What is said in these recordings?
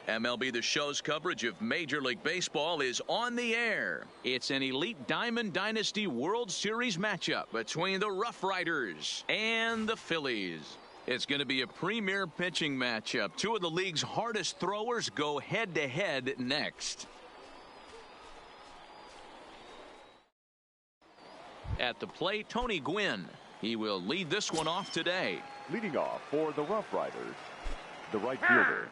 MLB The Show's coverage of Major League Baseball is on the air. It's an elite Diamond Dynasty World Series matchup between the Rough Riders and the Phillies. It's going to be a premier pitching matchup. Two of the league's hardest throwers go head-to-head next. At the plate, Tony Gwynn. He will lead this one off today. Leading off for the Rough Riders, the right fielder,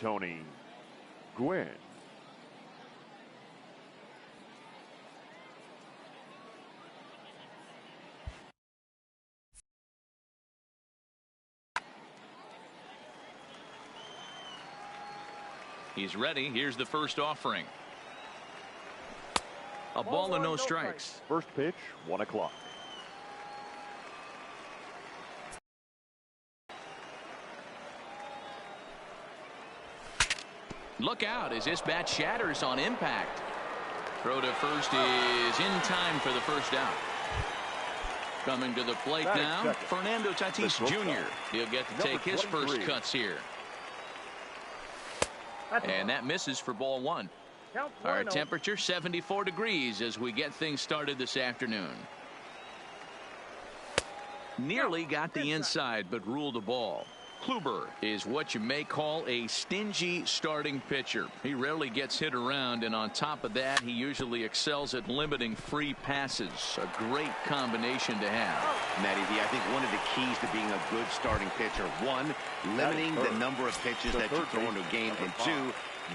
Tony Gwynn. He's ready. Here's the first offering. A ball and no strikes. First pitch, 1 o'clock. Look out as this bat shatters on impact. Throw to first is in time for the first out. Coming to the plate now, Fernando Tatis Jr. He'll get to take his first cuts here. And that misses for ball one. Our temperature 74 degrees as we get things started this afternoon. Nearly got the inside but ruled the ball. Kluber is what you may call a stingy starting pitcher. He rarely gets hit around, and on top of that, he usually excels at limiting free passes. A great combination to have. Matty V, I think one of the keys to being a good starting pitcher, one, limiting the number of pitches that you throw into a game, and two,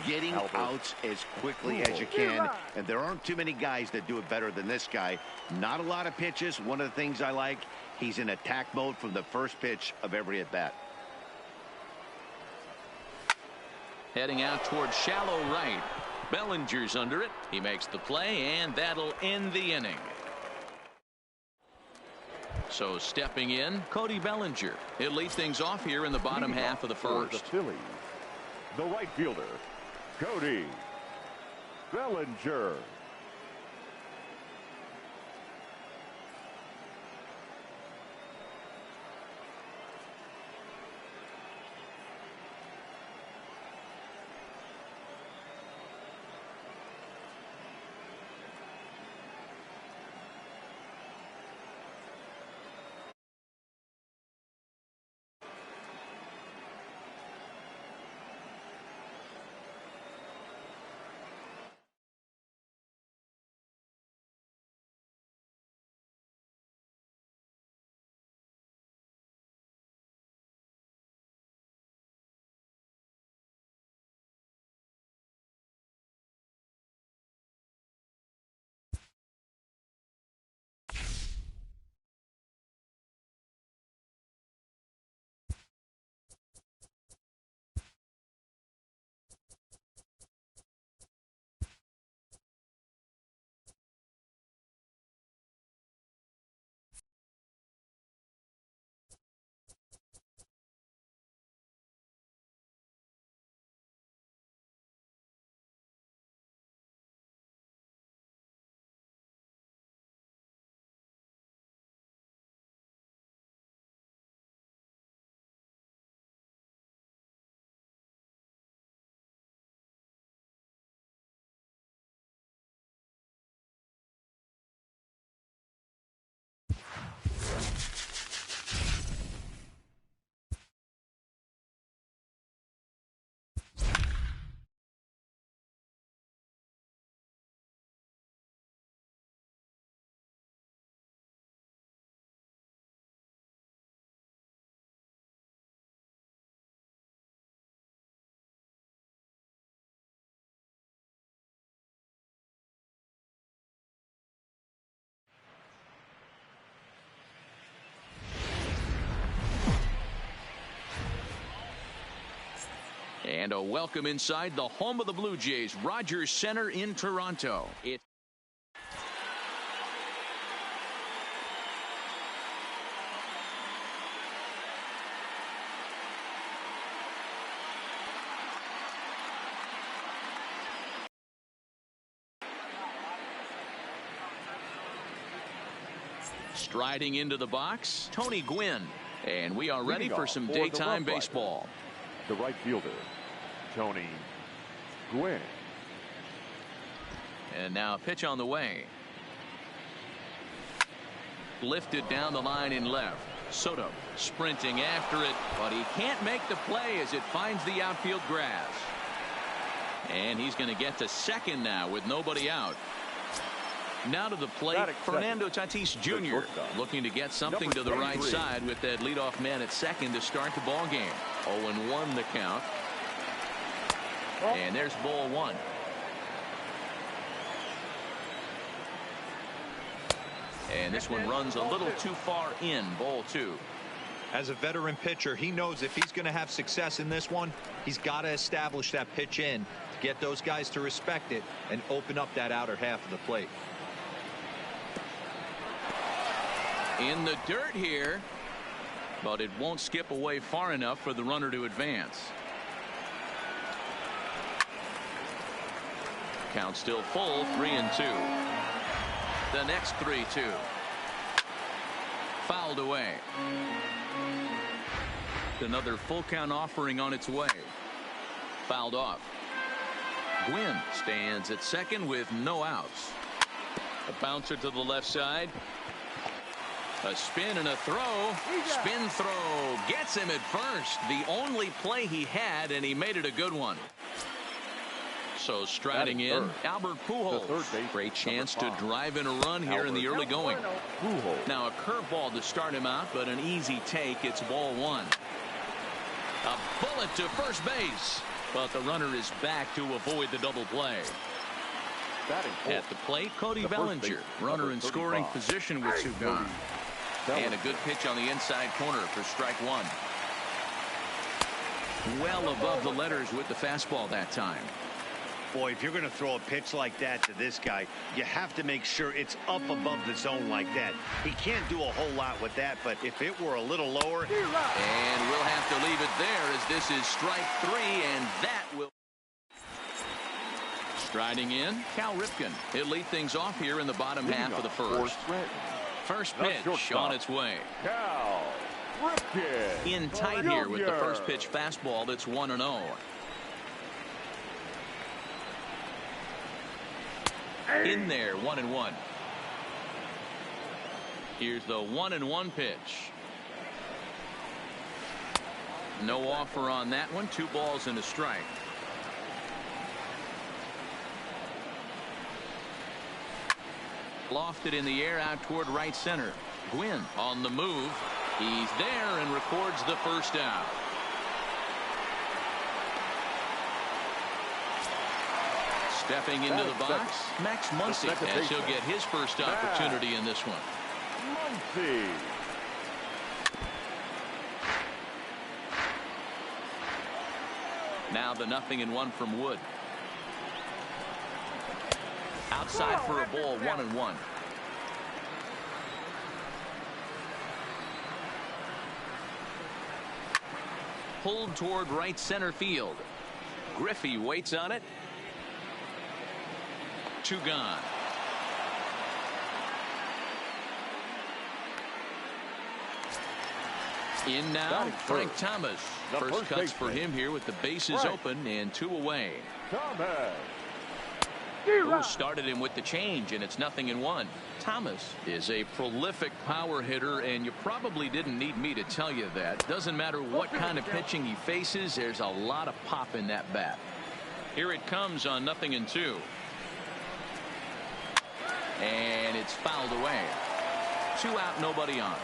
getting outs as quickly as you can. And there aren't too many guys that do it better than this guy. Not a lot of pitches. One of the things I like, he's in attack mode from the first pitch of every at bat. Heading out towards shallow right. Bellinger's under it. He makes the play, and that'll end the inning. So stepping in, Cody Bellinger. He'll lead things off here in the bottom half of the first. The Phillies, the right fielder, Cody Bellinger. And a welcome inside the home of the Blue Jays, Rogers Center in Toronto. Striding into the box, Tony Gwynn. And we are ready for some daytime baseball. The right fielder, Tony Gwynn. And now a pitch on the way. Lifted down the line in left. Soto sprinting after it, but he can't make the play as it finds the outfield grass. And he's going to get to second now with nobody out. Now to the plate, Fernando Tatis Jr. looking to get something to the right side with that leadoff man at second to start the ball game. 0-1 the count. And there's ball one. And this one runs a little too far in. Ball two. As a veteran pitcher, he knows if he's going to have success in this one, he's got to establish that pitch in to get those guys to respect it and open up that outer half of the plate. In the dirt here, but it won't skip away far enough for the runner to advance. Count still full, 3-2. The next 3-2. Fouled away. Another full count offering on its way. Fouled off. Gwynn stands at second with no outs. A bouncer to the left side. A spin and a throw. Spin throw gets him at first. The only play he had, and he made it a good one. So striding in, Albert Pujols. Great chance to drive in a run here in the early going. Now a curveball to start him out, but an easy take. It's ball one. A bullet to first base, but the runner is back to avoid the double play. At the plate, Cody Bellinger, runner in scoring position with two gone. And a good pitch on the inside corner for strike one. Well above the letters with the fastball that time. Boy, if you're going to throw a pitch like that to this guy, you have to make sure it's up above the zone like that. He can't do a whole lot with that, but if it were a little lower. And we'll have to leave it there as this is strike three, and that will. Striding in, Cal Ripken. He'll lead things off here in the bottom half of the first. First pitch on its way. Cal Ripken. In tight here with the first pitch fastball that's 1-0. In there, 1-1. Here's the 1-1 pitch. No offer on that one. 2 balls and a strike. Lofted in the air out toward right center. Gwynn on the move. He's there and records the first out. Stepping into the box, Max Muncy, as he'll get his first opportunity in this one. Muncy. Now the 0-1 from Wood. Outside for a ball, 1-1. Pulled toward right center field. Griffey waits on it. 2 gone. In now, Frank Thomas. First cuts for him here with the bases open and 2 away. Who started him with the change, and it's 0-1. Thomas is a prolific power hitter, and you probably didn't need me to tell you that. Doesn't matter what kind of pitching he faces, there's a lot of pop in that bat. Here it comes on 0-2. And it's fouled away. 2 out, nobody on.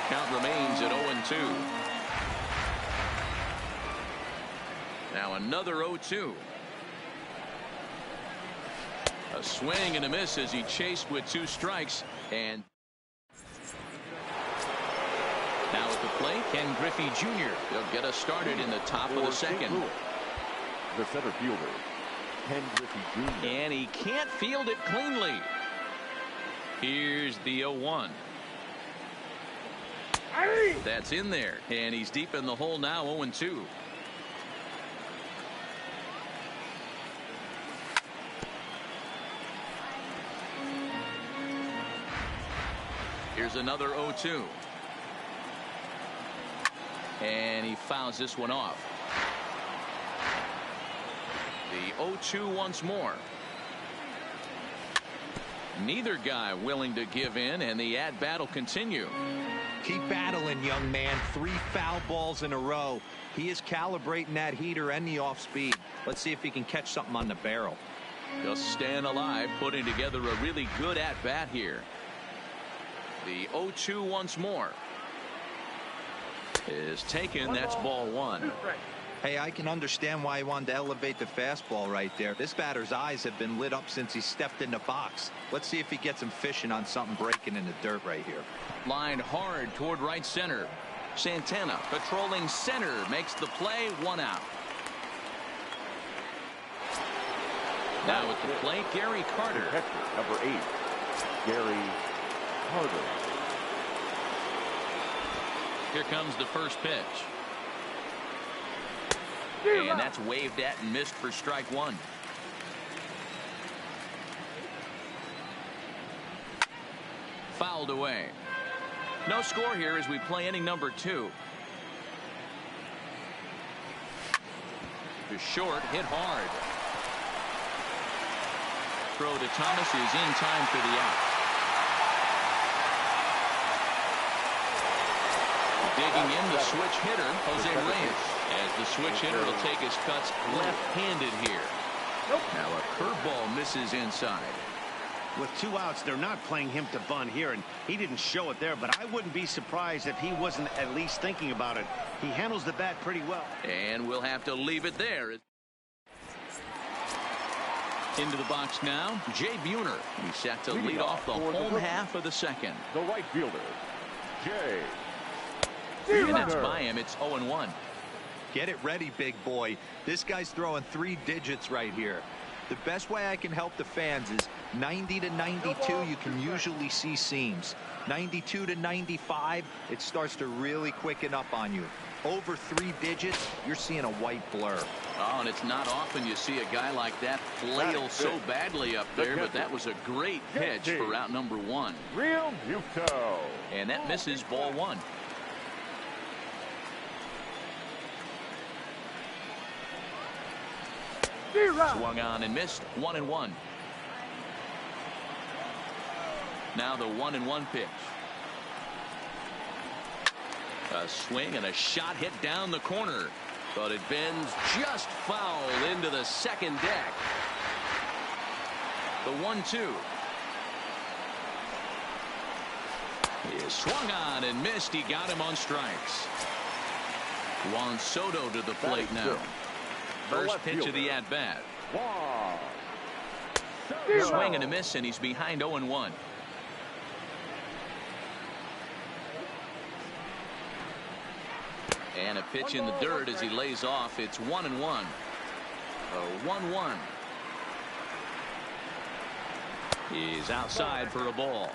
Count remains at 0-2. Now another 0-2. A swing and a miss as he chased with 2 strikes. And now at the plate, Ken Griffey Jr. He'll get us started in the top of the second. The center fielder, Ken Griffey Jr. And he can't field it cleanly. Here's the 0-1. That's in there, and he's deep in the hole now, 0-2. Here's another 0-2. And he fouls this one off. The 0-2 once more. Neither guy willing to give in, and the at-bat will continue. Keep battling, young man. 3 foul balls in a row. He is calibrating that heater and the off-speed. Let's see if he can catch something on the barrel. Just staying alive, putting together a really good at-bat here. The 0-2 once more. Is taken. That's ball 1. Hey, I can understand why he wanted to elevate the fastball right there. This batter's eyes have been lit up since he stepped in the box. Let's see if he gets him fishing on something breaking in the dirt right here. Lined hard toward right center. Santana patrolling center makes the play. 1 out. Now at the plate, Gary Carter. Catcher, number 8, Gary Carter. Here comes the first pitch. And that's waved at and missed for strike 1. Fouled away. No score here as we play inning number 2. To short, hit hard. Throw to Thomas is in time for the out. Digging in the switch hitter, Jose Reyes. As the switch hitter will take his cuts left-handed here. Now a curveball misses inside. With 2 outs, they're not playing him to bunt here, and he didn't show it there, but I wouldn't be surprised if he wasn't at least thinking about it. He handles the bat pretty well. And we'll have to leave it there. Into the box now, Jay Buhner. He's set to lead off the home half of the second. The right fielder, Jay. And that's by him. It's 0-1. Get it ready, big boy. This guy's throwing 3 digits right here. The best way I can help the fans is 90 to 92. You can usually see seams. 92 to 95, it starts to really quicken up on you. Over 3 digits, you're seeing a white blur. Oh, and it's not often you see a guy like that flail so badly up there, but that was a great pitch for out number 1. Real Muto. And that misses ball 1. Swung on and missed. 1-1. Now the 1-1 pitch. A swing and a shot hit down the corner, but it bends just foul into the second deck. The 1-2 is swung on and missed. He got him on strikes. Juan Soto to the plate now. First pitch of the at-bat. Swing and a miss, and he's behind 0-1. And a pitch in the dirt as he lays off. It's 1-1. A 1-1. He's outside for a ball.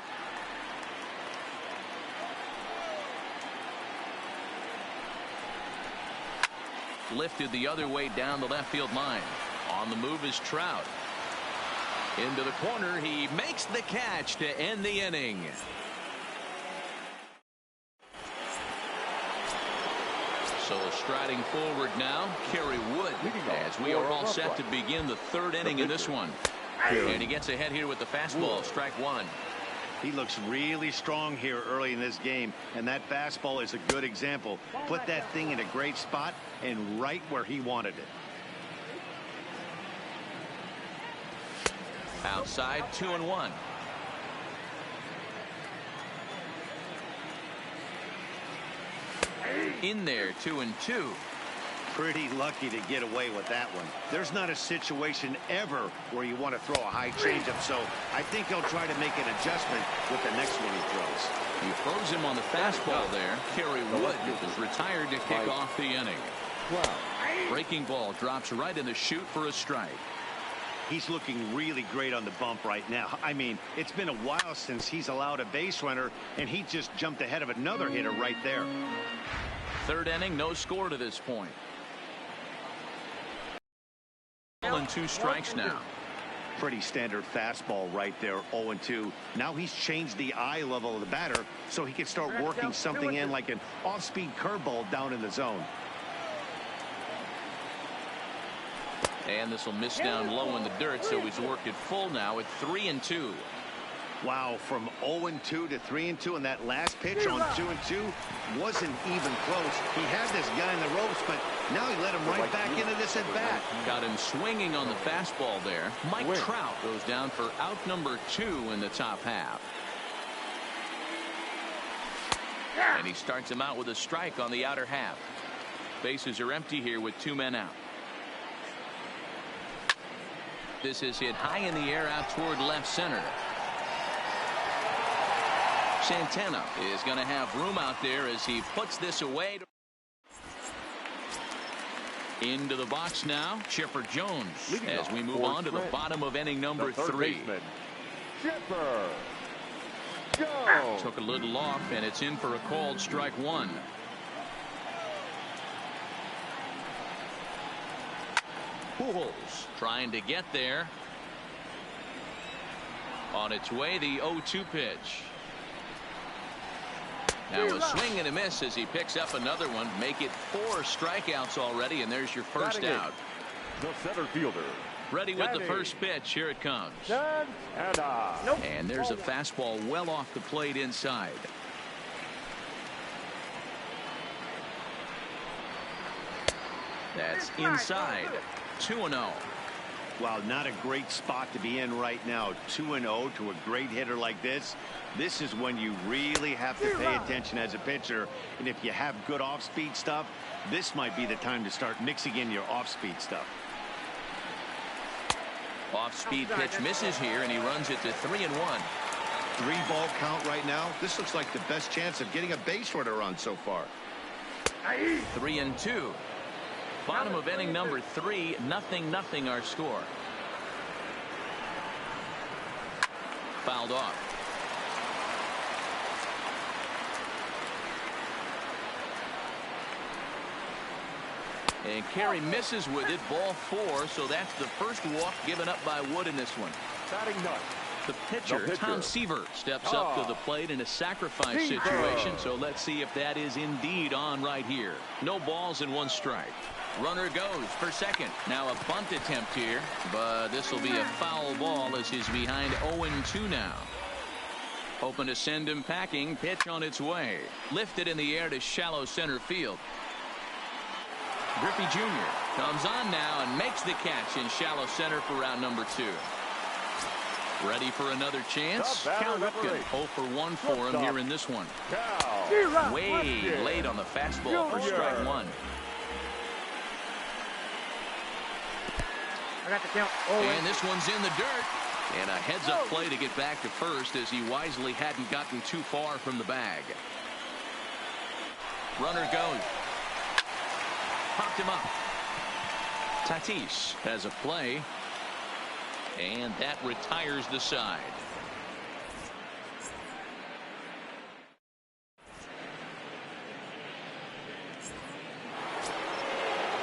Lifted the other way down the left field line. On the move is Trout. Into the corner. He makes the catch to end the inning. So striding forward now, Kerry Wood, as we are all set to begin the 3rd inning in this one. And he gets ahead here with the fastball. Strike 1. He looks really strong here early in this game, and that fastball is a good example. Put that thing in a great spot and right where he wanted it. Outside, 2-1. In there, 2-2. Pretty lucky to get away with that one. There's not a situation ever where you want to throw a high changeup, so I think he'll try to make an adjustment with the next one he throws. He throws him on the fastball there. Kerry Wood is retired to kick off the inning. Breaking ball drops right in the chute for a strike. He's looking really great on the bump right now. I mean, it's been a while since he's allowed a base runner, and he just jumped ahead of another hitter right there. 3rd inning, no score to this point. And 2 strikes now. Pretty standard fastball right there, 0-2. Now he's changed the eye level of the batter so he can start working something in like an off-speed curveball down in the zone. And this will miss down low in the dirt, so he's worked it full now at 3-2. Wow, from 0-2 to 3-2, and that last pitch on 2-2 wasn't even close. He had this guy in the ropes, but now he let him right back into this at bat. Got him swinging on the fastball there. Mike Trout goes down for out number 2 in the top half. And he starts him out with a strike on the outer half. Bases are empty here with 2 men out. This is hit high in the air out toward left center. Santana is going to have room out there as he puts this away. Into the box now, Chipper Jones, as we move on to the bottom of inning number 3. Chipper Jones. Took a little off, and it's in for a called strike 1. Pujols trying to get there. On its way, the 0-2 pitch. Now a swing and a miss as he picks up another one. Make it 4 strikeouts already, and there's your first out. The center fielder. Ready with the first pitch. Here it comes. And there's a fastball well off the plate inside. That's inside. 2-0. Wow, not a great spot to be in right now. 2-0 to a great hitter like this. This is when you really have to pay attention as a pitcher. And if you have good off-speed stuff, this might be the time to start mixing in your off-speed stuff. Off-speed pitch misses here, and he runs it to 3-1. 3-ball count right now. This looks like the best chance of getting a base runner run so far. 3-2. Bottom of inning number 3, 0-0 our score. Fouled off. And Carey misses with it, ball 4, so that's the first walk given up by Wood in this one. The pitcher, Tom Seaver, steps up to the plate in a sacrifice situation, so let's see if that is indeed on right here. No balls and 1 strike. Runner goes for second. Now a bunt attempt here, but this will be a foul ball as he's behind 0-2 now. Hoping to send him packing. Pitch on its way. Lifted in the air to shallow center field. Griffey Jr. comes on now and makes the catch in shallow center for round number 2. Ready for another chance? Cal Ripken 0 for 1 for him here in this one. Way late on the fastball for strike 1. And this one's in the dirt. And a heads-up play to get back to first as he wisely hadn't gotten too far from the bag. Runner goes. Popped him up. Tatis has a play. And that retires the side.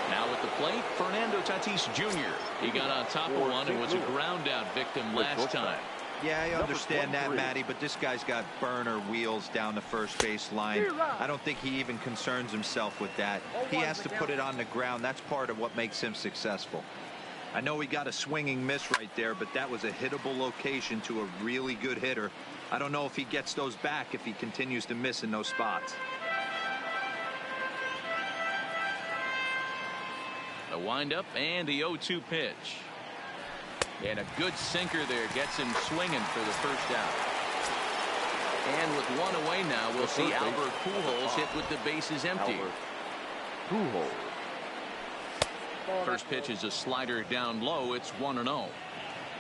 Now at the plate, Fernando Tatis Jr. He got on top of one and was a ground out victim last time. Yeah, I understand that, Matty, but this guy's got burner wheels down the first base line. I don't think he even concerns himself with that. He has to put it on the ground. That's part of what makes him successful. I know he got a swinging miss right there, but that was a hittable location to a really good hitter. I don't know if he gets those back if he continues to miss in those spots. The windup and the 0-2 pitch. And a good sinker there gets him swinging for the first out. And with 1 away now, we'll see Albert Pujols hit with the bases empty. Pujols. First pitch is a slider down low. It's 1-0.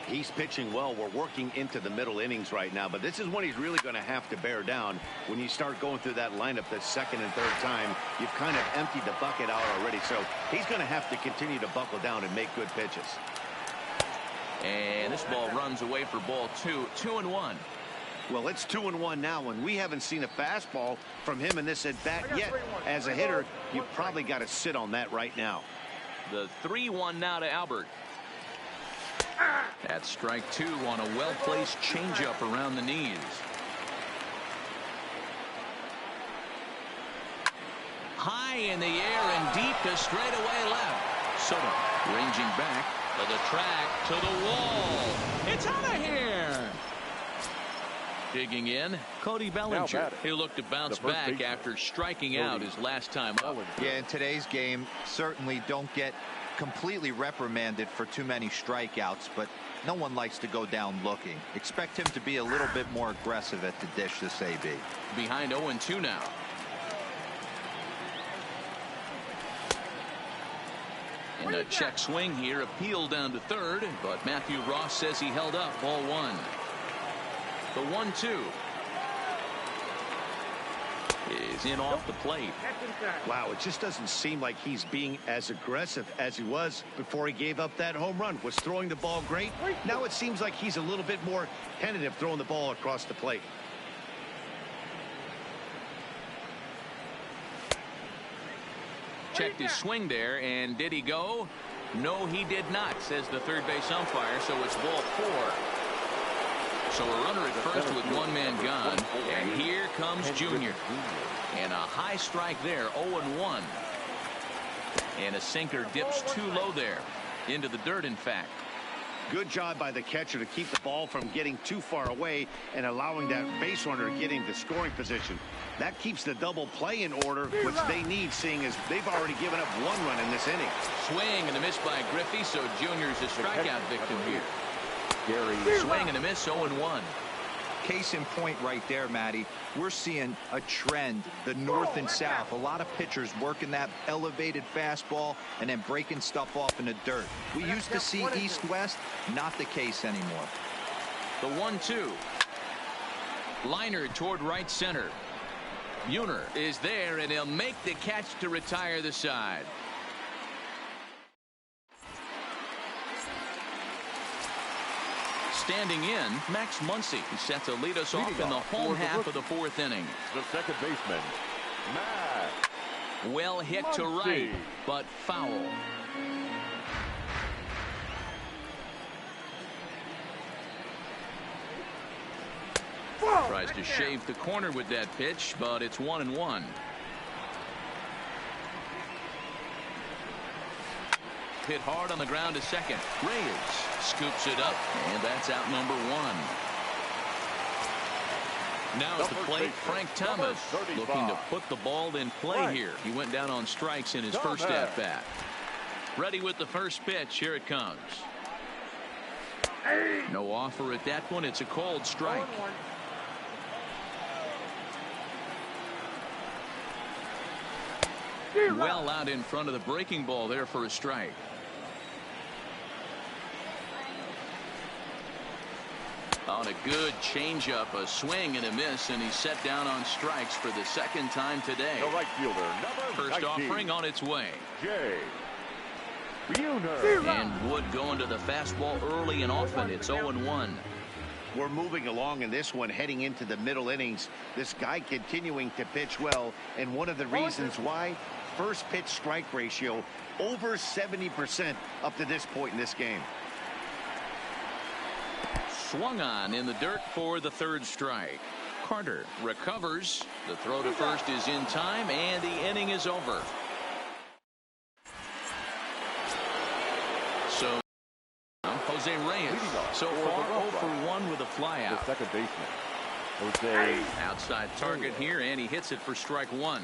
He's pitching well. We're working into the middle innings right now, but this is when he's really going to have to bear down. When you start going through that lineup the second and third time, you've kind of emptied the bucket out already, so he's going to have to continue to buckle down and make good pitches. And this ball runs away for ball 2. 2-1. Well, it's 2-1 now, and we haven't seen a fastball from him in this at bat yet. As a hitter, you've probably got to sit on that right now. The 3-1 now to Albert. That's strike 2 on a well-placed changeup around the knees. High in the air and deep to straightaway left. Soto ranging back to the track, to the wall. It's out of here. Digging in, Cody Bellinger. He looked to bounce back after striking out his last time up. Yeah, in today's game, certainly don't get completely reprimanded for too many strikeouts, but no one likes to go down looking. Expect him to be a little bit more aggressive at the dish this AB. Behind 0-2 now. And a check swing here, appeal down to third, but Matthew Ross says he held up. Ball 1. The 1-2 is in off the plate. Wow, it just doesn't seem like he's being as aggressive as he was before he gave up that home run. Was throwing the ball great. Now it seems like he's a little bit more tentative throwing the ball across the plate. Checked his swing there, and did he go? No, he did not, says the third base umpire, so it's ball 4. So a runner at first with one man gone, and here comes Junior. And a high strike there, 0-1. And a sinker dips too low there, into the dirt in fact. Good job by the catcher to keep the ball from getting too far away and allowing that base runner to get into scoring position. That keeps the double play in order, which they need, seeing as they've already given up 1 run in this inning. Swing and a miss by Griffey, so Junior's a strikeout victim here. Swing and a miss, 0-1. Case in point right there, Matty. We're seeing a trend, the north and south. A lot of pitchers working that elevated fastball and then breaking stuff off in the dirt. We used to see east-west, not the case anymore. The 1-2. Liner toward right center. Buhner is there, and he'll make the catch to retire the side. Standing in, Max Muncy, who set to lead us off in the home half of the 4th inning. The second baseman, Max. Well hit to right, but foul. Tries to shave the corner with that pitch, but it's 1-1. Hit hard on the ground to second. Reyes scoops it up, and that's out number 1. Now at the plate, Frank Thomas looking to put the ball in play here. He went down on strikes in his first at-bat. Ready with the first pitch. Here it comes. No offer at that one. It's a called strike. Well out in front of the breaking ball there for a strike. On a good changeup, a swing and a miss, and he's set down on strikes for the second time today. The right fielder, number First 19, offering on its way. Jay Buhner. And Wood going to the fastball early and often. It's 0-1. We're moving along in this one, heading into the middle innings. This guy continuing to pitch well, and one of the reasons why, first pitch strike ratio over 70% up to this point in this game. Swung on in the dirt for the third strike. Carter recovers. The throw to first is in time, and the inning is over. So Jose Reyes so far 0 for 1 with a flyout. The second baseman, Jose. Outside target here, and he hits it for strike 1.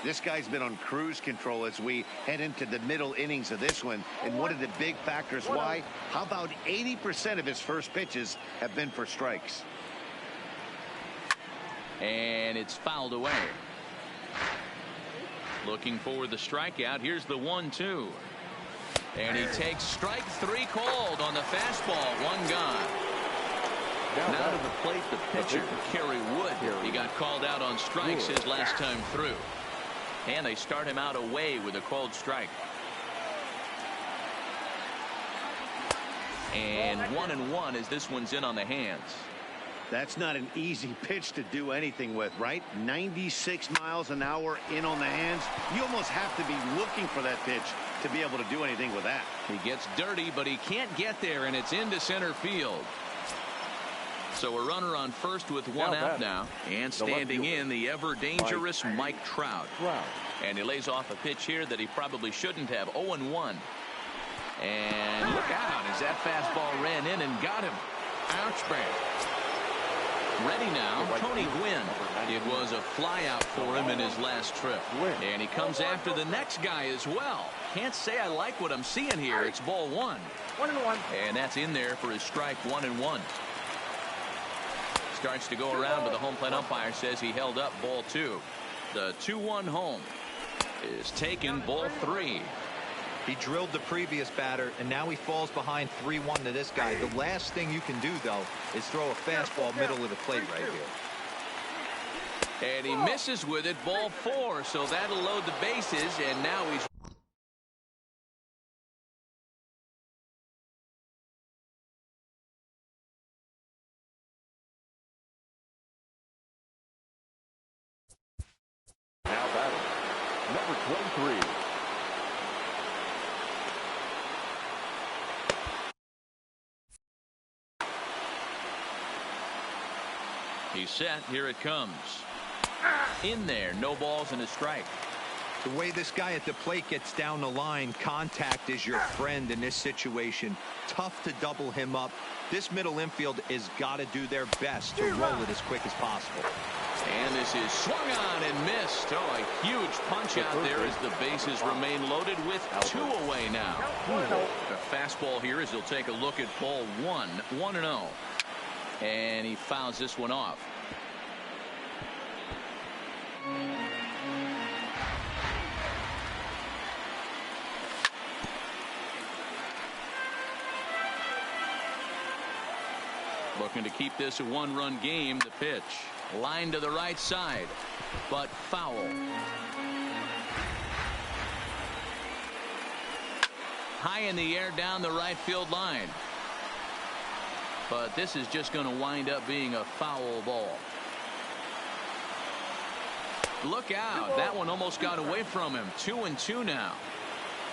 This guy's been on cruise control as we head into the middle innings of this one. And one of the big factors why, how about 80% of his first pitches have been for strikes? And it's fouled away. Looking for the strikeout. Here's the 1-2. And he takes strike 3 called on the fastball. 1 gone. Now to the plate, the pitcher, Kerry Wood. He got called out on strikes his last time through. And they start him out away with a called strike. And 1-1 as this one's in on the hands. That's not an easy pitch to do anything with, right? 96 miles an hour in on the hands. You almost have to be looking for that pitch to be able to do anything with that. He gets dirty, but he can't get there, and it's into center field. So a runner on first with one out now. And standing in, the ever-dangerous Mike Trout. And he lays off a pitch here that he probably shouldn't have. 0-1. And look out as that fastball ran in and got him. Ouch, bang. Ready now, Tony Gwynn. It was a fly out for him in his last trip. And he comes after the next guy as well. Can't say I like what I'm seeing here. It's ball 1. 1-1. And that's in there for his strike. 1-1. Starts to go around, but the home plate umpire says he held up ball 2. The 2-1 home is taken, ball 3. He drilled the previous batter, and now he falls behind 3-1 to this guy. The last thing you can do, though, is throw a fastball middle of the plate right here. And he misses with it, ball 4, so that'll load the bases, and now he's... Now batting, number 23. He's set. Here it comes. In there. No balls and a strike. The way this guy at the plate gets down the line, contact is your friend in this situation. Tough to double him up. This middle infield has got to do their best to roll it as quick as possible. And this is swung on and missed. Oh, a huge punch out there as the bases remain loaded with 2 away now. A fastball here as he'll take a look at ball 1. 1-0. And he fouls this one off. Looking to keep this a 1-run game. The pitch. Line to the right side. But foul. High in the air down the right field line. But this is just going to wind up being a foul ball. Look out. That one almost got away from him. 2-2 now.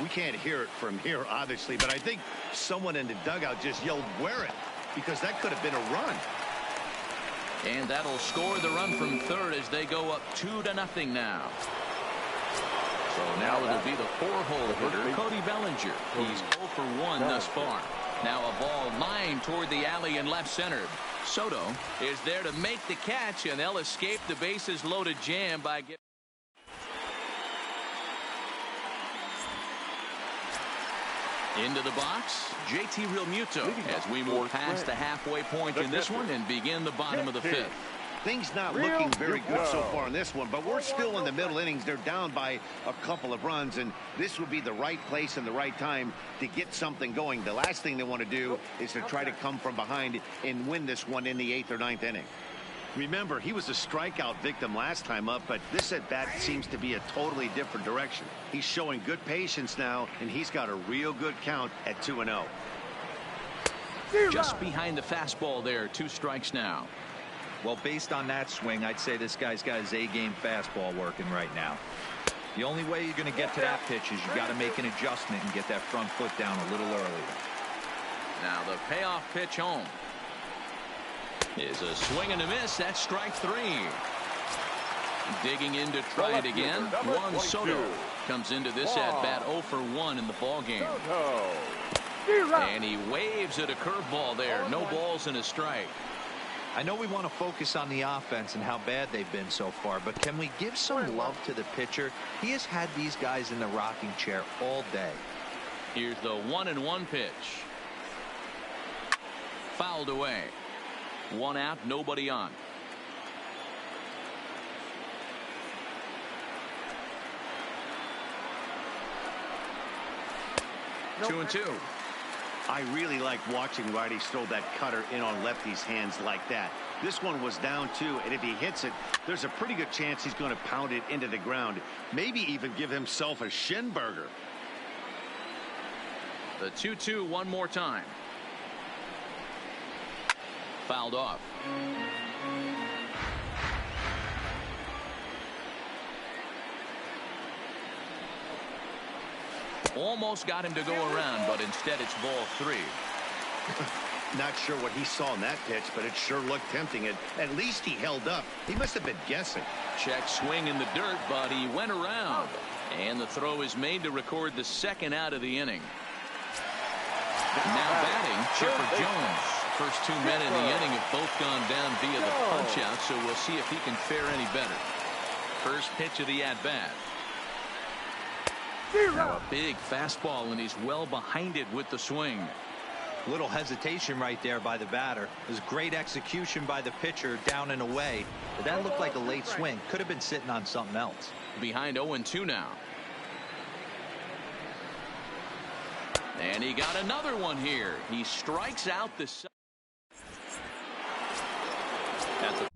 We can't hear it from here, obviously, but I think someone in the dugout just yelled, "Wear it," because that could have been a run. And that'll score the run from third as they go up 2-0 now. So now it'll be the 4-hole hitter, Cody Bellinger. He's 0 for 1 thus far. Now a ball lined toward the alley in left center. Soto is there to make the catch, and they'll escape the bases loaded jam by getting... Into the box, JT Realmuto as we move past the halfway point in this one and begin the bottom of the 5th. Things not looking very good so far in this one, but we're still in the middle innings. They're down by a couple of runs, and this would be the right place and the right time to get something going. The last thing they want to do is to try to come from behind and win this one in the 8th or 9th inning. Remember, he was a strikeout victim last time up, but this at-bat seems to be a totally different direction. He's showing good patience now, and he's got a real good count at 2-0. Just behind the fastball there, 2 strikes now. Well, based on that swing, I'd say this guy's got his A-game fastball working right now. The only way you're going to get to that pitch is you got to make an adjustment and get that front foot down a little earlier. Now the payoff pitch home is a swing and a miss. That's strike 3. Digging in to try it again. Juan Soto comes into this at-bat 0 for 1 in the ball game. And he waves at a curveball there. No balls and a strike. I know we want to focus on the offense and how bad they've been so far, but can we give some love to the pitcher? He has had these guys in the rocking chair all day. Here's the 1-1 pitch. Fouled away. 1 out, nobody on. Nope. 2-2. I really like watching righties throw that cutter in on lefties' hands like that. This one was down 2, and if he hits it, there's a pretty good chance he's going to pound it into the ground. Maybe even give himself a shin burger. The 2-2 one more time. Fouled off. Almost got him to go around, but instead it's ball 3. Not sure what he saw in that pitch, but it sure looked tempting. At least he held up. He must have been guessing. Check swing in the dirt, but he went around. And the throw is made to record the second out of the inning. Now batting, Chipper Jones. First 2 men in the inning have both gone down via the punch-out, so we'll see if he can fare any better. First pitch of the at-bat. Now a big fastball, and he's well behind it with the swing. Little hesitation right there by the batter. It was great execution by the pitcher down and away. But that looked like a late swing. Could have been sitting on something else. Behind 0-2 now. And he got another one here. He strikes out the side. That's a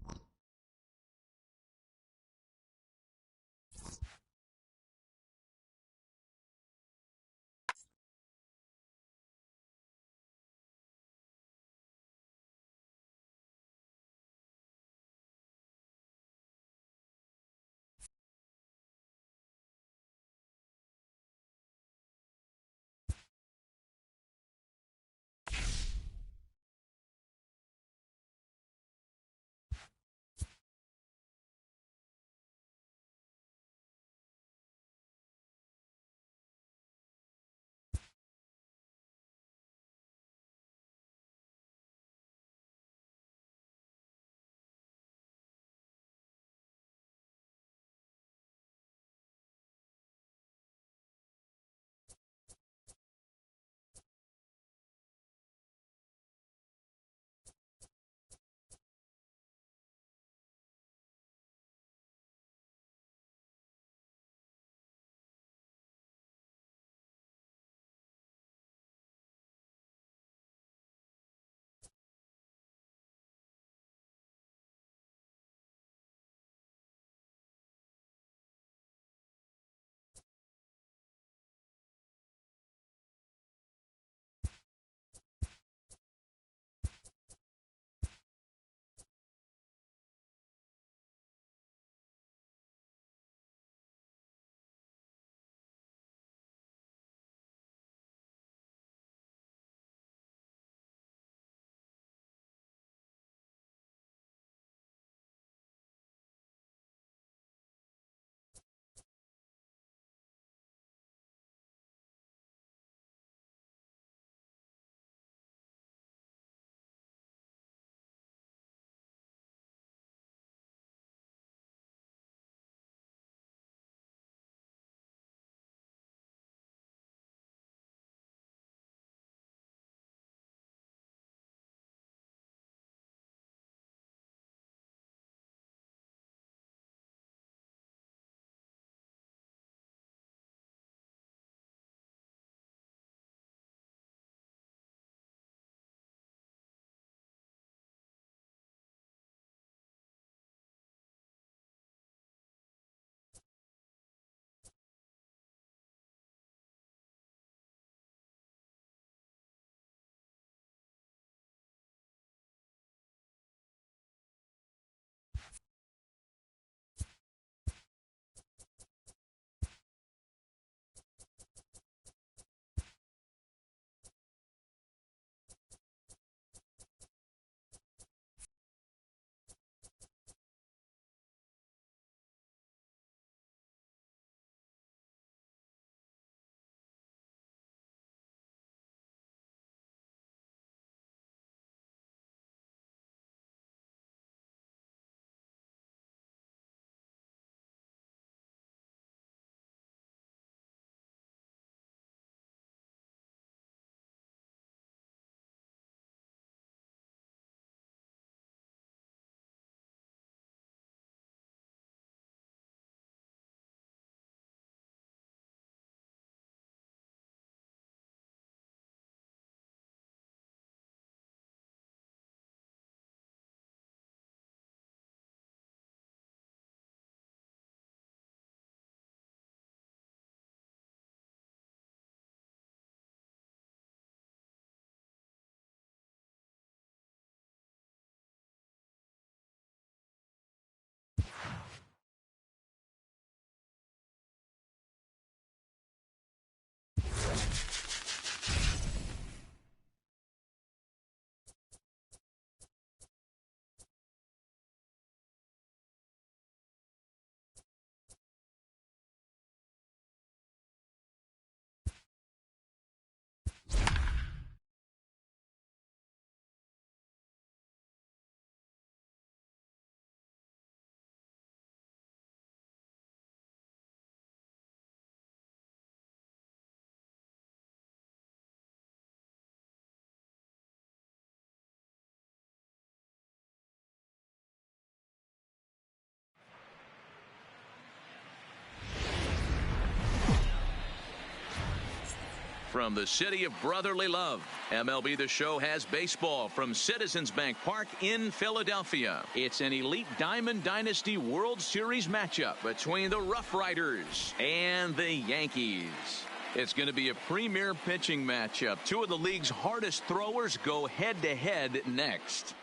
from the city of brotherly love. MLB The Show has baseball from Citizens Bank Park in Philadelphia. It's an elite Diamond Dynasty World Series matchup between the Rough Riders and the Yankees. It's going to be a premier pitching matchup. Two of the league's hardest throwers go head-to-head next.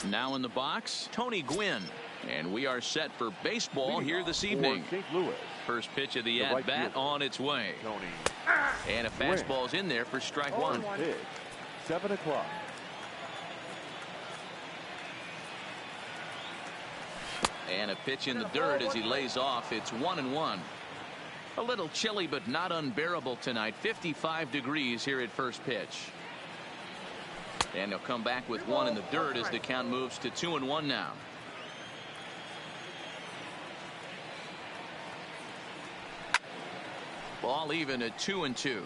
Now in the box, Tony Gwynn. And we are set for baseball here this evening. St. Louis. First pitch of the at-bat on its way. And a fastball's in there for strike one. Pitch, 7 o'clock. And a pitch in the dirt as he lays off. It's 1-1. A little chilly but not unbearable tonight. 55 degrees here at first pitch. And he'll come back with one in the dirt as the count moves to 2-1 now. Ball even at 2-2.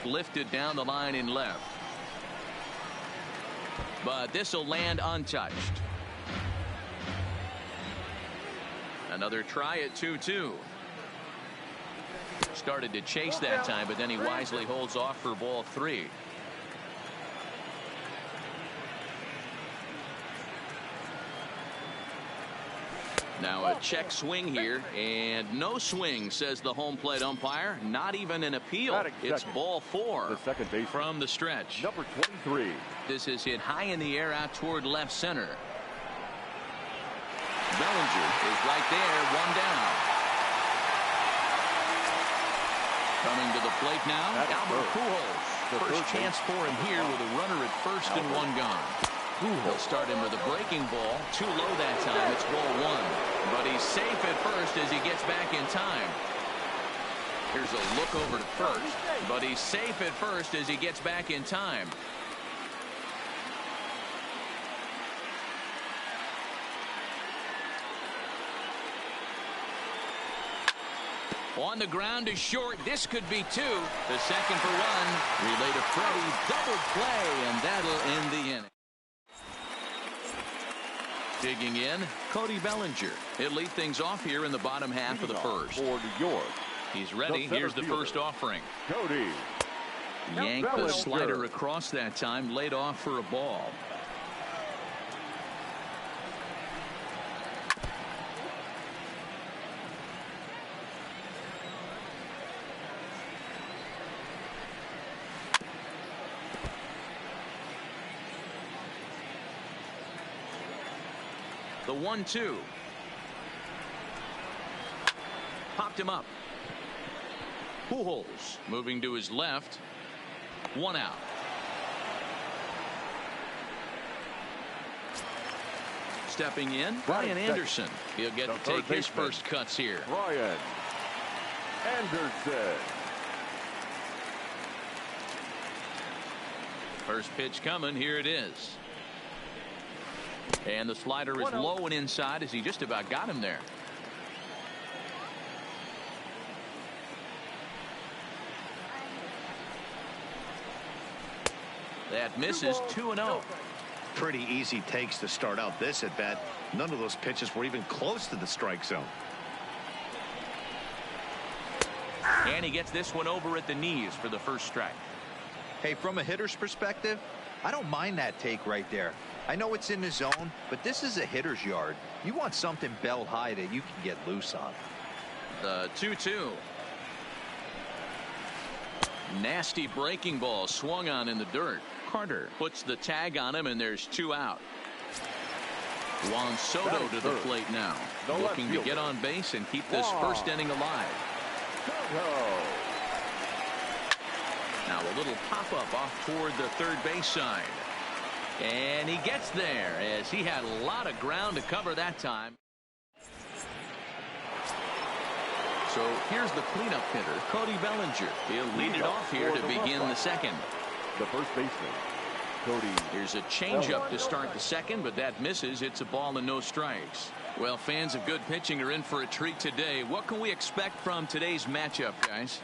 Lifted down the line in left. But this will land untouched. Another try at 2-2. Started to chase that time, but then he wisely holds off for ball 3. Now a check swing here, and no swing, says the home plate umpire. Not even an appeal. It's ball 4 the second base from the stretch. Number 23. This is hit high in the air out toward left center. Bellinger is right there, one down. Coming to the plate now, Albert Pujols. First chance for him here with a runner at first and one gone. He'll start him with a breaking ball. Too low that time. It's ball 1. But he's safe at first as he gets back in time. Here's a look over to first. But he's safe at first as he gets back in time. On the ground is short. This could be 2. The second for 1. Relay to Freddie. Double play, and that'll end the inning. Digging in, Cody Bellinger. He'll lead things off here in the bottom half of the first. For New York. He's ready. Here's the first offering. Cody. Yanked the slider across that time. Laid off for a ball. The 1-2. Popped him up. Pujols moving to his left. One out. Stepping in, Brian Anderson. He'll get to take his first cuts here. Brian Anderson. First pitch coming. Here it is. And the slider is low and inside as he just about got him there. That misses. 2-0. Pretty easy takes to start out this at bat. None of those pitches were even close to the strike zone. And he gets this one over at the knees for the first strike. Hey, from a hitter's perspective, I don't mind that take right there. I know it's in the zone, but this is a hitter's yard. You want something belt high that you can get loose on. The 2-2. Nasty breaking ball swung on in the dirt. Carter puts the tag on him, and there's 2 out. Juan Soto to the plate now. Looking to get on base and keep this first inning alive. Now a little pop-up off toward the third base side. And he gets there as he had a lot of ground to cover that time. So here's the cleanup hitter, Cody Bellinger. He'll lead it off here to begin the second. The first baseman, Cody. Here's a changeup to start the second, but that misses. It's a ball and no strikes. Well, fans of good pitching are in for a treat today. What can we expect from today's matchup, guys?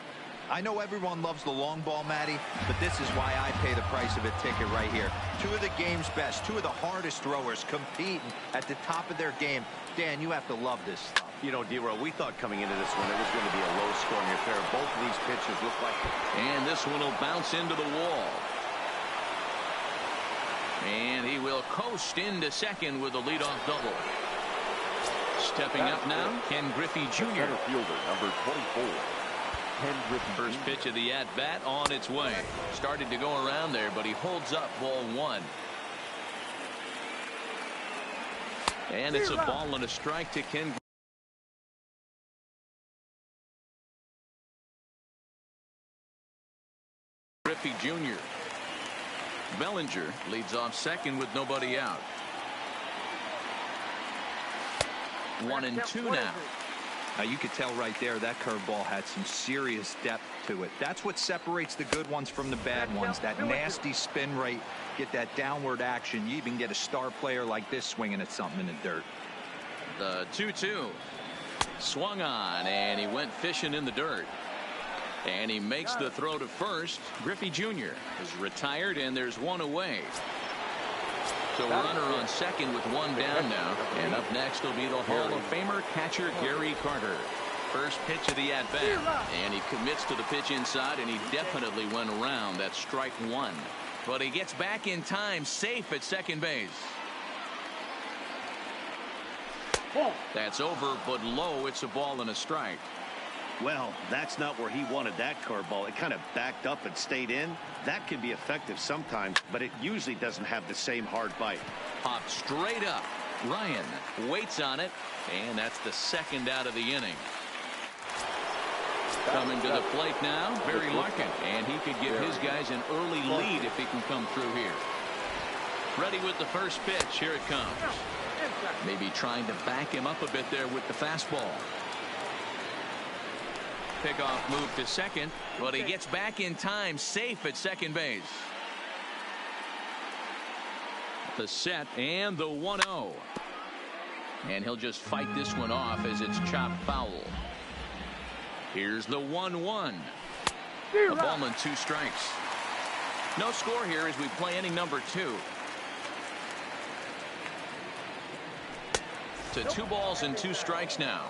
I know everyone loves the long ball, Matty, but this is why I pay the price of a ticket right here. Two of the game's best, two of the hardest throwers competing at the top of their game. Dan, you have to love this stuff. You know, D-Roll, we thought coming into this one it was going to be a low-scoring affair. Both of these pitches look like... And this one will bounce into the wall. And he will coast into second with a leadoff double. Stepping up now, Ken Griffey Jr. Center fielder, number 24. Ken Griffey First Jr. pitch of the at-bat on its way. Started to go around there, but he holds up ball one. And it's a ball and a strike to Ken Griffey Jr. Bellinger leads off second with nobody out. 1-2 now. Now you could tell right there that curveball had some serious depth to it. That's what separates the good ones from the bad ones. That nasty spin rate, get that downward action. You even get a star player like this swinging at something in the dirt. The 2-2 swung on, and he went fishing in the dirt. And he makes the throw to first. Griffey Jr. is retired, and there's one away. So runner on second with one down now. And up next will be the Hall of Famer catcher Gary Carter. First pitch of the at-bat. And he commits to the pitch inside, and he definitely went around. That's strike one. But he gets back in time, safe at second base. That's over, but low. It's a ball and a strike. Well, that's not where he wanted that curveball. It kind of backed up and stayed in. That can be effective sometimes, but it usually doesn't have the same hard bite. Popped straight up. Ryan waits on it, and that's the second out of the inning. Coming to the plate now, Barry Larkin, and he could give his guys an early lead if he can come through here. Ready with the first pitch. Here it comes. Maybe trying to back him up a bit there with the fastball. Pickoff move to second, but he gets back in time, safe at second base. The set and the 1-0. And he'll just fight this one off as it's chopped foul. Here's the 1-1. A ball and two strikes. No score here as we play inning number 2. To 2 balls and 2 strikes now.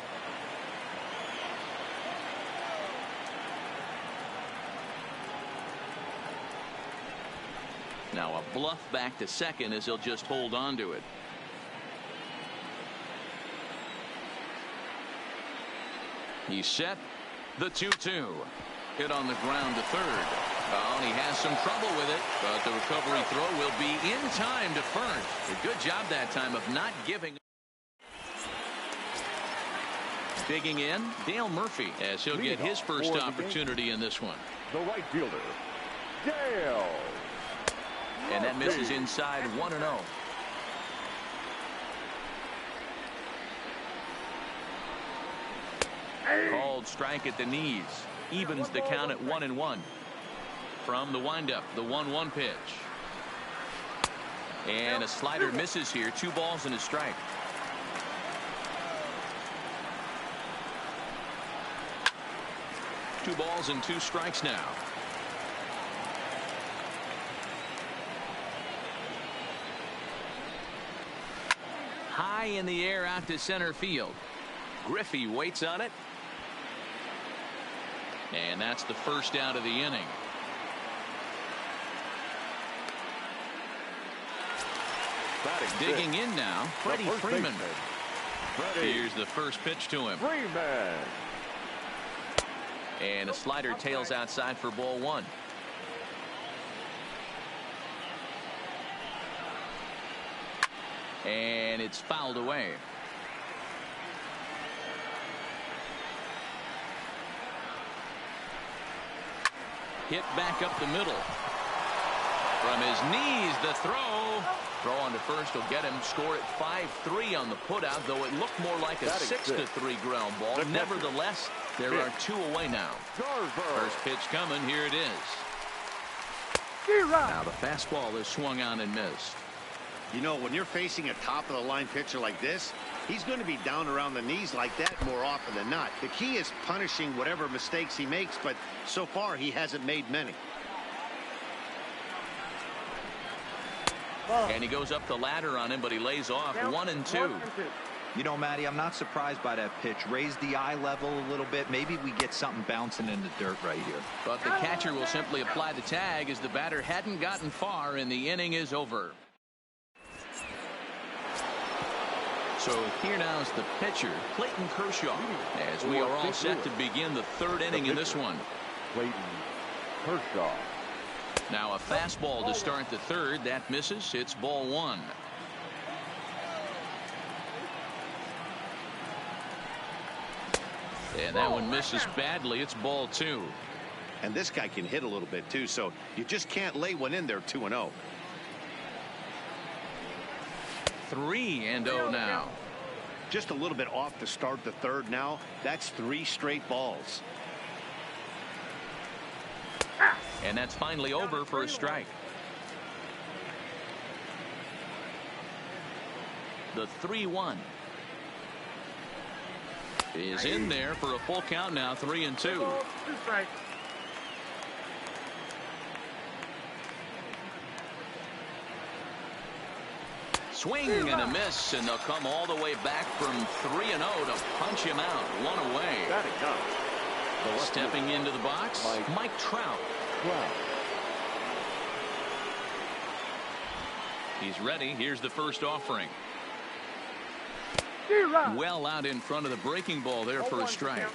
Now a bluff back to second as he'll just hold on to it. He's set. The 2-2. Hit on the ground to third. Oh, and he has some trouble with it, but the recovery throw will be in time to first. A good job that time of not giving. Digging in, Dale Murphy, as he'll get his first opportunity in this one. The right fielder, Dale. And that misses inside 1-0. Called strike at the knees. Evens the count at 1-1. From the windup, the 1-1 pitch. And a slider misses here. 2 balls and a strike. Two balls and 2 strikes now. High in the air out to center field. Griffey waits on it. And that's the first out of the inning. Digging in now, Freddie Freeman. Here's the first pitch to him. Freeman. And a slider tails outside for ball 1. And it's fouled away. Hit back up the middle. From his knees, the throw. Throw on to first will get him. Score at 5-3 on the putout, though it looked more like a 6-3 ground ball. Nevertheless, there are 2 away now. First pitch coming. Here it is. Now the fastball is swung on and missed. You know, when you're facing a top-of-the-line pitcher like this, he's going to be down around the knees like that more often than not. The key is punishing whatever mistakes he makes, but so far he hasn't made many. And he goes up the ladder on him, but he lays off 1-2. You know, Matty, I'm not surprised by that pitch. Raise the eye level a little bit. Maybe we get something bouncing in the dirt right here. But the catcher will simply apply the tag as the batter hadn't gotten far and the inning is over. So here now is the pitcher, Clayton Kershaw, as we are all set to begin the third inning in this one. Clayton Kershaw. Now a fastball to start the third. That misses. It's ball one. And that one misses badly. It's ball two. And this guy can hit a little bit too, so you just can't lay one in there 2-0. 3-0 now. Just a little bit off to start the third now. That's 3 straight balls. And that's finally over for a strike. The 3-1 is in there for a full count now. 3-2. Swing and a miss, and they'll come all the way back from 3-0 to punch him out. One away. Stepping into the box, Mike Trout. He's ready. Here's the first offering. Well out in front of the breaking ball there for a strike.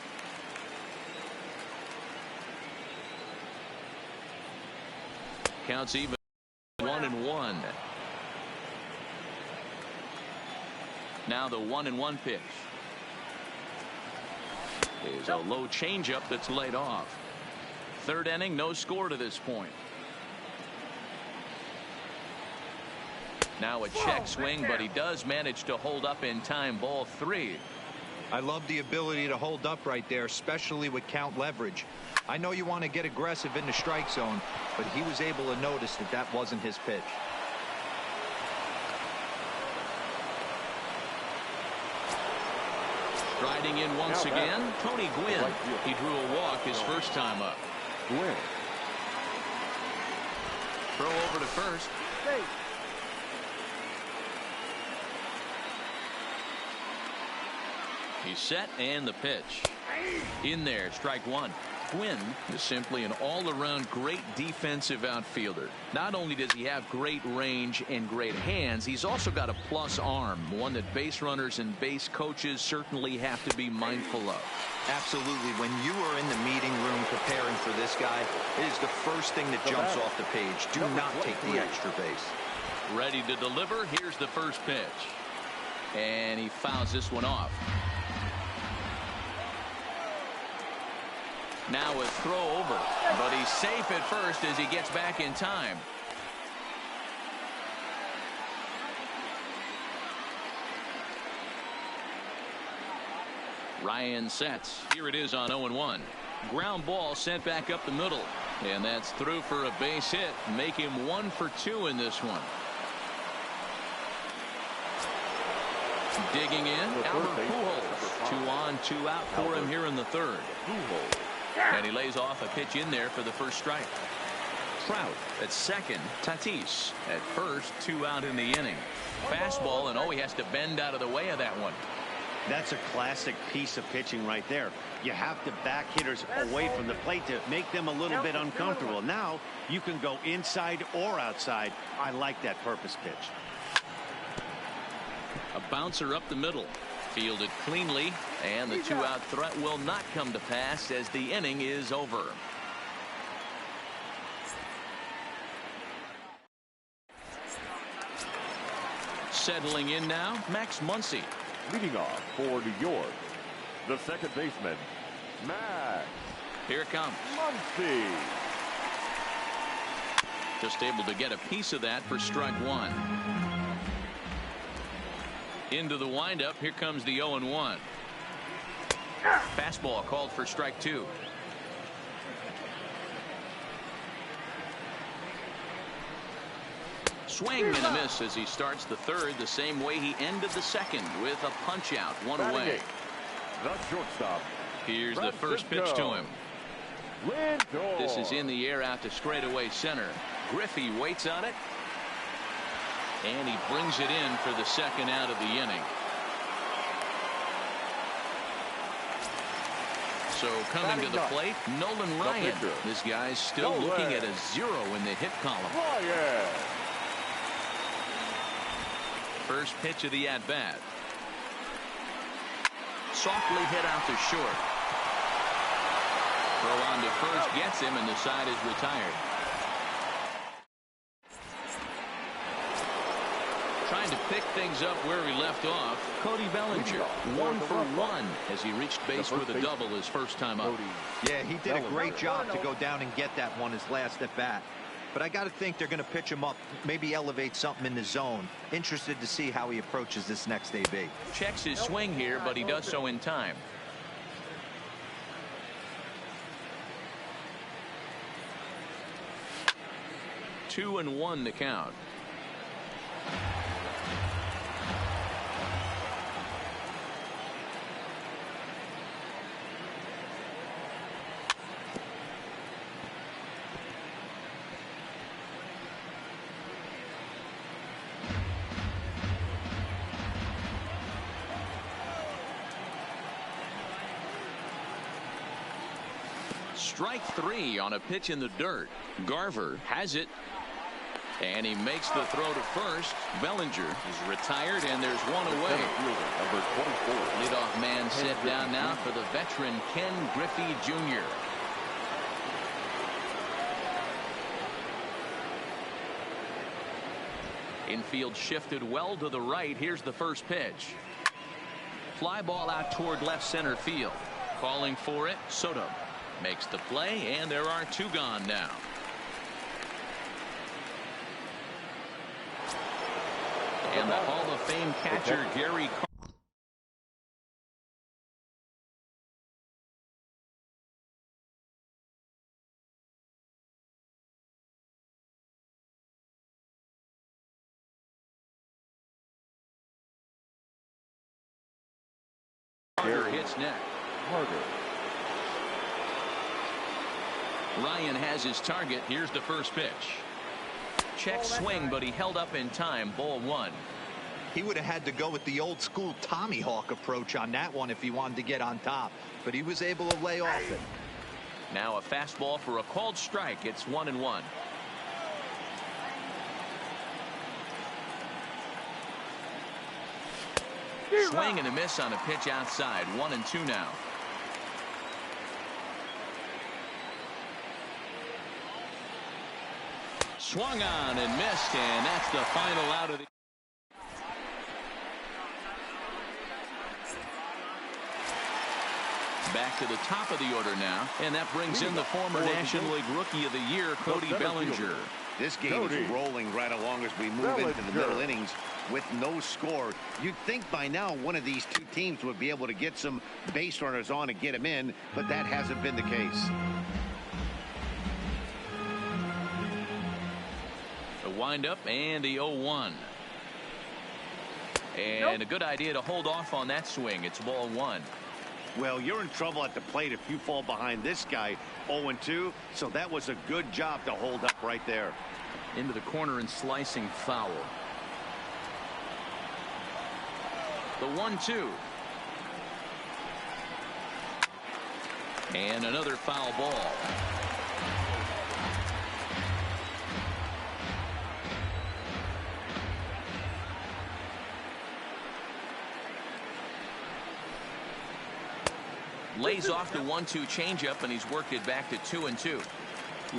Counts even 1-1. Now the 1-1 pitch is a low changeup that's laid off. Third inning, no score to this point. Now a check swing, but he does manage to hold up in time. Ball 3. I love the ability to hold up right there, especially with count leverage. I know you want to get aggressive in the strike zone, but he was able to notice that that wasn't his pitch. Riding in once again, Tony Gwynn. He drew a walk his first time up. Gwynn. Throw over to first. He's set, and the pitch. In there, strike one. Gwynn is simply an all-around great defensive outfielder. Not only does he have great range and great hands, he's also got a plus arm, one that base runners and base coaches certainly have to be mindful of. Absolutely. When you are in the meeting room preparing for this guy, it is the first thing that jumps off the page. Do not take the extra base. Ready to deliver. Here's the first pitch. And he fouls this one off. Now a throw over, but he's safe at first as he gets back in time. Ryan sets. Here it is on 0-1. Ground ball sent back up the middle, and that's through for a base hit. Make him 1 for 2 in this one. Digging in, Albert Pujols. 2 on, 2 out for him here in the third. And he lays off a pitch in there for the first strike. Trout at second. Tatis at first. 2 out in the inning. Fastball, and he has to bend out of the way of that one. That's a classic piece of pitching right there. You have to back hitters away from the plate to make them a little bit uncomfortable. Now you can go inside or outside. I like that purpose pitch. A bouncer up the middle. Fielded cleanly, and the 2-out threat will not come to pass as the inning is over. Settling in now, Max Muncy. Leading off for New York, the second baseman, Max. Here it comes. Muncy. Just able to get a piece of that for strike one. Into the windup. Here comes the 0-1. Fastball called for strike two. Swing and a miss as he starts the third the same way he ended the second with a punch out, one away. The shortstop. Here's the first pitch to him. This is in the air out to straightaway center. Griffey waits on it. And he brings it in for the second out of the inning. So coming to the plate, Nolan Ryan. This guy's still looking at a 0 in the hit column. First pitch of the at-bat. Softly hit out to short. Throw on to first gets him, and the side is retired. Trying to pick things up where he left off, Cody Bellinger, 1 for 1 as he reached base with a double his first time up. Yeah, he did a great job to go down and get that one his last at bat. But I got to think they're going to pitch him up, maybe elevate something in the zone. Interested to see how he approaches this next AB. Checks his swing here, but he does so in time. Two and one to count. Strike 3 on a pitch in the dirt. Garver has it. And he makes the throw to first. Bellinger is retired, and there's one away. Number 24. Leadoff man set down now for the veteran Ken Griffey Jr. Infield shifted well to the right. Here's the first pitch. Fly ball out toward left center field. Calling for it, Soto. Makes the play, and there are two gone now. And the Hall of Fame catcher, Gary Carter hits next. Ryan has his target. Here's the first pitch. Check swing, but he held up in time. Ball one. He would have had to go with the old school Tommy Hawk approach on that one if he wanted to get on top, but he was able to lay off it. Now a fastball for a called strike. It's 1-1. Swing and a miss on a pitch outside. 1-2 now. Swung on and missed, and that's the final out of the. Back to the top of the order now, and that brings in the former National League Rookie of the Year, Cody Bellinger. This game is rolling right along as we move into the middle innings with no score. You'd think by now one of these two teams would be able to get some base runners on and get them in, but that hasn't been the case. The windup and the 0-1. And a good idea to hold off on that swing. It's ball one. Well, you're in trouble at the plate if you fall behind this guy 0-2, so that was a good job to hold up right there. Into the corner and slicing foul. The 1-2. And another foul ball. Lays off the 1-2 changeup, and he's worked it back to 2-2.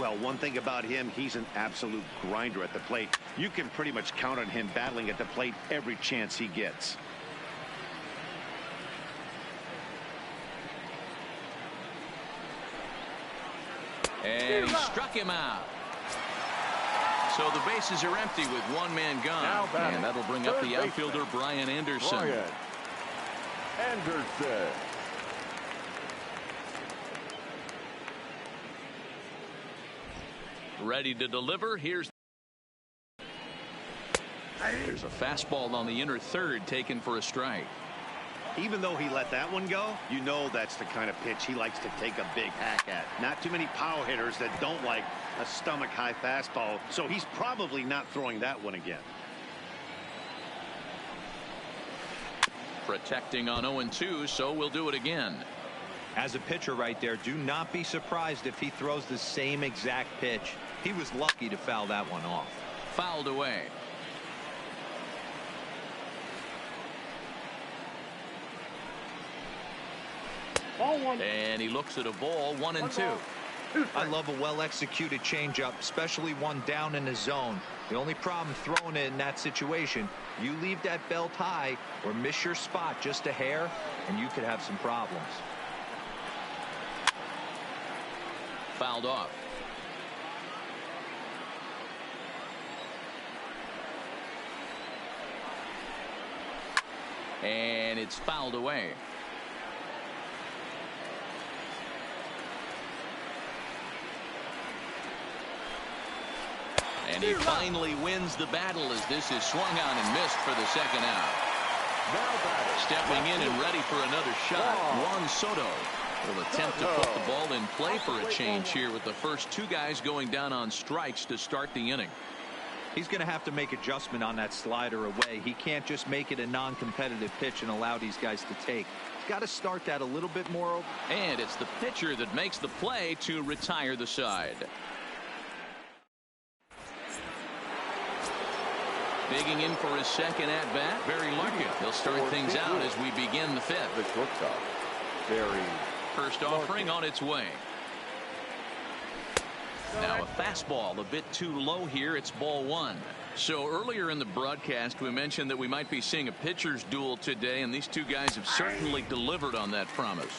Well, one thing about him, he's an absolute grinder at the plate. You can pretty much count on him battling at the plate every chance he gets. And he struck him out. So the bases are empty with one man gone. And that'll bring up the outfielder, Brian Anderson. Ready to deliver. Here's There's a fastball on the inner third taken for a strike. Even though he let that one go, you know that's the kind of pitch he likes to take a big hack at. Not too many power hitters that don't like a stomach-high fastball, so he's probably not throwing that one again. Protecting on 0-2, so we'll do it again. As a pitcher right there, do not be surprised if he throws the same exact pitch. He was lucky to foul that one off. Fouled away. And he looks at a ball, 1-2. I love a well-executed changeup, especially one down in the zone. The only problem throwing it in that situation, you leave that belt high or miss your spot just a hair, and you could have some problems. Fouled off. And it's fouled away. And he finally wins the battle as this is swung on and missed for the second out. Stepping in and ready for another shot, Juan Soto will attempt to put the ball in play for a change here with the first two guys going down on strikes to start the inning. He's going to have to make adjustment on that slider away. He can't just make it a non-competitive pitch and allow these guys to take. He's got to start that a little bit more. And it's the pitcher that makes the play to retire the side. Digging in for his second at-bat, Barry Larkin. He'll start things out as we begin the fifth. The shortstop, Barry. First offering on its way. Now a fastball a bit too low here. It's ball one. So earlier in the broadcast we mentioned that we might be seeing a pitcher's duel today, and these two guys have certainly delivered on that promise.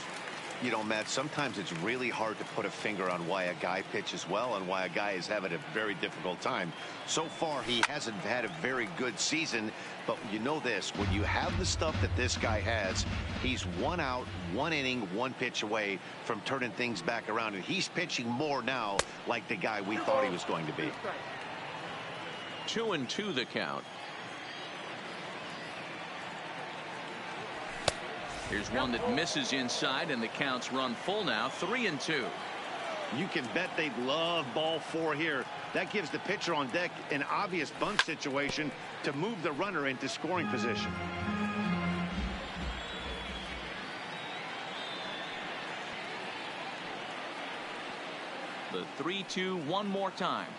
You know, Matt, sometimes it's really hard to put a finger on why a guy pitches well and why a guy is having a very difficult time. So far, he hasn't had a very good season, but you know this, when you have the stuff that this guy has, he's 1 out, 1 inning, 1 pitch away from turning things back around, and he's pitching more now like the guy we thought he was going to be. 2-2 the count. Here's one that misses inside, and the count's run full now, 3-2. You can bet they love ball 4 here. That gives the pitcher on deck an obvious bunt situation to move the runner into scoring position. The 3-2 one more time.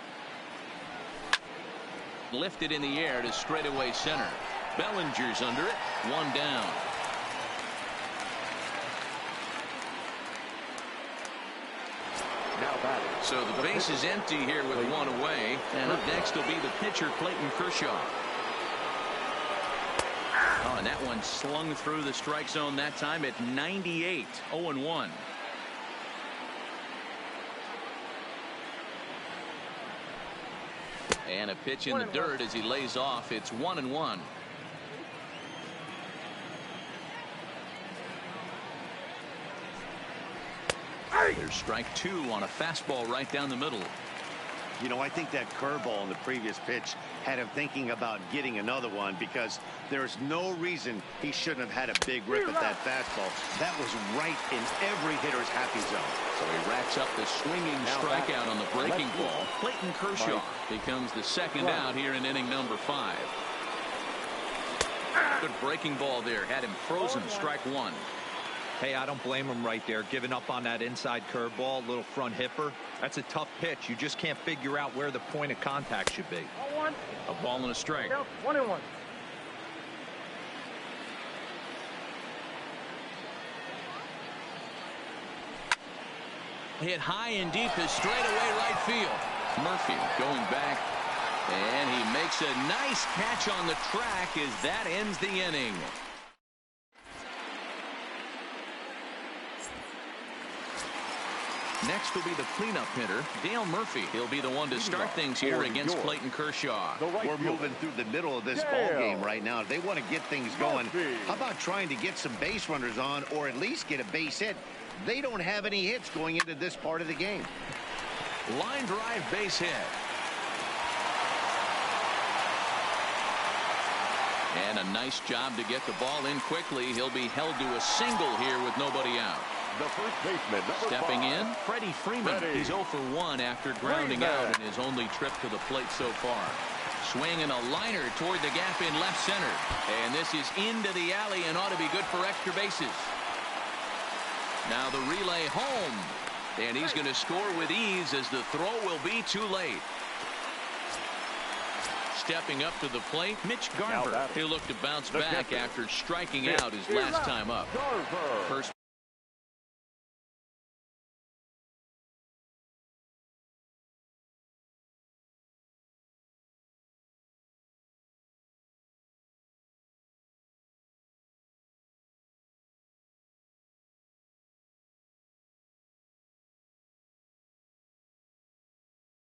Lifted in the air to straightaway center. Bellinger's under it, 1 down. So the base is empty here with 1 away, and up next will be the pitcher Clayton Kershaw. Oh, and that one slung through the strike zone that time at 98, 0-1. And a pitch in the dirt as he lays off. It's 1-1. There's strike 2 on a fastball right down the middle. You know, I think that curveball in the previous pitch had him thinking about getting another one, because there's no reason he shouldn't have had a big rip at that fastball. That was right in every hitter's happy zone. So he racks up the swinging strikeout on the breaking ball. Clayton Kershaw becomes the second out here in inning number 5. Good breaking ball there. Had him frozen. Strike 1. Hey, I don't blame him right there, giving up on that inside curveball, little front hipper. That's a tough pitch. You just can't figure out where the point of contact should be. A ball and a strike. 1-1. Hit high and deep to straightaway right field. Murphy going back, and he makes a nice catch on the track as that ends the inning. Next will be the cleanup hitter, Dale Murphy. He'll be the one to start things here against Clayton Kershaw. We're moving through the middle of this ball game right now. If they want to get things going, how about trying to get some base runners on, or at least get a base hit? They don't have any hits going into this part of the game. Line drive base hit. And a nice job to get the ball in quickly. He'll be held to a single here with nobody out. The first baseman, stepping in, Freddie Freeman. He's 0 for 1 after grounding out in his only trip to the plate so far. Swinging a liner toward the gap in left center. And this is into the alley and ought to be good for extra bases. Now the relay home. And he's going to score with ease as the throw will be too late. Stepping up to the plate, Mitch Garver. He'll look to bounce back after striking out his last time up. First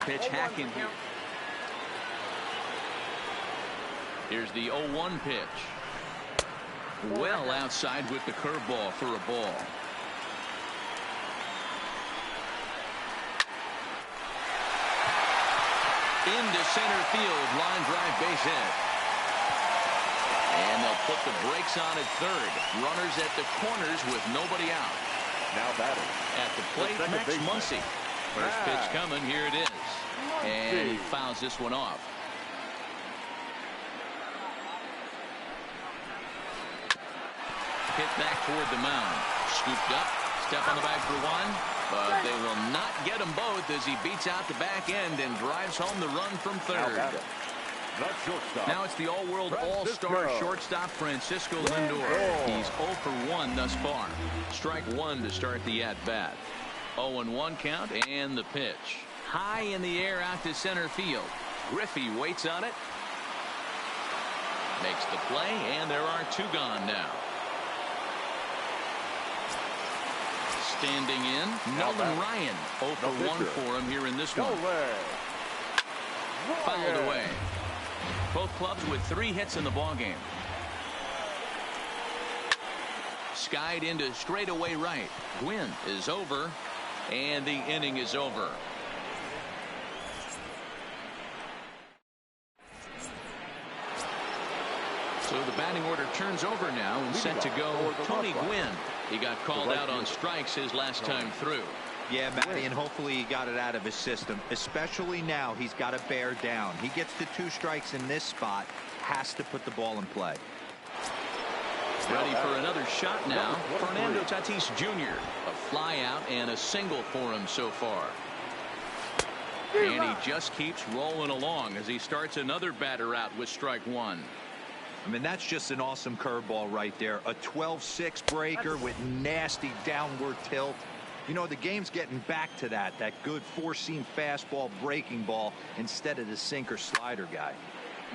pitch hacking. Here's the 0-1 pitch. Well outside with the curveball for a ball. Into center field, line drive, base hit. And they'll put the brakes on at third. Runners at the corners with nobody out. Now batting at the plate, Max Muncy. First pitch coming, here it is. And he fouls this one off. Hit back toward the mound. Scooped up, step on the bag for one. But they will not get them both as he beats out the back end and drives home the run from third. Now it's the all-world all-star shortstop Francisco Lindor. He's 0 for 1 thus far. Strike one to start the at-bat. 0-1 count and the pitch. High in the air out to center field. Griffey waits on it. Makes the play, and there are two gone now. Standing in, Nolan Ryan. 0 for 1 for him here in this one. Fouled away. Both clubs with 3 hits in the ballgame. Skied into straightaway right. Gwynn is over, and the inning is over. So the batting order turns over now and set to go Tony Gwynn. He got called out on strikes his last time through. Yeah, Matty, and hopefully he got it out of his system. Especially now, he's got to bear down. He gets the 2 strikes in this spot, has to put the ball in play. Ready for another shot now. Fernando Tatis Jr. A fly out and a single for him so far. And he just keeps rolling along as he starts another batter out with strike one. I mean, that's just an awesome curveball right there. A 12-6 breaker with nasty downward tilt. You know, the game's getting back to that good 4-seam fastball breaking ball instead of the sinker slider guy.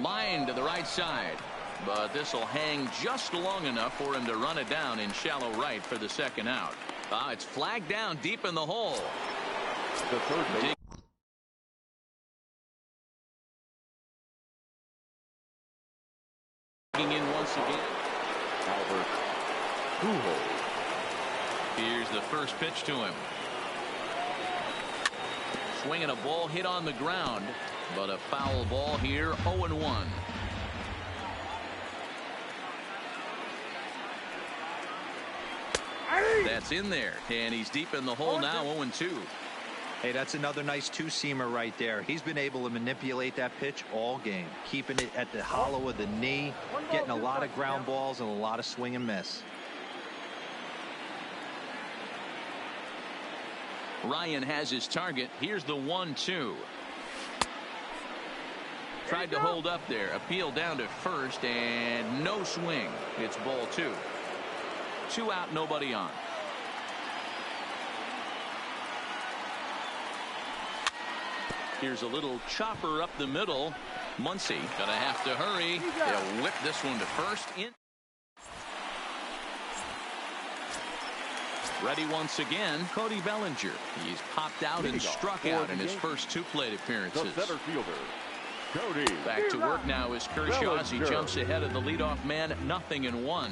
Line to the right side. But this will hang just long enough for him to run it down in shallow right for the second out. It's flagged down deep in the hole. The third base. In once again. Albert Pujols. Here's the first pitch to him. Swinging a ball hit on the ground, but a foul ball here. 0-1. That's in there, and he's deep in the hole now. 0-2. Hey, that's another nice 2-seamer right there. He's been able to manipulate that pitch all game, keeping it at the hollow of the knee, getting a lot of ground balls and a lot of swing and miss. Ryan has his target. Here's the 1-2. Tried to hold up there. Appeal down to first, and no swing. It's ball 2. 2 out, nobody on. Here's a little chopper up the middle. Muncy gonna have to hurry. They'll whip this one to first. Ready once again, Cody Bellinger. He's popped out and struck out in his first 2 plate appearances. The center fielder, Cody. Back to work now is Kershaw as he jumps ahead of the leadoff man. 0-1.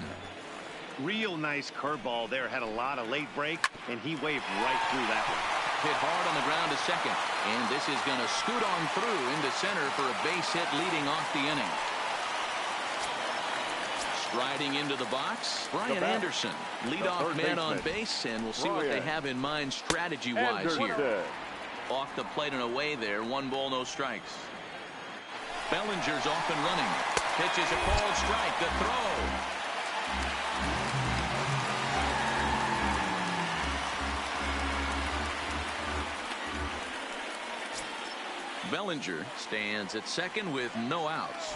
Real nice curveball there. Had a lot of late break, and he waved right through that one. Hit hard on the ground to second, and this is going to scoot on through into center for a base hit leading off the inning. Striding into the box, Brian Anderson, leadoff man on base, and we'll see what they have in mind strategy-wise here. Off the plate and away there, 1 ball, no strikes. Bellinger's off and running. Pitches a called strike. The throw. Bellinger stands at second with no outs.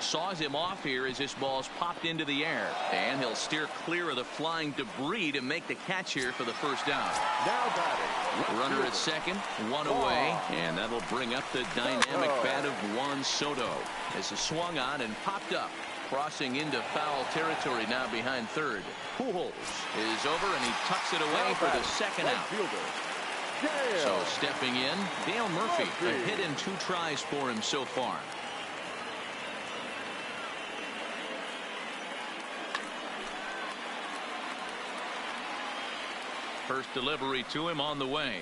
Saws him off here as this ball's popped into the air, and he'll steer clear of the flying debris to make the catch here for the first down. Now batting. Runner at second, 1 away, and that'll bring up the dynamic bat of Juan Soto as he swung on and popped up, crossing into foul territory now behind third. Pujols is over, and he tucks it away for the second out. So stepping in, Dale Murphy, a hit in 2 tries for him so far. First delivery to him on the way.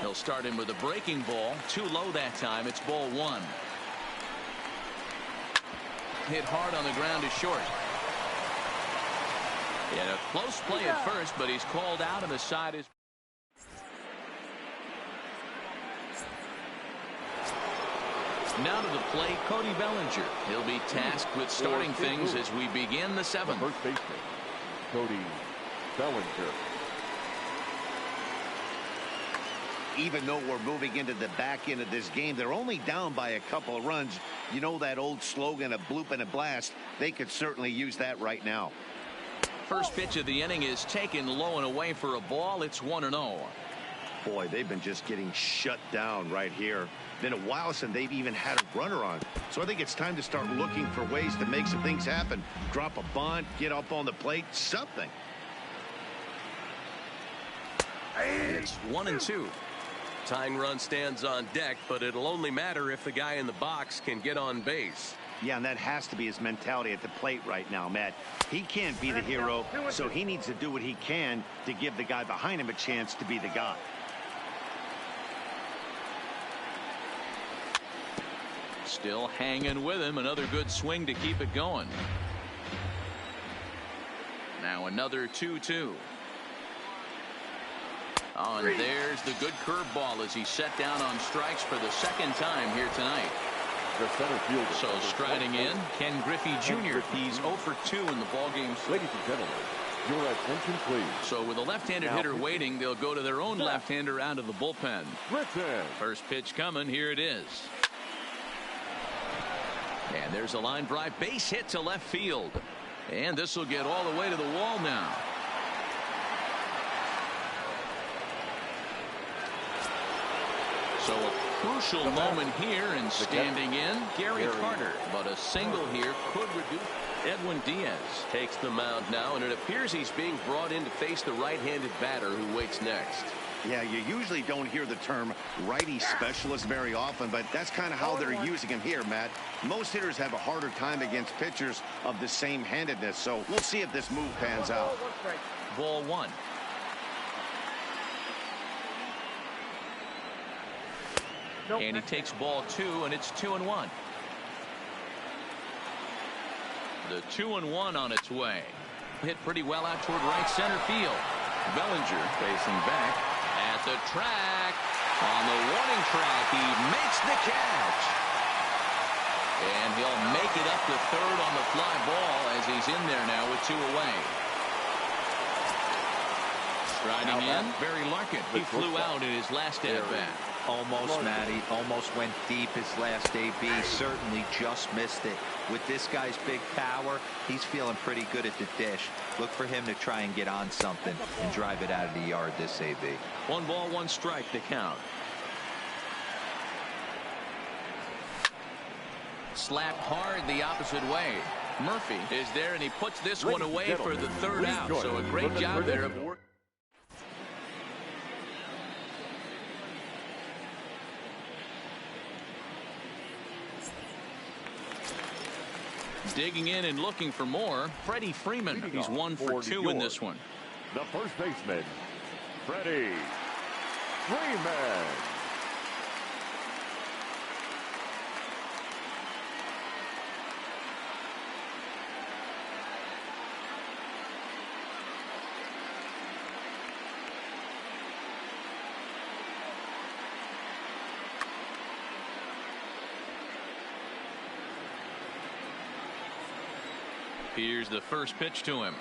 He'll start him with a breaking ball. Too low that time. It's ball 1. Hit hard on the ground to short. He had a close play at first, but he's called out, and the side is. Now to the plate, Cody Bellinger. He'll be tasked with starting things as we begin the 7th. First baseman, Cody Bellinger. Even though we're moving into the back end of this game, they're only down by a couple of runs. You know that old slogan, a bloop and a blast. They could certainly use that right now. First pitch of the inning is taken low and away for a ball. It's 1-0. Boy, they've been just getting shut down right here. Been a while since they've even had a runner on. So I think it's time to start looking for ways to make some things happen. Drop a bunt, get up on the plate, something. It's 1-2. Tying run stands on deck, but it'll only matter if the guy in the box can get on base. Yeah, and that has to be his mentality at the plate right now, Matt. He can't be the hero, so he needs to do what he can to give the guy behind him a chance to be the guy. Still hanging with him. Another good swing to keep it going. Now another 2-2. Oh, and there's the good curveball as he's set down on strikes for the 2nd time here tonight. The center fielder. So striding in, Ken Griffey Jr. He's 0 for 2 in the ball game. Ladies and gentlemen, your attention please. So with a left-handed hitter waiting, they'll go to their own left-hander out of the bullpen. First pitch coming. Here it is. And there's a line drive base hit to left field. And this will get all the way to the wall now. So a crucial moment here, and standing in, Gary Carter. But a single here could reduce. Edwin Diaz takes the mound now, and it appears he's being brought in to face the right-handed batter who waits next. Yeah, you usually don't hear the term righty specialist very often, but that's kind of how they're using him here, Matt. Most hitters have a harder time against pitchers of the same handedness, so we'll see if this move pans out. Ball 1. And he takes ball 2, and it's 2-1. The 2-1 on its way. Hit pretty well out toward right center field. Bellinger facing back at the track. On the warning track, he makes the catch. And he'll make it up to third on the fly ball as he's in there now with 2 away. Striding in, Barry Larkin. He flew out in his last at-bat. Almost, Matty. Almost went deep his last AB. Certainly just missed it. With this guy's big power, he's feeling pretty good at the dish. Look for him to try and get on something and drive it out of the yard this AB. 1 ball, 1 strike to count. Slapped hard the opposite way. Murphy is there, and he puts this one away for the 3rd out. So a great job there of work. Digging in and looking for more, Freddie Freeman. He's 1 for 2 in this one. The first baseman, Freddie Freeman. Here's the first pitch to him.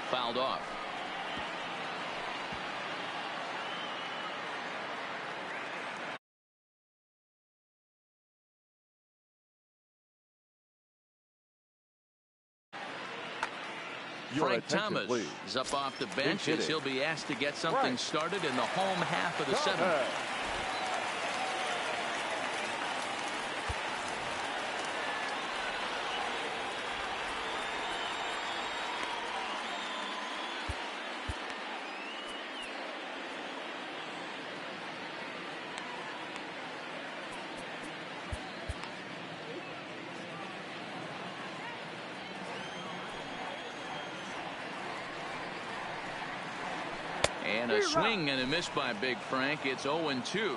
Fouled off. Frank Thomas is up off the bench as he'll be asked to get something started in the home half of the seventh. And a swing and a miss by Big Frank. It's 0-2.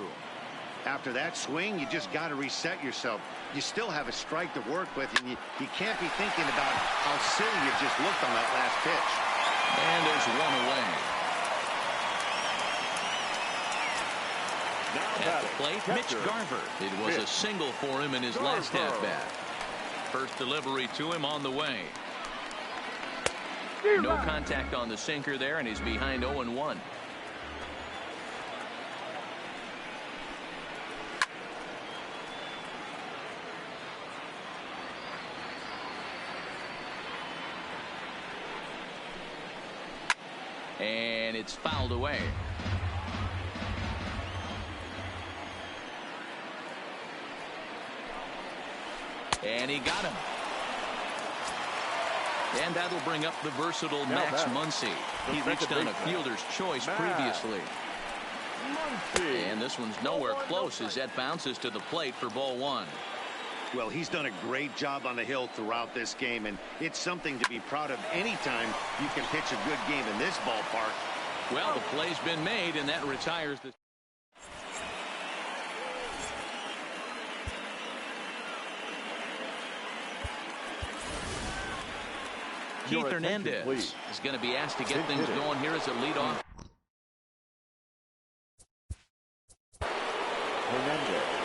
After that swing, you just got to reset yourself. You still have a strike to work with, and you can't be thinking about how silly you just looked on that last pitch. And there's one away. At the plate, Mitch Garver. It was a single for him in his last at-bat. First delivery to him on the way. No contact on the sinker there, and he's behind 0-1. And it's fouled away. And he got him. And that'll bring up the versatile Max Muncy. He reached on a fielder's choice previously. And this one's nowhere close as that bounces to the plate for ball one. Well, he's done a great job on the hill throughout this game, and it's something to be proud of anytime you can pitch a good game in this ballpark. Well, the play's been made, and that retires the... Keith Hernandez is going to be asked to get things going here as a leadoff. Hernandez.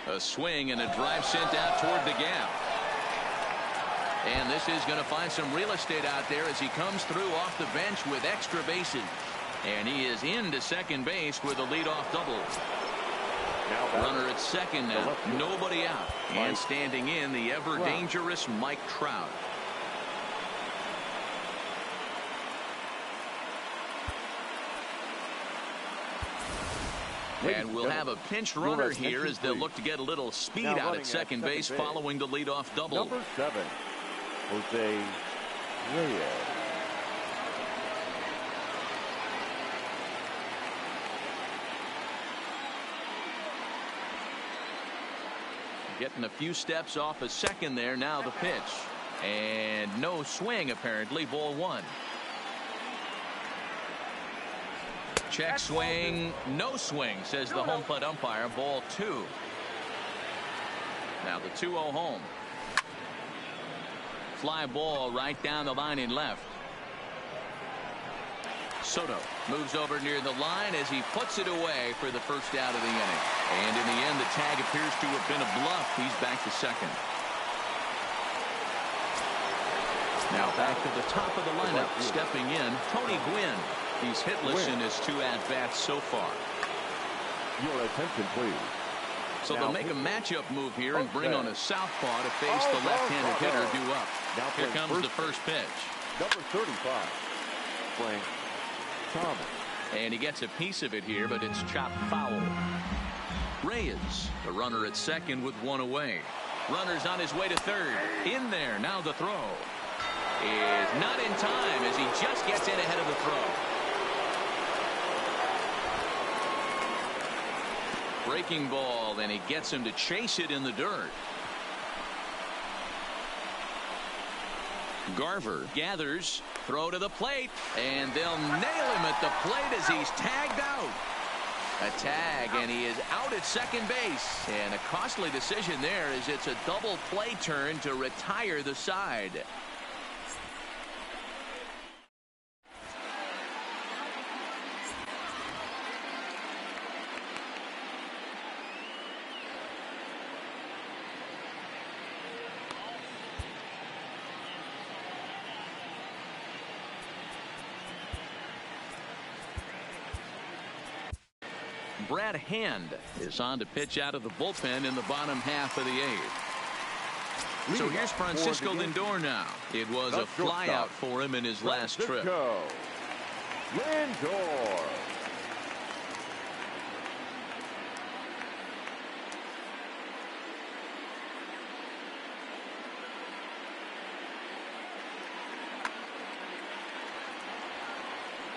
A swing and a drive sent out toward the gap. And this is going to find some real estate out there as he comes through off the bench with extra bases. And he is into second base with a leadoff double. Runner at second now. Nobody out. And standing in, the ever dangerous Mike Trout. And we'll have a pinch runner here as they'll look to get a little speed out at second base following the leadoff double. Number 7, Jose Reyes. Getting a few steps off a second there. Now the pitch. And no swing apparently. Ball one. Check swing, no swing, says the home plate umpire. Ball two. Now the 2-0 home. Fly ball right down the line in left. Soto moves over near the line as he puts it away for the first out of the inning. And in the end, the tag appears to have been a bluff. He's back to second. Now back to the top of the lineup, stepping in, Tony Gwynn. He's hitless in his 2 at-bats so far. Your attention, please. So they'll make a matchup move here and bring on a southpaw to face the left-handed hitter due up. Here comes the first pitch. Number 35, Frank Thomas. And he gets a piece of it here, but it's chopped foul. Reyes, the runner at second with one away. Runner's on his way to third. In there, now the throw. Is not in time as he just gets in ahead of the throw. Breaking ball ball, and he gets him to chase it in the dirt. Garver gathers, throw to the plate, and they'll nail him at the plate as he's tagged out. A tag, and he is out at second base. And a costly decision there, as it's a double play turn to retire the side. Brad Hand is on to pitch out of the bullpen in the bottom half of the eighth. So here's Francisco Lindor now. It was a flyout for him in his last trip. Lindor.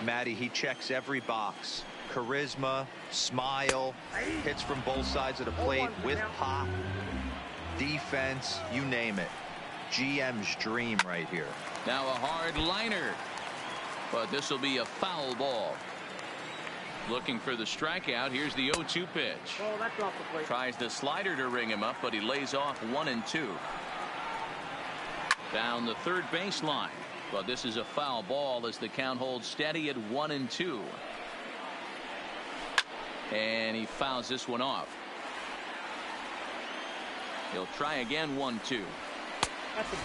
Matty, he checks every box. Charisma, smile, hits from both sides of the plate with pop, defense, you name it. GM's dream right here. Now a hard liner, but this will be a foul ball. Looking for the strikeout. Here's the 0-2 pitch. Oh, that's off the plate. Tries the slider to ring him up, but he lays off 1-2. Down the third baseline, but this is a foul ball as the count holds steady at 1-2. And he fouls this one off. He'll try again. 1-2.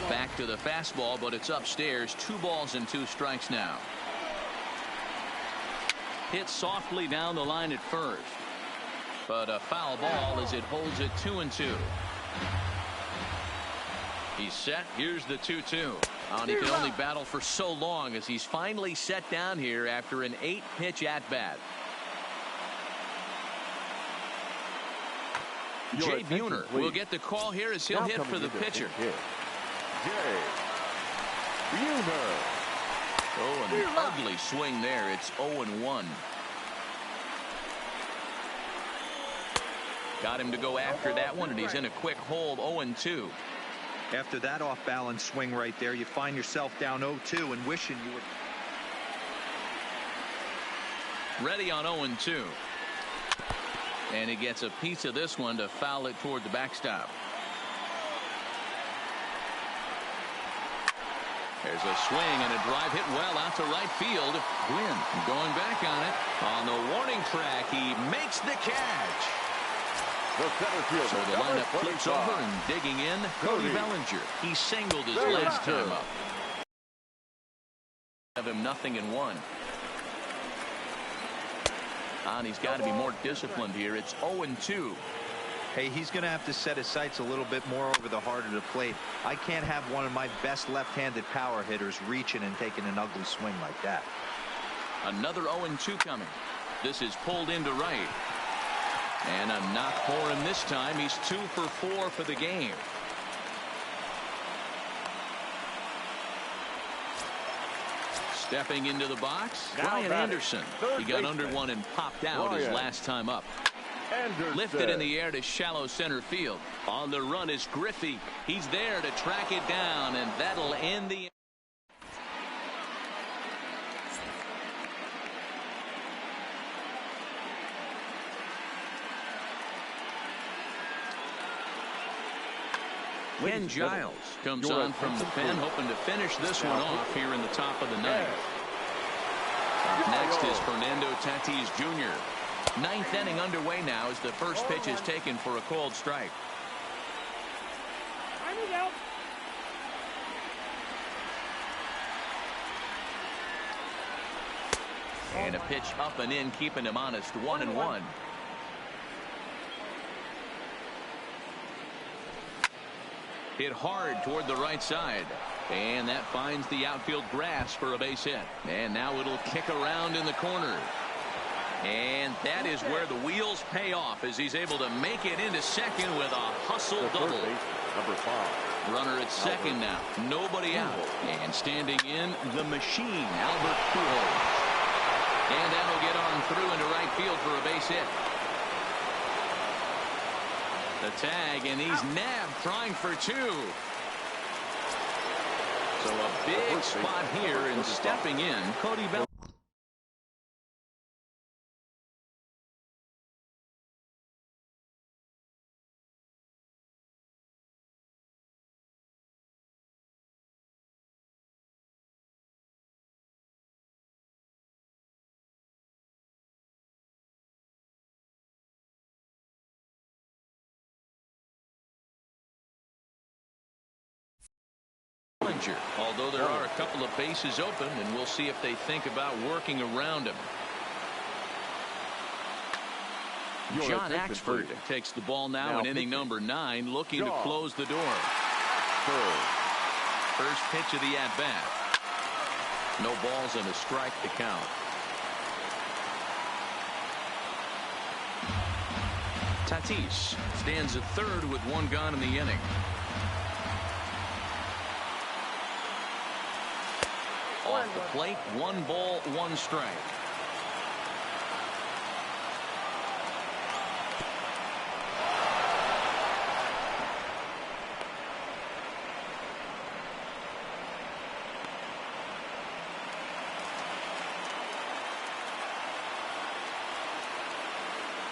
Back to the fastball, but it's upstairs. 2 balls and 2 strikes now. Hit softly down the line at first, but a foul ball as it holds it 2-2. He's set. Here's the 2-2. And he can only battle for so long as he's finally set down here after an 8-pitch at-bat. Jay Buhner will get the call here as he'll hit for the pitcher. Jay Buhner. Oh, an ugly swing there. It's 0-1. Got him to go after that one, and he's in a quick hold. 0-2. After that off-balance swing right there, you find yourself down 0-2 and wishing you were ready on 0-2. And he gets a piece of this one to foul it toward the backstop. There's a swing and a drive hit well out to right field. Gwynn going back on it. On the warning track, he makes the catch. The center fielder, so the lineup flips over, and digging in, Cody Bellinger. He singled his last time up. Have him 0-1. And he's got to be more disciplined here. It's 0-2. Hey, he's going to have to set his sights a little bit more over the heart of the plate. I can't have one of my best left-handed power hitters reaching and taking an ugly swing like that. Another 0-2 coming. This is pulled into right. And a knock for him this time. He's 2 for 4 for the game. Stepping into the box, Brian Anderson. He got under one and popped out his last time up. Lifted in the air to shallow center field. On the run is Griffey. He's there to track it down, and that'll end the. Ken Giles comes on from the pen, hoping to finish this one off here in the top of the ninth. Up next is Fernando Tatis Jr. Ninth inning underway now as the first pitch is taken for a called strike. And a pitch up and in, keeping him honest. 1-1. Hit hard toward the right side. And that finds the outfield grass for a base hit. And now it'll kick around in the corner. And that is where the wheels pay off as he's able to make it into second with a hustle double. Number 5. Runner at second now. Nobody out. And standing in, the machine, Albert Pujols. And that'll get on through into right field for a base hit. The tag, and he's nabbed trying for two. So a big spot here, and stepping in, Cody Bellinger. Although there are a couple of bases open, and we'll see if they think about working around him. John Axford takes the ball now in inning number 9, looking to close the door. First pitch of the at-bat. No balls and a strike to count. Tatis stands at third with one gone in the inning. Off the plate, 1 ball, 1 strike.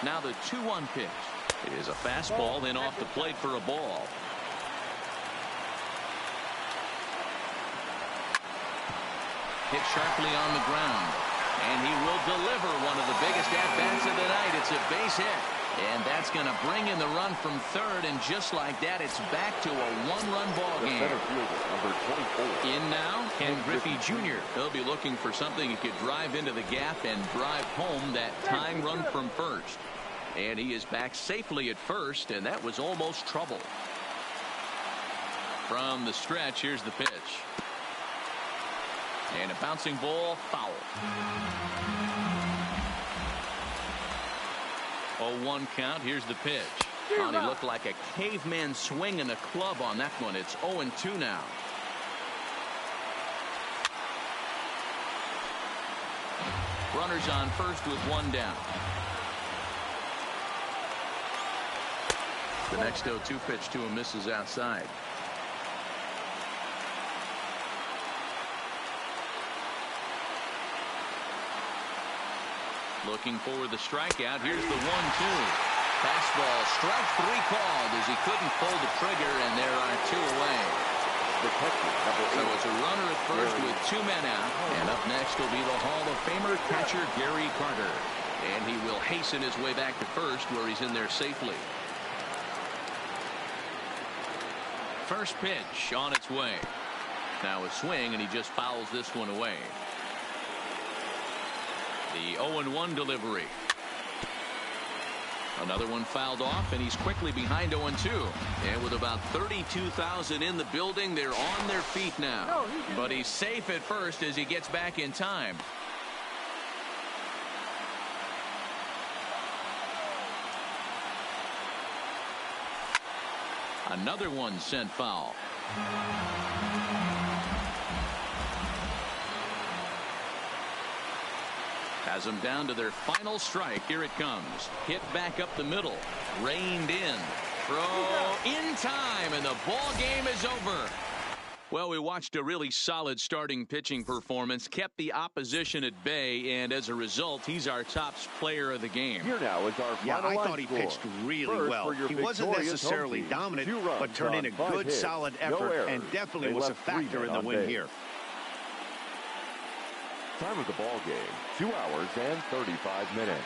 Now the 2-1 pitch. It is a fastball, then off the plate for a ball. Hit sharply on the ground, and he will deliver one of the biggest at-bats of the night. It's a base hit, and that's going to bring in the run from third, and just like that, it's back to a 1-run ball game. In now, Ken Griffey Jr. He'll be looking for something he could drive into the gap and drive home that tying run from first. And he is back safely at first, and that was almost trouble. From the stretch, here's the pitch. And a bouncing ball, foul. 0-1 count. Here's the pitch. Oh, he looked like a caveman swinging a club on that one. It's 0-2 now. Runners on first with 1 down. The next 0-2 pitch to him misses outside. Looking for the strikeout. Here's the 1-2. Fastball, strike 3 called as he couldn't pull the trigger, and there are 2 away. So it's a runner at first with 2 men out, and up next will be the Hall of Famer catcher Gary Carter, and he will hasten his way back to first, where he's in there safely. First pitch on its way. Now a swing, and he just fouls this one away. The 0-1 delivery. Another one fouled off, and he's quickly behind 0-2. And with about 32,000 in the building, they're on their feet now. But he's safe at first as he gets back in time. Another one sent foul. Has them down to their final strike. Here it comes. Hit back up the middle. Reined in. Throw in time, and the ball game is over. Well, we watched a really solid starting pitching performance, kept the opposition at bay, and as a result, he's our top player of the game. Here now is our I thought he pitched really well. He wasn't necessarily dominant, but turned in a good, solid effort, and definitely was a factor in the win here. Time of the ball game, 2 hours and 35 minutes.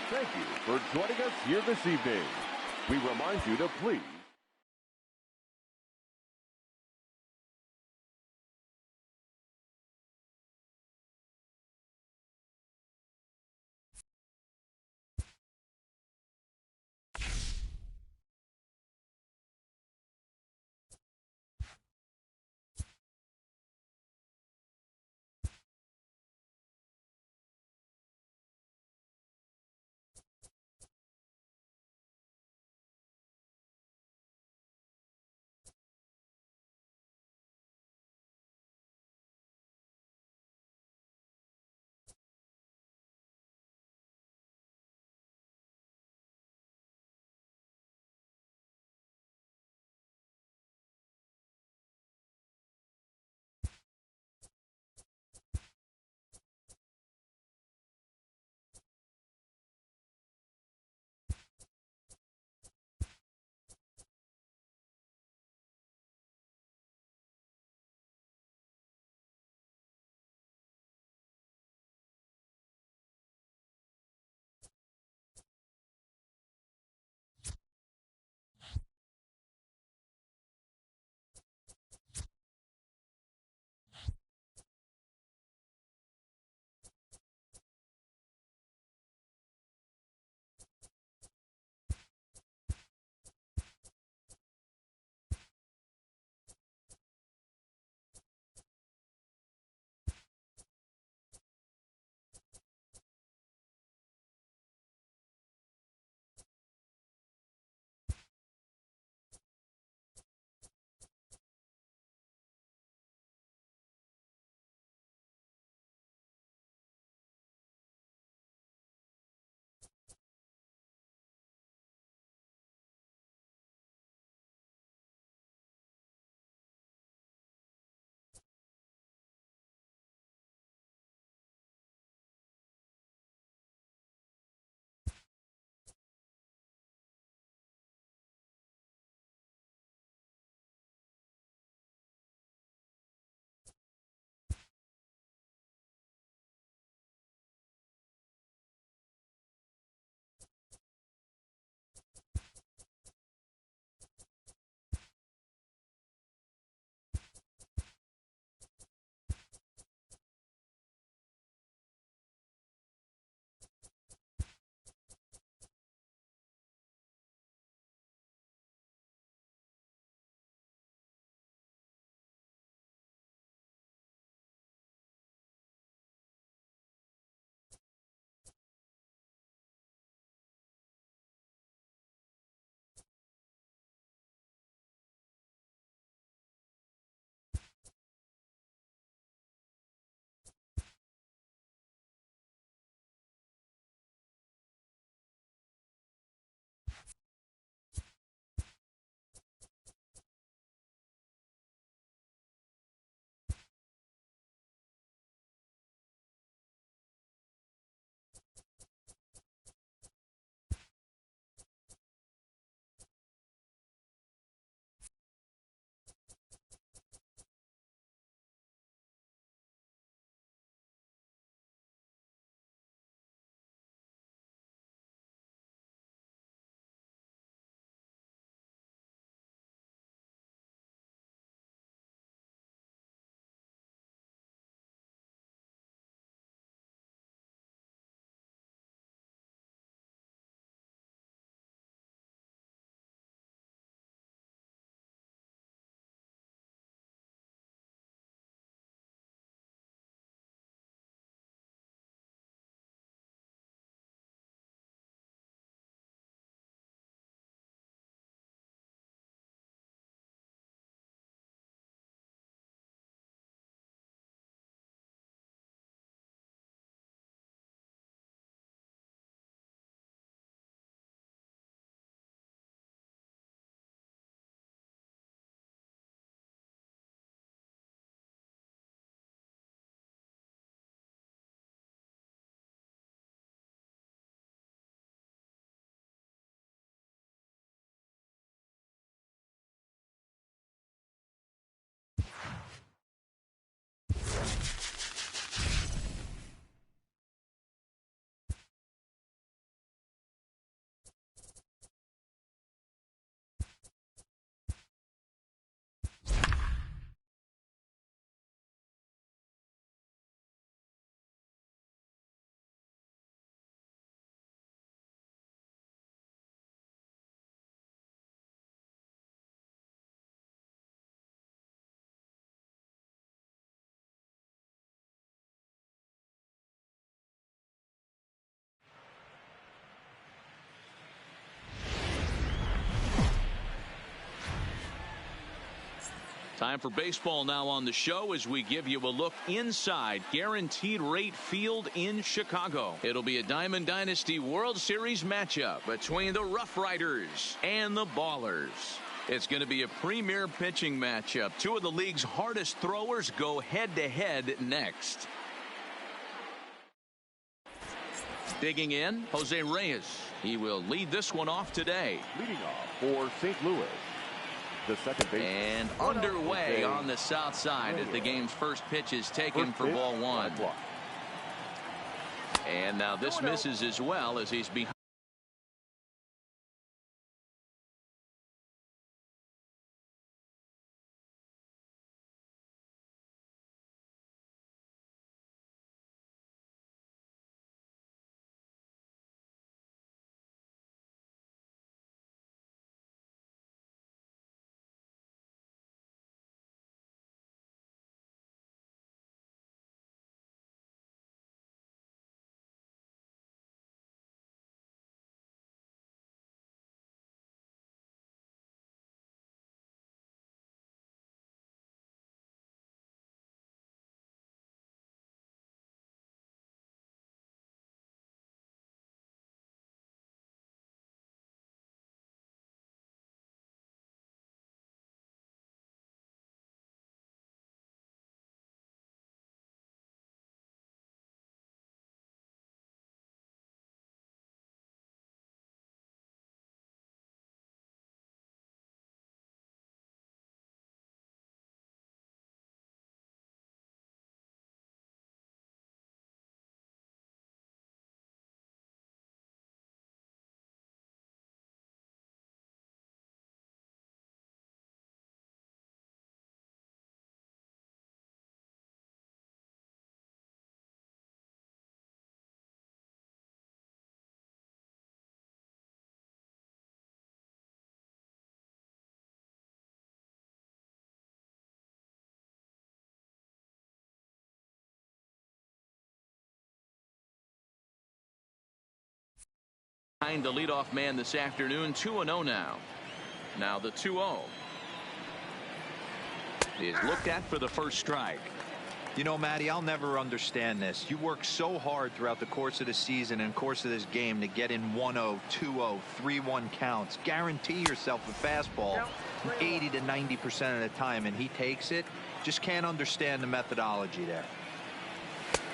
Thank you for joining us here this evening. We remind you to please Time for baseball now on the show as we give you a look inside Guaranteed Rate Field in Chicago. It'll be a Diamond Dynasty World Series matchup between the Rough Riders and the Ballers. It's going to be a premier pitching matchup. Two of the league's hardest throwers go head-to-head next. Digging in, Jose Reyes. He will lead this one off today. Leading off for St. Louis, the second baseman. And underway on the south side as the game's first pitch is taken for ball one. And now this misses as well as he's behind. Behind the leadoff man this afternoon, 2-0 now. Now the 2-0 is looked at for the first strike. You know, Matty, I'll never understand this. You work so hard throughout the course of the season and course of this game to get in 1-0, 2-0, 3-1 counts. Guarantee yourself a fastball 80 to 90% of the time, and he takes it. Just can't understand the methodology there.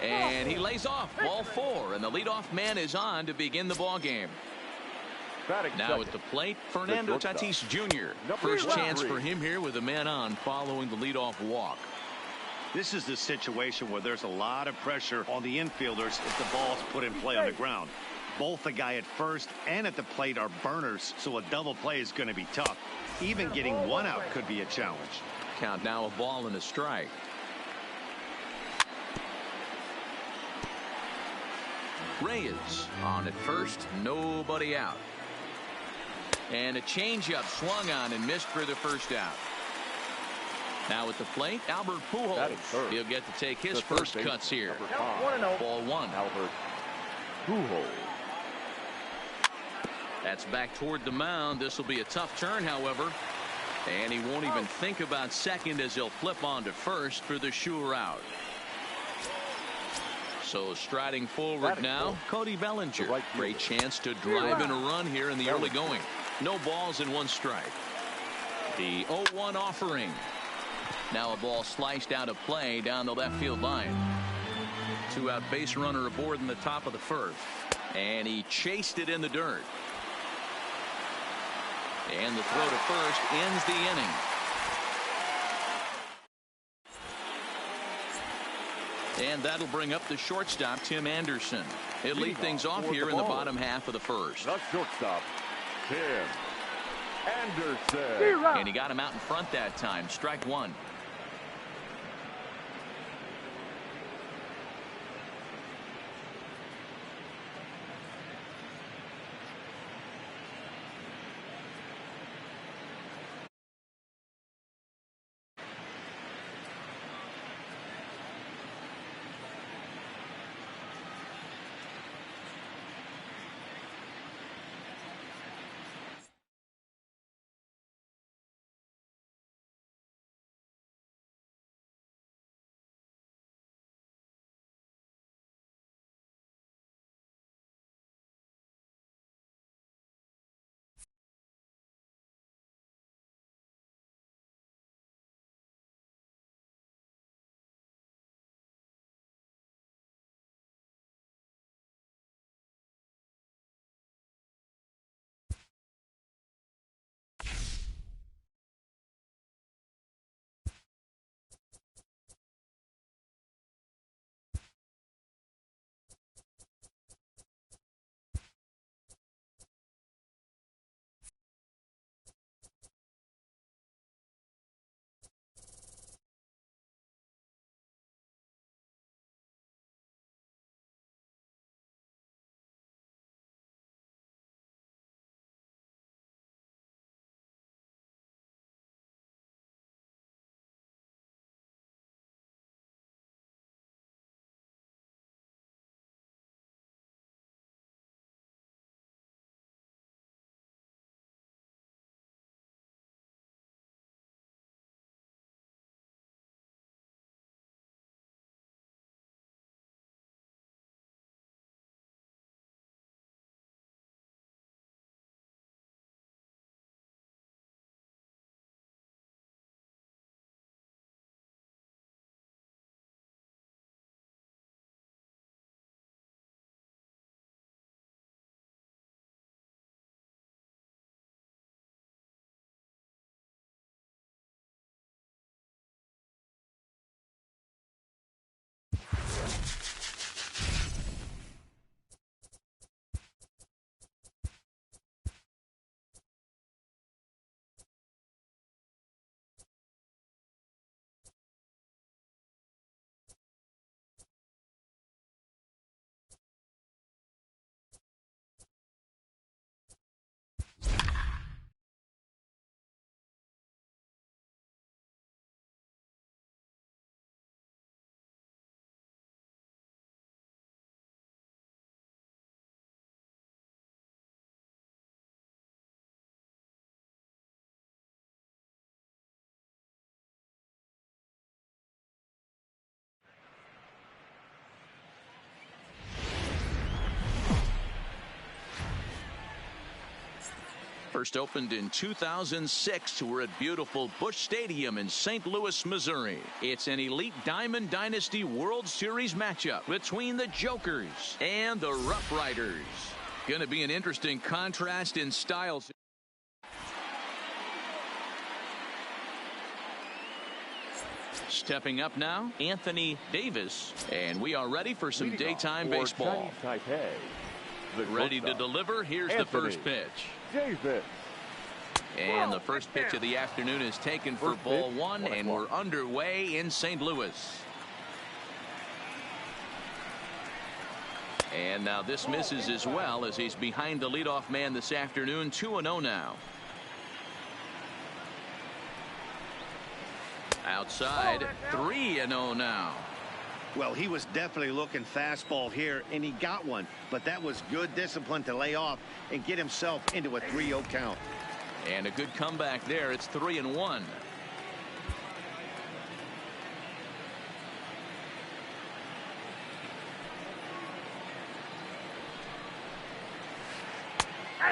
And he lays off ball 4, and the leadoff man is on to begin the ball game. Now at the plate, Fernando Tatis Jr. First chance for him here with a man on following the leadoff walk. This is the situation where there's a lot of pressure on the infielders if the ball's put in play on the ground. Both the guy at first and at the plate are burners, so a double play is going to be tough. Even getting one out could be a challenge. Count now, a ball and a strike. Reyes on at first, nobody out. And a changeup swung on and missed for the first out. Now at the plate, Albert Pujols. He'll get to take his first cuts here. Ball 1. Albert Pujols. That's back toward the mound. This will be a tough turn, however. And he won't even think about second as he'll flip on to first for the sure out. So striding forward now, Cody Bellinger. Great chance to drive in a run here in the early going. No balls and 1 strike. The 0-1 offering. Now a ball sliced out of play down the left field line. 2-out base runner aboard in the top of the first. And he chased it in the dirt. And the throw to first ends the inning. And that'll bring up the shortstop, Tim Anderson. He'll lead things off here in the bottom half of the first. The shortstop, Tim Anderson. And he got him out in front that time. Strike 1. First opened in 2006. We're at beautiful Busch Stadium in St. Louis, Missouri. It's an Elite Diamond Dynasty World Series matchup between the Jokers and the Rough Riders. Going to be an interesting contrast in styles. Stepping up now, Anthony Davis, and we are ready for some daytime baseball. Ready to deliver. Here's the first pitch. Davis. And the first pitch of the afternoon is taken for ball one, and we're underway in St. Louis. And now this misses as well, as he's behind the leadoff man this afternoon. 2-0 now. Outside, 3-0 now. Well, he was definitely looking fastball here, and he got one. But that was good discipline to lay off and get himself into a 3-0 count. And a good comeback there. It's 3-1.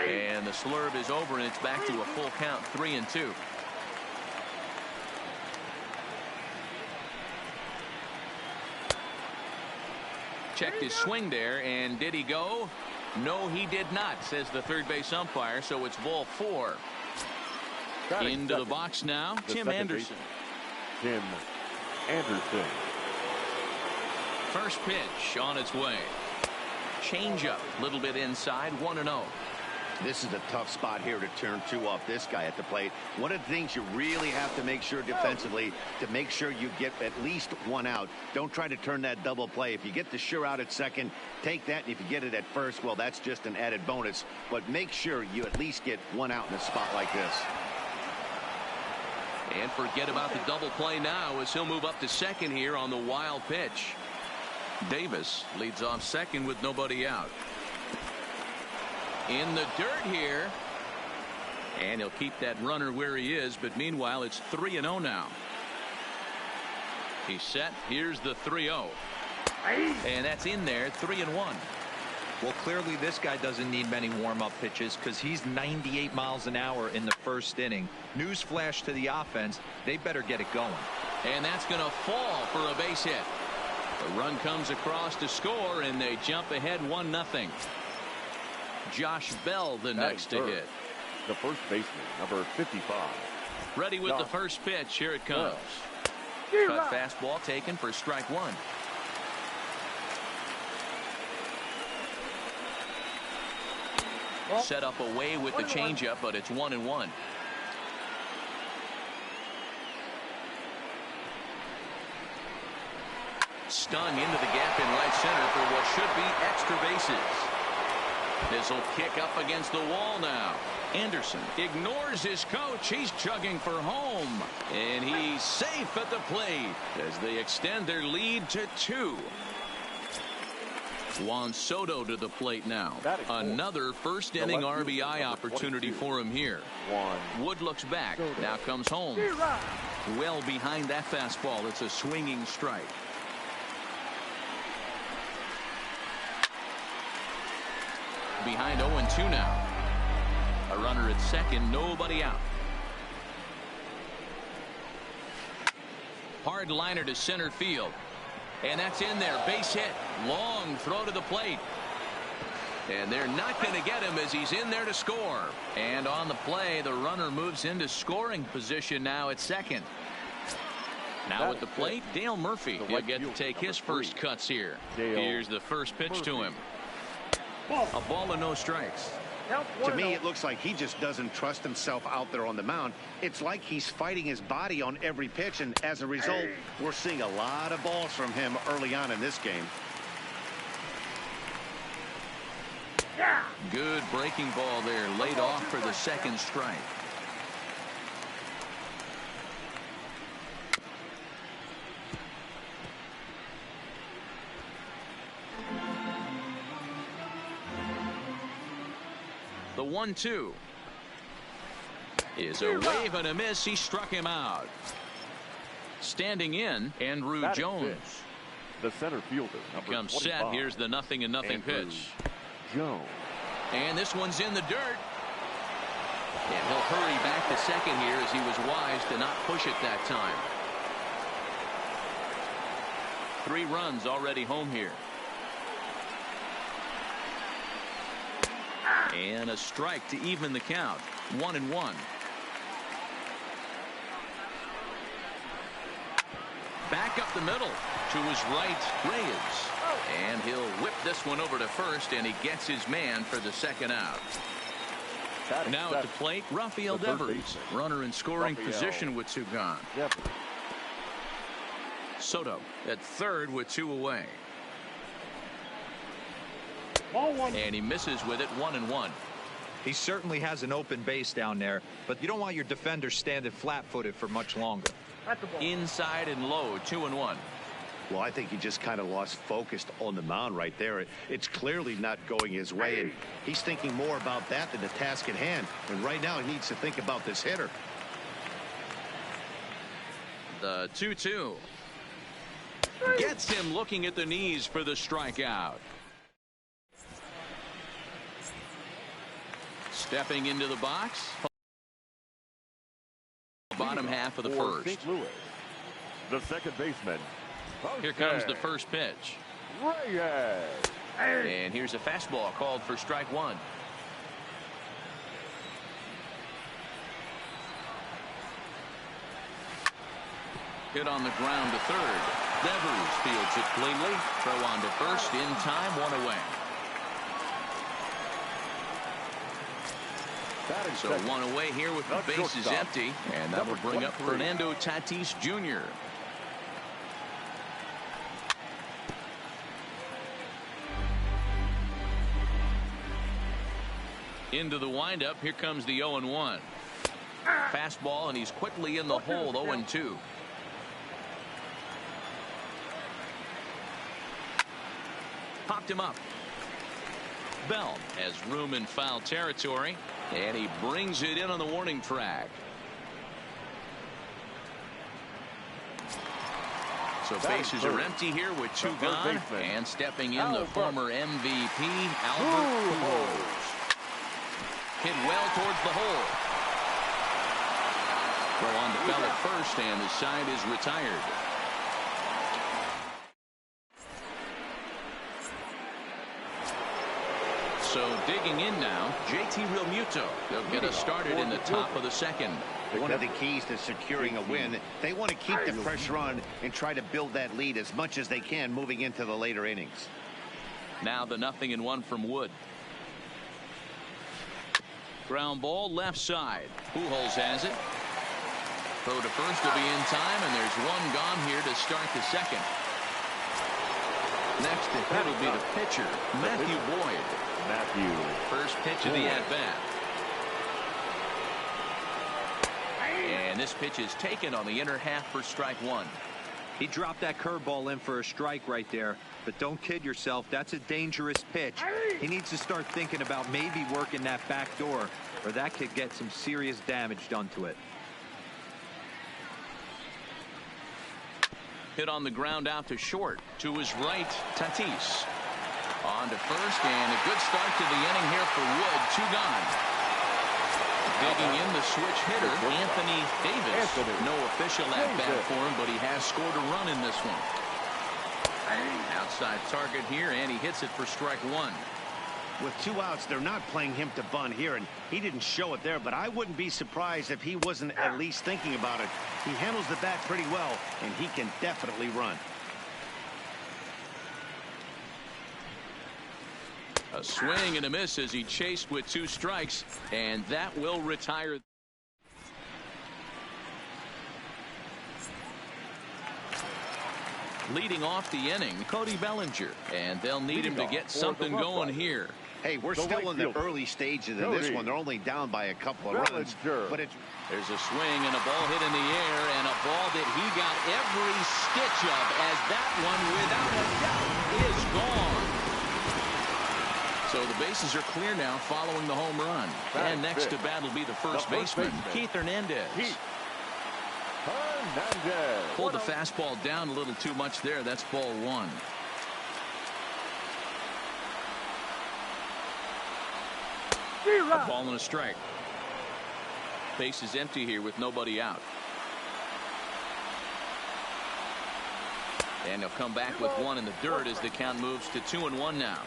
And the slurve is over, and it's back to a full count, 3-2. Checked his swing there, and did he go? No, he did not, says the third base umpire, so it's ball four. Into the box now, Tim Anderson. Tim Anderson. First pitch on its way. Changeup, a little bit inside, 1-0. This is a tough spot here to turn two off this guy at the plate. One of the things you really have to make sure defensively, to make sure you get at least one out. Don't try to turn that double play. If you get the sure out at second, take that. And if you get it at first, well, that's just an added bonus. But make sure you at least get one out in a spot like this. And forget about the double play now, as he'll move up to second here on the wild pitch. Davis leads off second with nobody out. In the dirt here, and he'll keep that runner where he is, but meanwhile it's 3-0 now. He's set. Here's the 3-0, and that's in there, 3-1. Well, clearly this guy doesn't need many warm-up pitches, because he's 98 miles an hour in the first inning. Newsflash to the offense, they better get it going. And that's going to fall for a base hit. The run comes across to score, and they jump ahead 1-0. Josh Bell the next to hit. The first baseman, number 55. Ready with the first pitch. Here it comes. Cut fastball taken for strike one. Set up away with the changeup, but it's 1-1. Stung into the gap in right center for what should be extra bases. This will kick up against the wall now. Anderson ignores his coach. He's chugging for home, and he's safe at the plate as they extend their lead to 2. Juan Soto to the plate now. Another first inning RBI opportunity for him here. Wood looks back. Now comes home. Well behind that fastball. It's a swinging strike. Behind 0-2 now. A runner at second, nobody out. Hard liner to center field. And that's in there. Base hit. Long throw to the plate. And they're not going to get him as he's in there to score. And on the play, the runner moves into scoring position now at second. Now at the plate, Dale Murphy. He'll get to take his first cuts here. Here's the first pitch to him. A ball and no strikes. To me, it looks like he just doesn't trust himself out there on the mound. It's like he's fighting his body on every pitch, and as a result, we're seeing a lot of balls from him early on in this game. Good breaking ball there, laid off for the second strike. The 1-2 is a wave and a miss. He struck him out. Standing in, Andrew Jones. The center fielder. Comes set. Here's the 0-0 pitch. Jones. And this one's in the dirt. And he'll hurry back to second here as he was wise to not push it that time. 3 runs already home here. And a strike to even the count. 1-1. Back up the middle to his right, Reyes. And he'll whip this one over to first, and he gets his man for the second out. Now at the plate, Rafael Devers. Runner in scoring position with 2 gone. Soto at third with 2 away. And he misses with it. 1-1. He certainly has an open base down there, but you don't want your defender standing flat-footed for much longer. Inside and low. 2-1. Well, I think he just kind of lost focus on the mound right there. It's clearly not going his way, and he's thinking more about that than the task at hand. And right now he needs to think about this hitter. The 2-2 gets him looking at the knees for the strikeout. Stepping into the box. Bottom half of the first. St. Louis, the second baseman. Here comes the first pitch. Reyes. And here's a fastball called for strike 1. Hit on the ground to third. Devers fields it cleanly. Throw on to first in time. 1 away. So 1 away here with the bases empty. And that will bring up Fernando Tatis Jr. Into the windup. Here comes the 0-1. Fastball, and he's quickly in the hole. 0-2. Popped him up. Bell has room in foul territory, and he brings it in on the warning track. So bases are empty here with 2 gone, and stepping in the former MVP Albert Pujols. Hit well towards the hole. Throw on to Bell at first, and the side is retired. So digging in now, JT Realmuto. They'll get us started in the top of the second. One of the keys to securing a win, they want to keep the pressure on and try to build that lead as much as they can moving into the later innings. Now the 0-1 from Wood. Ground ball left side. Pujols has it. Throw to first will be in time, and there's 1 gone here to start the second. Next to hit will be the pitcher, Matthew Boyd. First pitch of the at-bat. And this pitch is taken on the inner half for strike 1. He dropped that curveball in for a strike right there, but don't kid yourself, that's a dangerous pitch. He needs to start thinking about maybe working that back door, or that could get some serious damage done to it. Hit on the ground out to short. To his right, Tatis. On to first, and a good start to the inning here for Wood. 2 gone. Digging in the switch hitter, Anthony Davis. No official at-bat for him, but he has scored a run in this one. Outside target here, and he hits it for strike 1. With 2 outs, they're not playing him to bunt here, and he didn't show it there, but I wouldn't be surprised if he wasn't at least thinking about it. He handles the bat pretty well, and he can definitely run. A swing and a miss as he chased with 2 strikes, and that will retire. Leading off the inning, Cody Bellinger, and they'll need him to get something going here. Hey, we're still in the early stages of this one. They're only down by a couple of runs, but there's a swing and a ball hit in the air, and a ball that he got every stitch of, as that one, without a doubt, is gone. So the bases are clear now following the home run. And next to bat will be the first baseman, Keith Hernandez. Pulled the fastball down a little too much there. That's ball 1. A ball and a strike. Base is empty here with nobody out. And he'll come back with one in the dirt as the count moves to 2-1 now.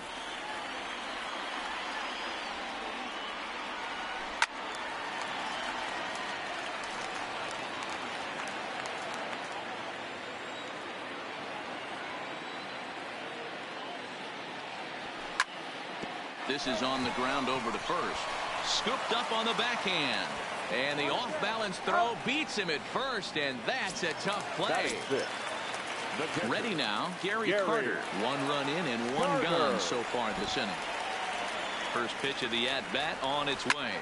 This is on the ground over to first. Scooped up on the backhand. And the off-balance throw beats him at first, and that's a tough play. Ready now, Gary Carter. One run in and one gone so far this inning. First pitch of the at-bat on its way.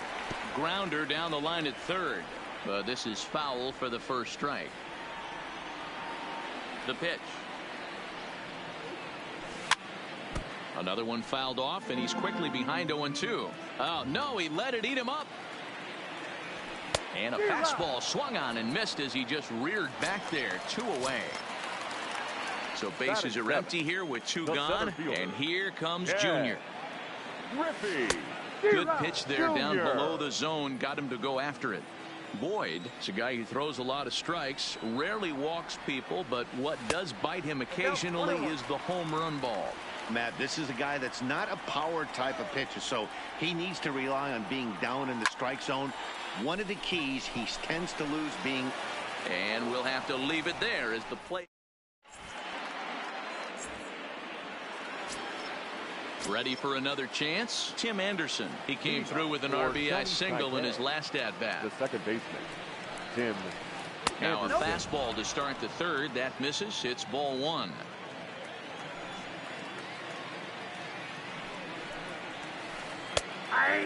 Grounder down the line at third. But this is foul for the first strike. The pitch. Another one fouled off, and he's quickly behind 0-2. Oh, no, he let it eat him up. And a fastball swung on and missed as he just reared back there. 2 away. So bases are empty here with 2 gone, and here comes Junior. Good pitch there down below the zone. Got him to go after it. Boyd is a guy who throws a lot of strikes, rarely walks people, but what does bite him occasionally is the home run ball. Matt, this is a guy that's not a power type of pitcher, so he needs to rely on being down in the strike zone. One of the keys he tends to lose being. And we'll have to leave it there as the play. Ready for another chance? Tim Anderson. He came through with an RBI single in his last at-bat. The second baseman, Tim Now a Anderson. fastball to start the third. That misses. It's ball 1.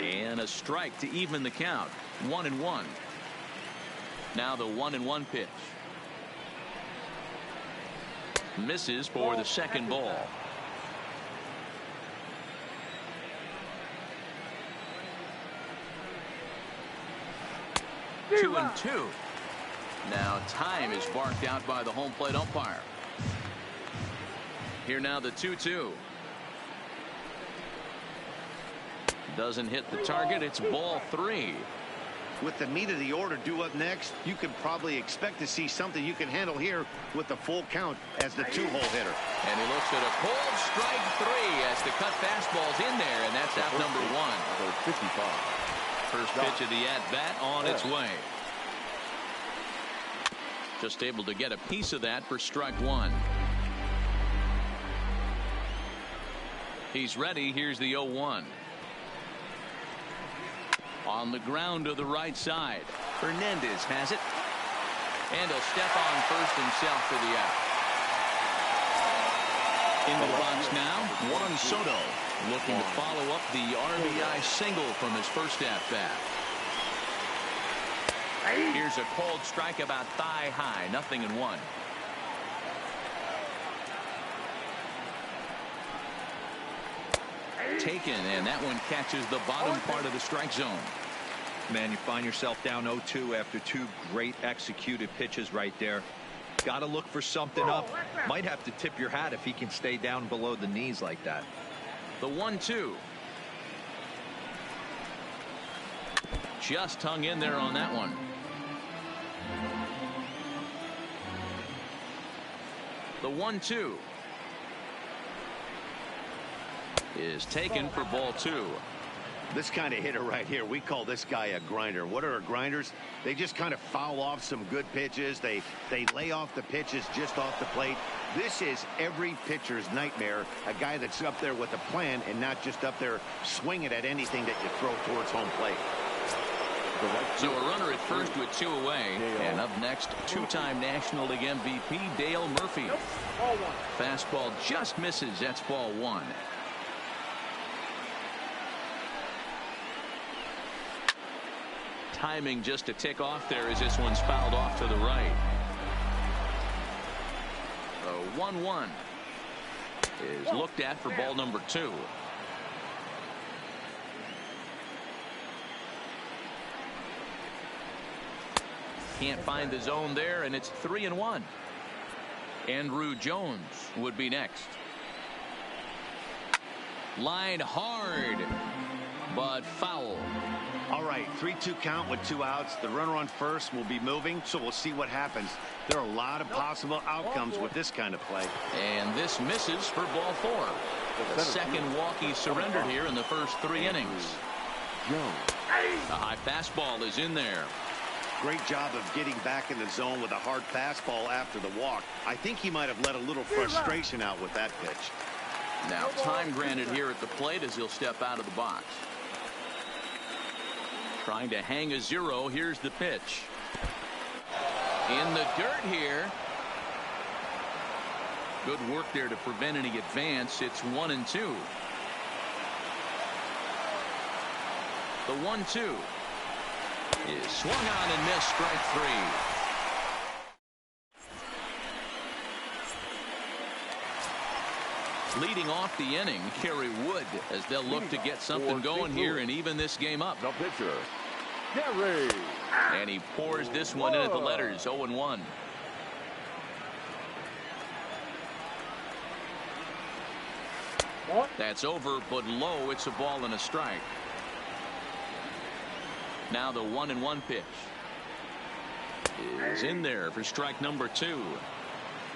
And a strike to even the count. 1-1. Now the 1-1 pitch. Misses for the second ball. Two and 2. Now time is barked out by the home plate umpire. Here now the 2-2. Doesn't hit the target. It's ball 3. With the meat of the order due up next, you could probably expect to see something you can handle here with the full count as the 2-hole hitter. And he looks at a cold strike 3 as the cut fastball's in there, and that's out number 1. 55. First pitch of the at-bat on its way. Just able to get a piece of that for strike 1. He's ready. Here's the 0-1. On the ground to the right side. Fernandez has it. And he'll step on first himself for the out. Into the box now, Juan Soto. Looking to follow up the RBI single from his first at-bat. Here's a cold strike about thigh high. 0-1. Taken, and that one catches the bottom part of the strike zone. Man, you find yourself down 0-2 after 2 great executed pitches right there. Got to look for something up. Might have to tip your hat if he can stay down below the knees like that. The 1-2. Just hung in there on that one. The 1-2 is taken for ball 2. This kind of hitter right here, we call this guy a grinder. What are grinders? They just kind of foul off some good pitches. They lay off the pitches just off the plate. This is every pitcher's nightmare. A guy that's up there with a plan and not just up there swinging at anything that you throw towards home plate. So a runner at first with 2 away. And up next, 2-time National League MVP Dale Murphy. Fastball just misses. That's ball 1. Timing just a tick off there as this one's fouled off to the right. The 1-1 is looked at for ball number 2. Can't find the zone there, and it's 3-1. Andrew Jones would be next. Line hard, but foul. All right, 3-2 count with 2 outs. The runner on first will be moving, so we'll see what happens. There are a lot of possible outcomes with this kind of play. And this misses for ball 4. The second walk he surrendered here in the first 3 innings. The high fastball is in there. Great job of getting back in the zone with a hard fastball after the walk. I think he might have let a little frustration out with that pitch. Now time granted here at the plate as he'll step out of the box. Trying to hang a 0. Here's the pitch. In the dirt here. Good work there to prevent any advance. It's 1-2. The 1-2 is swung on and missed, strike 3. Leading off the inning, Kerry Wood, as they'll look to get something going here and even this game up. The pitcher, Kerry. And he pours this one in at the letters, 0-1. That's over, but low. It's a ball and a strike. Now the 1-1 pitch is in there for strike number 2.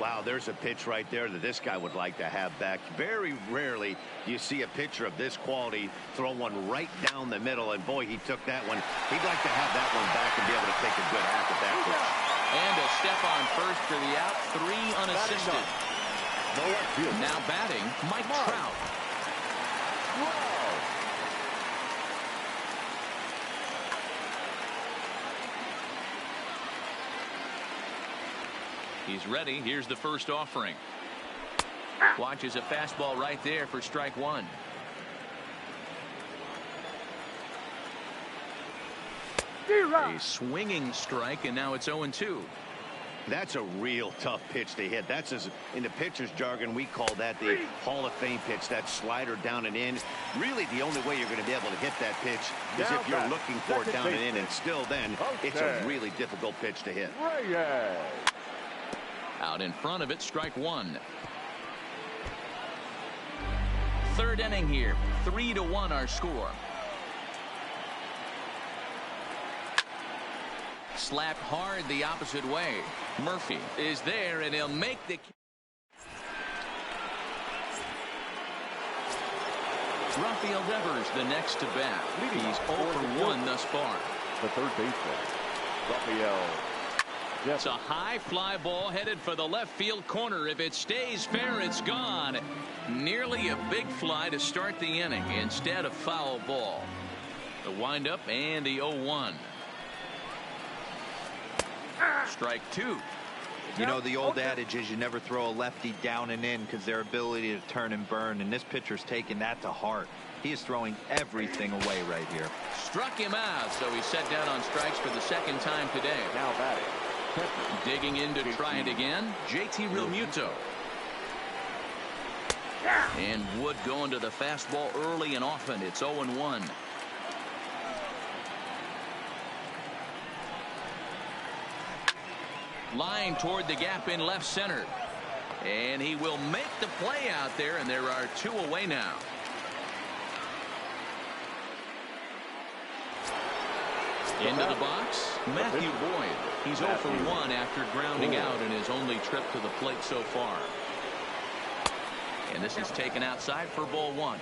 Wow, there's a pitch right there that this guy would like to have back. Very rarely do you see a pitcher of this quality throw one right down the middle, and boy, he took that one. He'd like to have that one back and be able to take a good hack at that pitch. And a step on first for the out, 3 unassisted. Now batting, Mike Trout. He's ready. Here's the first offering. Watches a fastball right there for strike 1. A swinging strike, and now it's 0-2. That's a real tough pitch to hit. That's, in the pitcher's jargon, we call that the Hall of Fame pitch. That slider down and in. Really, the only way you're going to be able to hit that pitch is if you're looking for it down and in, and still then, it's a really difficult pitch to hit. Out in front of it, strike 1. Third inning here, 3-1 our score. Slapped hard the opposite way. Murphy is there, and he'll make the. Rafael Devers the next to bat. He's 0 for 1 thus far. The third baseman, Rafael. It's a high fly ball headed for the left field corner. If it stays fair, it's gone. Nearly a big fly to start the inning. Instead, a foul ball. The windup and the 0-1. Strike 2. You know, the old adage is you never throw a lefty down and in because their ability to turn and burn, and this pitcher's taking that to heart. He is throwing everything away right here. Struck him out, so he's set down on strikes for the second time today. Now batting. Digging in to try it again, JT Realmuto. And Wood going to the fastball early and often. It's 0-1. Line toward the gap in left center. And he will make the play out there, and there are 2 away now. Into the box, Matthew Boyd. He's 0 for 1 after grounding out in his only trip to the plate so far. And this is taken outside for ball 1.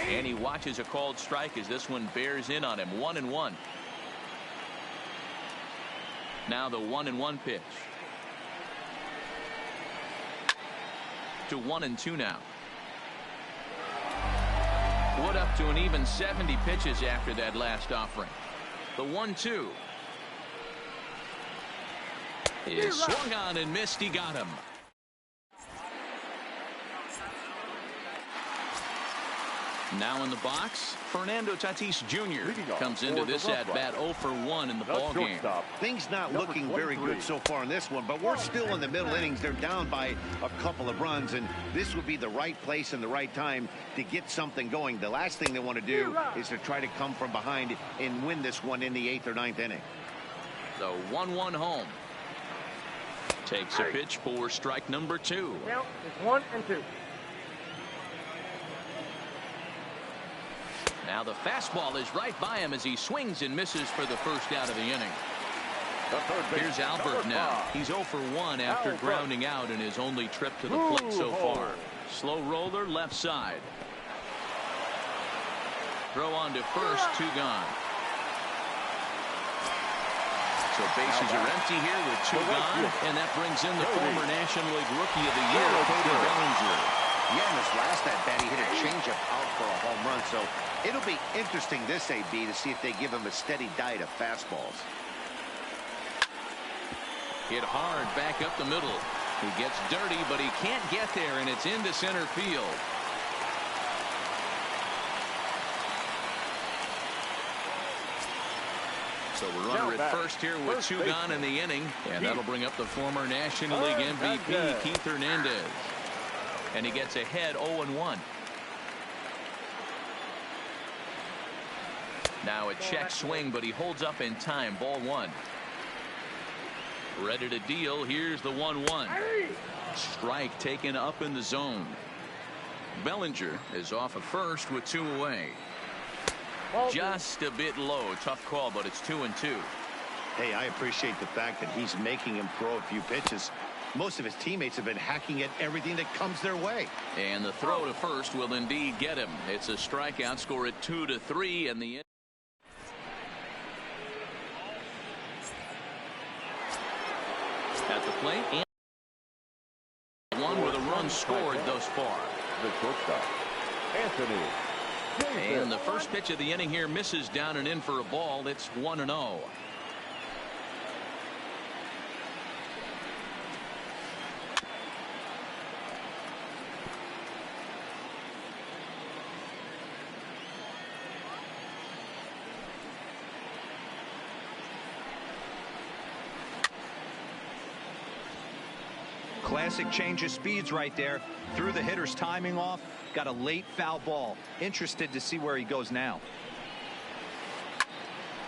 And he watches a called strike as this one bears in on him. 1-1. Now the 1-1 pitch. To 1-2 now. Wood up to an even 70 pitches after that last offering. The 1-2 is swung on and missed. He got him. Now in the box, Fernando Tatis Jr. comes into this at-bat 0 for 1 in the ballgame. Things not looking very good so far in this one, but we're still in the middle innings. They're down by a couple of runs, and this would be the right place and the right time to get something going. The last thing they want to do is to try to come from behind and win this one in the 8th or 9th inning. The 1-1 home. Takes a pitch for strike number 2. Count is 1-2. Now the fastball is right by him as he swings and misses for the first out of the inning. Here's Albert now. He's 0 for 1 after grounding out in his only trip to the plate so far. Slow roller left side. Throw on to first, 2 gone. So bases are empty here with 2 gone, and that brings in the former National League Rookie of the Year, Cody Bellinger. Yeah, in his last at-bat, he hit a changeup out for a home run, so it'll be interesting this AB to see if they give him a steady diet of fastballs. Hit hard back up the middle. He gets dirty, but he can't get there, and it's into center field. So we're runner at first here with 2 gone in the inning, and that'll bring up the former National League MVP, Keith Hernandez. And he gets ahead 0-1. Now a check swing, but he holds up in time. Ball 1. Ready to deal. Here's the 1-1. Strike taken up in the zone. Bellinger is off at first with 2 away. Just a bit low. Tough call, but it's 2-2. Hey, I appreciate the fact that he's making him throw a few pitches. Most of his teammates have been hacking at everything that comes their way. And the throw to first will indeed get him. It's a strikeout. Score at 2-3, and the at the plate, and 1 with a run scored thus far. The shortstop, Anthony. And the first pitch of the inning here misses down and in for a ball. It's 1-0. Classic change of speeds right there. Threw the hitter's timing off. Got a late foul ball. Interested to see where he goes now.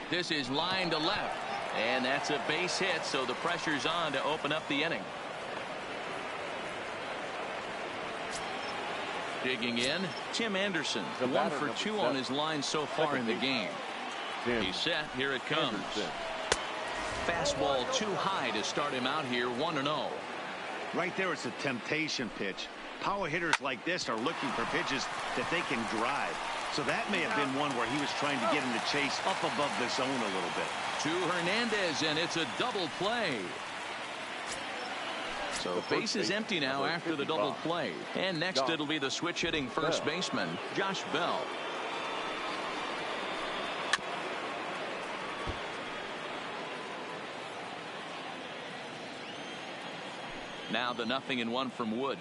This is line to left, and that's a base hit, so the pressure's on to open up the inning. Digging in, Tim Anderson. 1 for 2 on his line so far in the game. He's set. Here it comes. Fastball too high to start him out here. 1-0. Right there, it's a temptation pitch. Power hitters like this are looking for pitches that they can drive. So that may have been one where he was trying to get him to chase up above the zone a little bit. To Hernandez, and it's a double play. So base is empty now after the double play. And next it'll be the switch hitting first baseman, Josh Bell. Now the 0-1 from Wood.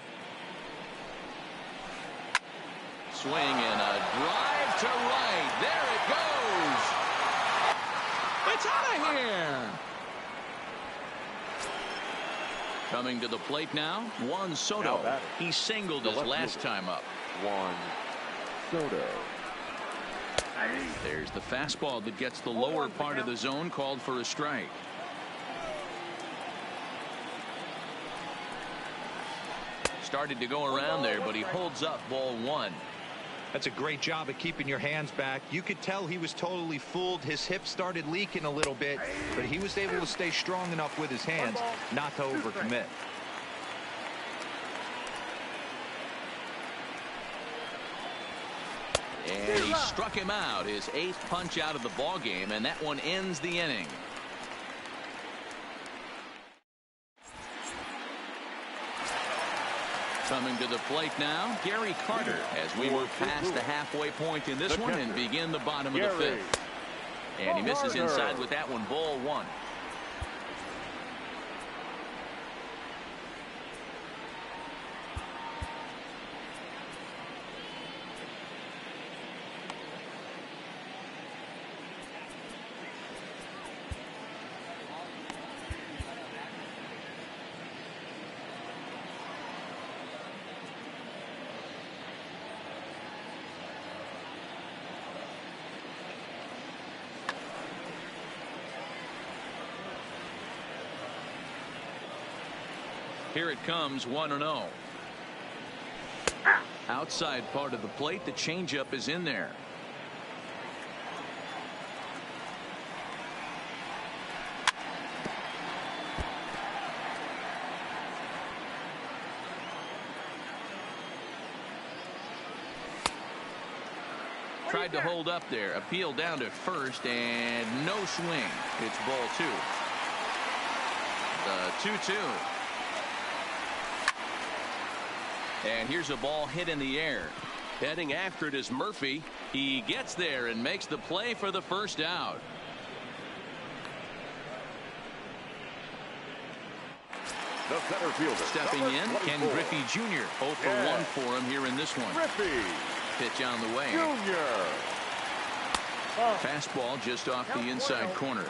Swing and a drive to right. There it goes. It's out of here. Coming to the plate now, Juan Soto. He singled his last time up. Juan Soto. There's the fastball that gets the lower part of the zone, called for a strike. Started to go around there, but he holds up. Ball 1. That's a great job of keeping your hands back. You could tell he was totally fooled. His hip started leaking a little bit, but he was able to stay strong enough with his hands not to overcommit. And he struck him out, his 8th punch out of the ball game, and that one ends the inning. Coming to the plate now, Gary Carter, as we move past the halfway point in this one and begin the bottom of the 5th. And he misses inside with that one. Ball 1. Here it comes, 1-0. Outside part of the plate, the changeup is in there. Tried to hold up there. Appeal down to first, and no swing. It's ball 2. The 2-2. And here's a ball hit in the air. Heading after it is Murphy. He gets there and makes the play for the first out. The center fielder. Stepping in, Ken Griffey Jr. 0 for 1 for him here in this one. Griffey Pitch on the way. Jr. Fastball just off the inside corner.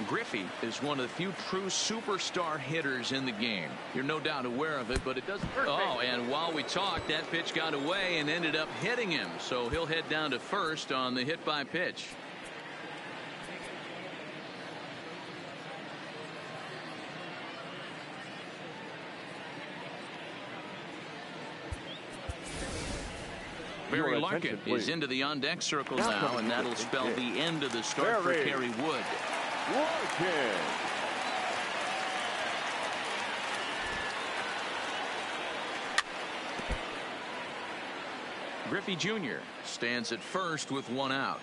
Griffey is one of the few true superstar hitters in the game. You're no doubt aware of it, but it doesn't. Oh, and while we talked, that pitch got away and ended up hitting him. So he'll head down to first on the hit by pitch. Barry Larkin is into the on-deck circle now, and that'll spell the end of the start for Kerry Wood. Larkin. Griffey Jr. stands at first with 1 out.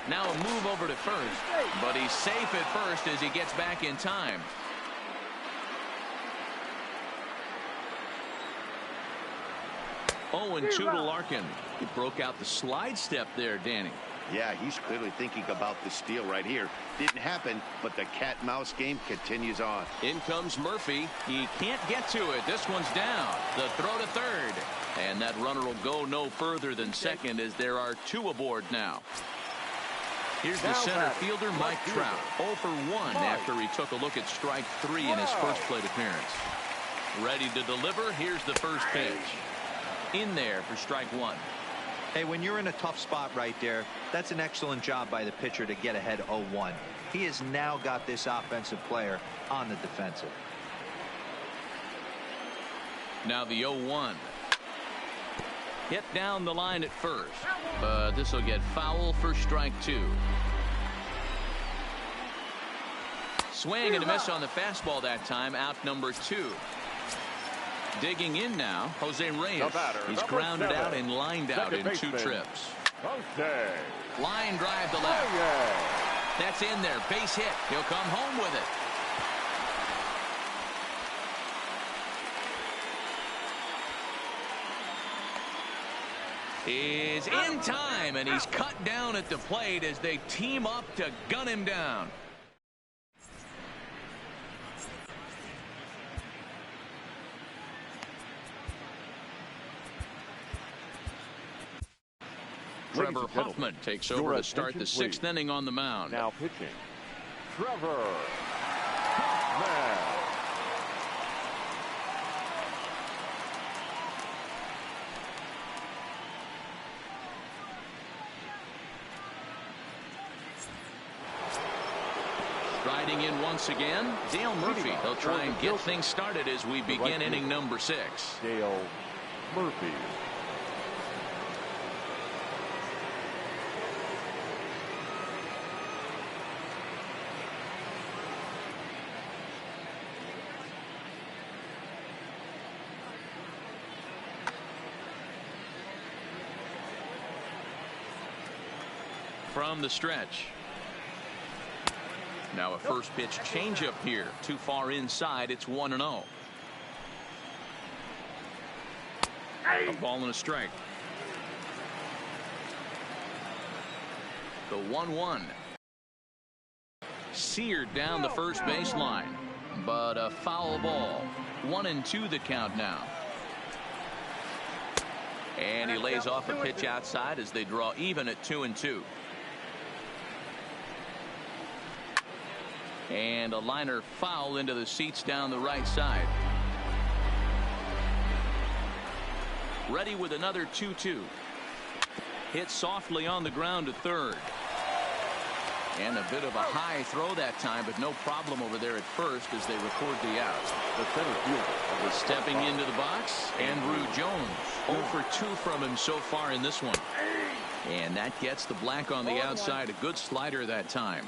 Now a move over to first, but he's safe at first as he gets back in time. Oh, and 2 to Larkin. He broke out the slide step there, Danny. Yeah, he's clearly thinking about the steal right here. Didn't happen, but the cat-mouse game continues on. In comes Murphy. He can't get to it. This one's down. The throw to third. And that runner will go no further than second as there are 2 aboard now. Here's the center fielder, Mike Trout. 0 for 1 after he took a look at strike 3 in his first plate appearance. Ready to deliver. Here's the first pitch. In there for strike 1. Hey, when you're in a tough spot right there, that's an excellent job by the pitcher to get ahead 0-1. He has now got this offensive player on the defensive. Now the 0-1. Hit down the line at first, but this will get foul for strike 2. Swing and a miss on the fastball that time. Out number 2. Digging in now, Jose Reyes. He's grounded out and lined out in 2 trips. Line drive to left. That's in there. Base hit. He'll come home with it. Is in time, and he's cut down at the plate as they team up to gun him down. Trevor Hoffman takes over to start the 6th inning on the mound. Now pitching, Trevor Hoffman. Striding in once again, Dale Murphy. He'll try and get things started as we begin inning number 6. Dale Murphy. From the stretch. Now a first pitch changeup here. Too far inside. It's 1-0. A ball and a strike. The 1-1. Seared down the first baseline, but a foul ball. 1-2 the count now. And he lays off a pitch outside as they draw even at 2-2. And a liner foul into the seats down the right side. Ready with another 2-2. Hit softly on the ground to third. And a bit of a high throw that time, but no problem over there at first as they record the out. The center fielder. Stepping into the box, Andruw Jones. 0 for 2 from him so far in this one. And that gets the black on the outside. A good slider that time.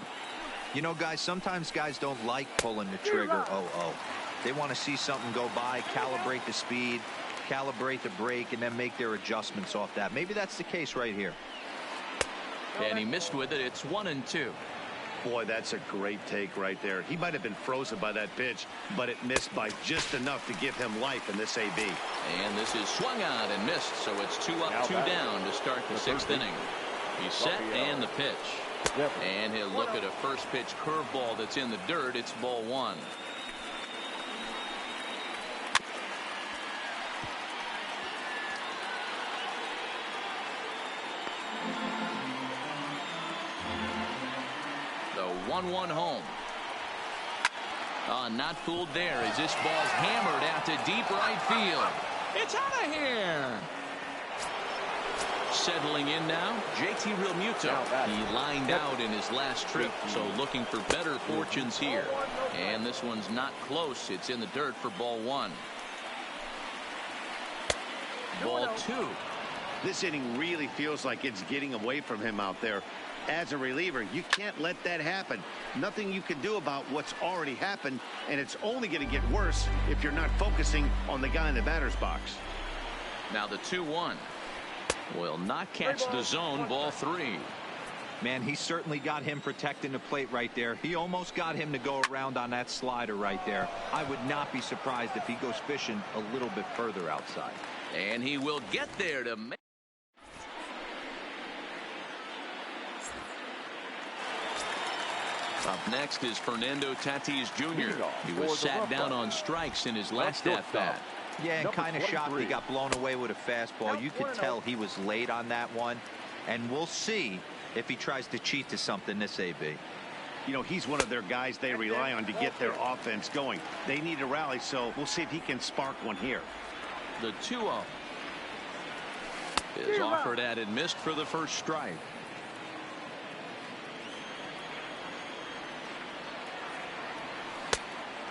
You know, guys, sometimes guys don't like pulling the trigger 0-0. They want to see something go by, calibrate the speed. calibrate the break, and then make their adjustments off that. Maybe that's the case right here. And he missed with it. It's 1-2. Boy, that's a great take right there. He might have been frozen by that pitch, but it missed by just enough to give him life in this AB. And this is swung on and missed, so it's 2 up, 2 down to start the 6th inning. He's set and the pitch. And he'll look at a first pitch curveball that's in the dirt. It's ball 1. The 1-1 home. Not fooled there as this ball's hammered out to deep right field. It's out of here. Settling in now, JT Realmuto. He lined out in his last trip, so looking for better fortunes here. And this one's not close. It's in the dirt for ball 1. Ball 2. This inning really feels like it's getting away from him out there. As a reliever, you can't let that happen. Nothing you can do about what's already happened, and it's only going to get worse if you're not focusing on the guy in the batter's box. Now the 2-1 will not catch the zone. Ball 3. Man, he certainly got him protecting the plate right there. He almost got him to go around on that slider right there. I would not be surprised if he goes fishing a little bit further outside. And he will get there to make. Up next is Fernando Tatis Jr. He was sat down on strikes in his last at-bat. Yeah, and kind of shocked he got blown away with a fastball. You could tell he was late on that one. And we'll see if he tries to cheat to something this AB. You know, he's one of their guys they rely on to get their offense going. They need a rally, so we'll see if he can spark one here. The 2-0 is offered at and missed for the first strike.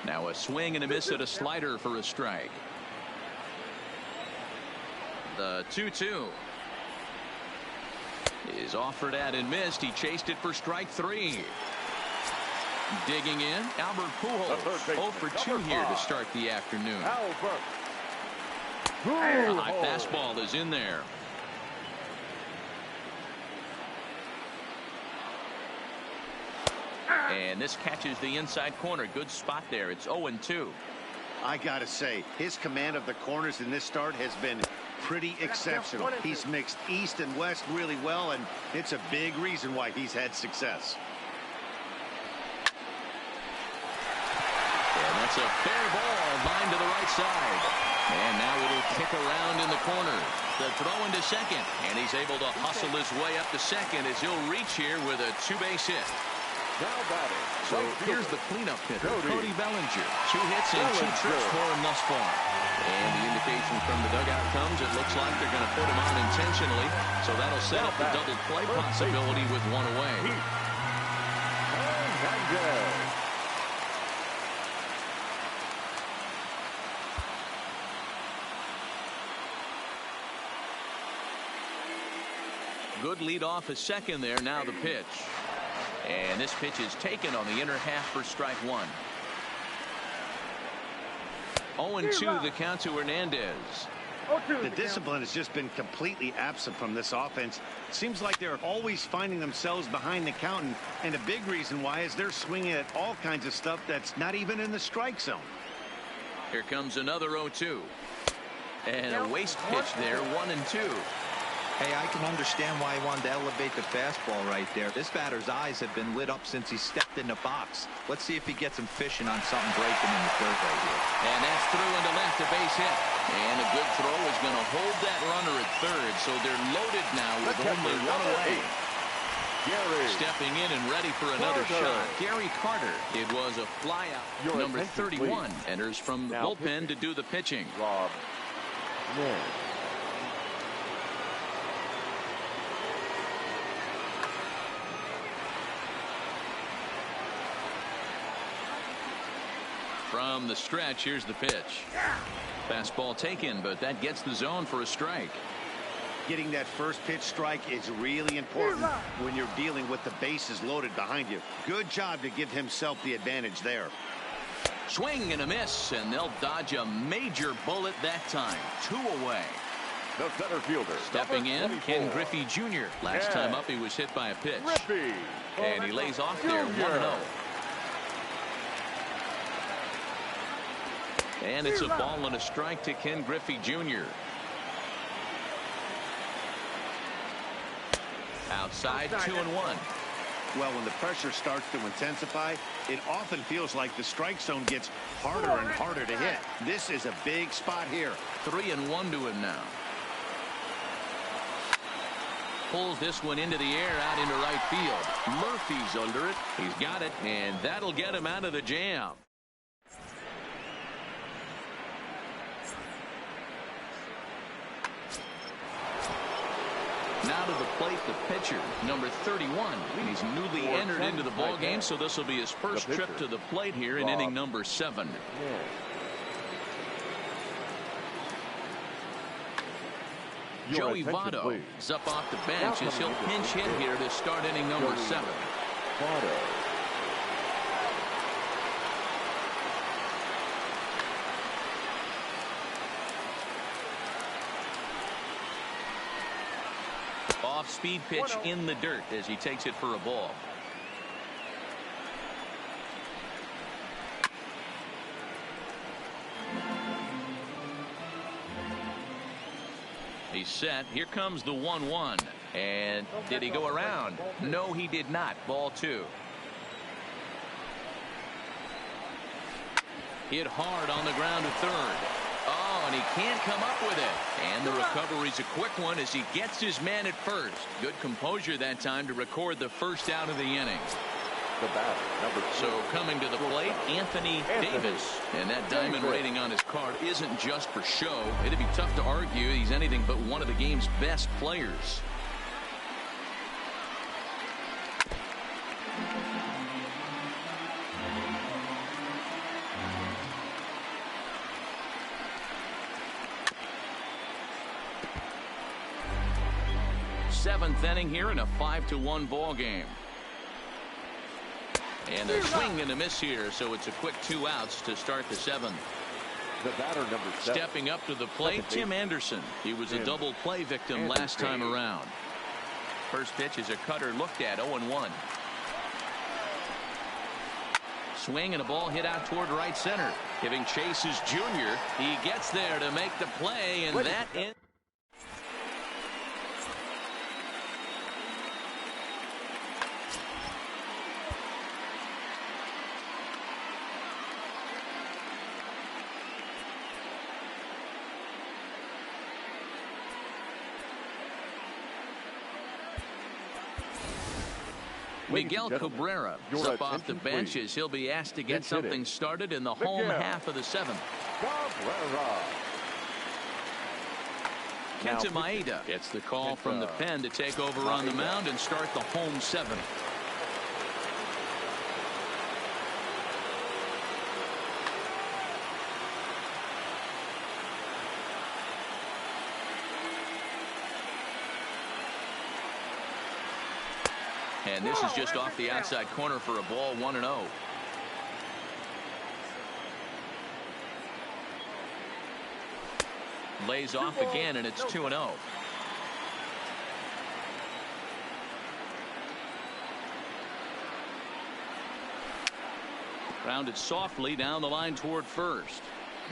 Now a swing and a miss at a slider for a strike. The 2-2 is offered at and missed. He chased it for strike 3. Digging in, Albert Pujols. 0 for 2 here to start the afternoon. A high fastball is in there. And this catches the inside corner. Good spot there. It's 0-2. I gotta say, his command of the corners in this start has been pretty exceptional. He's mixed east and west really well, and it's a big reason why he's had success. And that's a fair ball, line to the right side. And now it'll kick around in the corner. The throw into second, and he's able to hustle his way up to second as he'll reach here with a 2-base hit. So here's the cleanup hitter, Cody Bellinger. 2 hits and 2 trips for him thus far. And the indication from the dugout comes, it looks like they're going to put him on intentionally. So that'll set up the double play possibility with 1 away. Good lead off a second there. Now the pitch. And this pitch is taken on the inner half for strike 1. 0-2 the count to Hernandez. The discipline has just been completely absent from this offense. Seems like they're always finding themselves behind the count, and a big reason why is they're swinging at all kinds of stuff that's not even in the strike zone. Here comes another 0-2. And a waste pitch there, 1-2. Hey, I can understand why he wanted to elevate the fastball right there. This batter's eyes have been lit up since he stepped in the box. Let's see if he gets him fishing on something breaking in the third right here. And that's through into left, a base hit. And a good throw is going to hold that runner at third. So they're loaded now with only 1 away. Stepping in and ready for another shot, Gary Carter. It was a flyout. Number 31 enters from the bullpen to do the pitching. Rob Mann. From the stretch, here's the pitch. Fastball taken, but that gets the zone for a strike. Getting that first pitch strike is really important when you're dealing with the bases loaded behind you. Good job to give himself the advantage there. Swing and a miss, and they'll dodge a major bullet that time. 2 away. The center fielder. Stepping in, Ken Griffey Jr. Last time up, he was hit by a pitch. Griffey. And he lays off there, 1-0. And it's a ball and a strike to Ken Griffey Jr. Outside, 2-1. Well, when the pressure starts to intensify, it often feels like the strike zone gets harder and harder to hit. This is a big spot here. 3-1 to him now. Pulls this one into the air out into right field. Murphy's under it. He's got it, and that'll get him out of the jam. Now to the plate, the pitcher, number 31. He's newly entered into the ball game, so this will be his first trip to the plate here in inning number 7. Joey Votto is up off the bench as he'll pinch hit here to start inning number 7. Off-speed pitch in the dirt as he takes it for a ball. He's set. Here comes the 1-1. And did he go around? No, he did not. Ball 2. Hit hard on the ground to third. Oh, and he can't come up with it. And the recovery's a quick one as he gets his man at first. Good composure that time to record the first out of the inning. So coming to the plate, Anthony Davis. And that diamond rating on his card isn't just for show. It'd be tough to argue he's anything but one of the game's best players. Seventh inning here in a 5-1 ball game. And a swing and a miss here, so it's a quick 2 outs to start the 7th. The batter, number 7. Stepping up to the plate, Tim Anderson. He was a double play victim last time around. First pitch is a cutter looked at, 0-1. Swing and a ball hit out toward right center. Giving chase is Jr. He gets there to make the play, and that ends. Miguel Cabrera is up off the bench as he'll be asked to get something started in the home half of the 7th. Kenta Maeda gets the call from the pen to take over on the mound and start the home 7th. And this is just off the outside corner for a ball, 1-0. Lays off again, and it's 2-0. Grounded softly down the line toward first.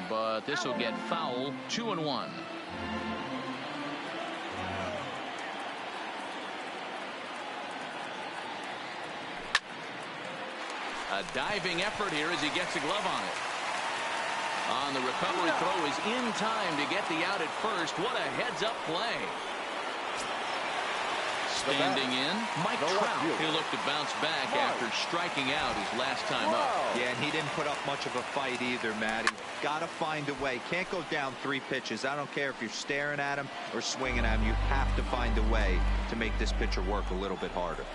But this will get foul, 2-1. A diving effort here as he gets a glove on it. On the recovery throw is in time to get the out at first. What a heads-up play. Standing in, Mike Trout. He'll look to bounce back after striking out his last time up. Yeah, and he didn't put up much of a fight either, Matty. Got to find a way. Can't go down 3 pitches. I don't care if you're staring at him or swinging at him. You have to find a way to make this pitcher work a little bit harder.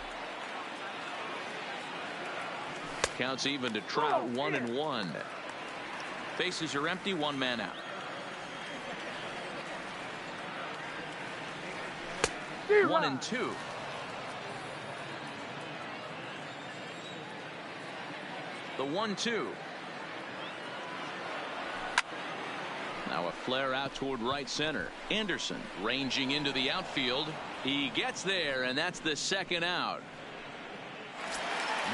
Counts even to Trout, 1-1. Bases are empty, 1 man out. 1-2. The 1-2. Now a flare out toward right center. Anderson ranging into the outfield. He gets there, and that's the second out.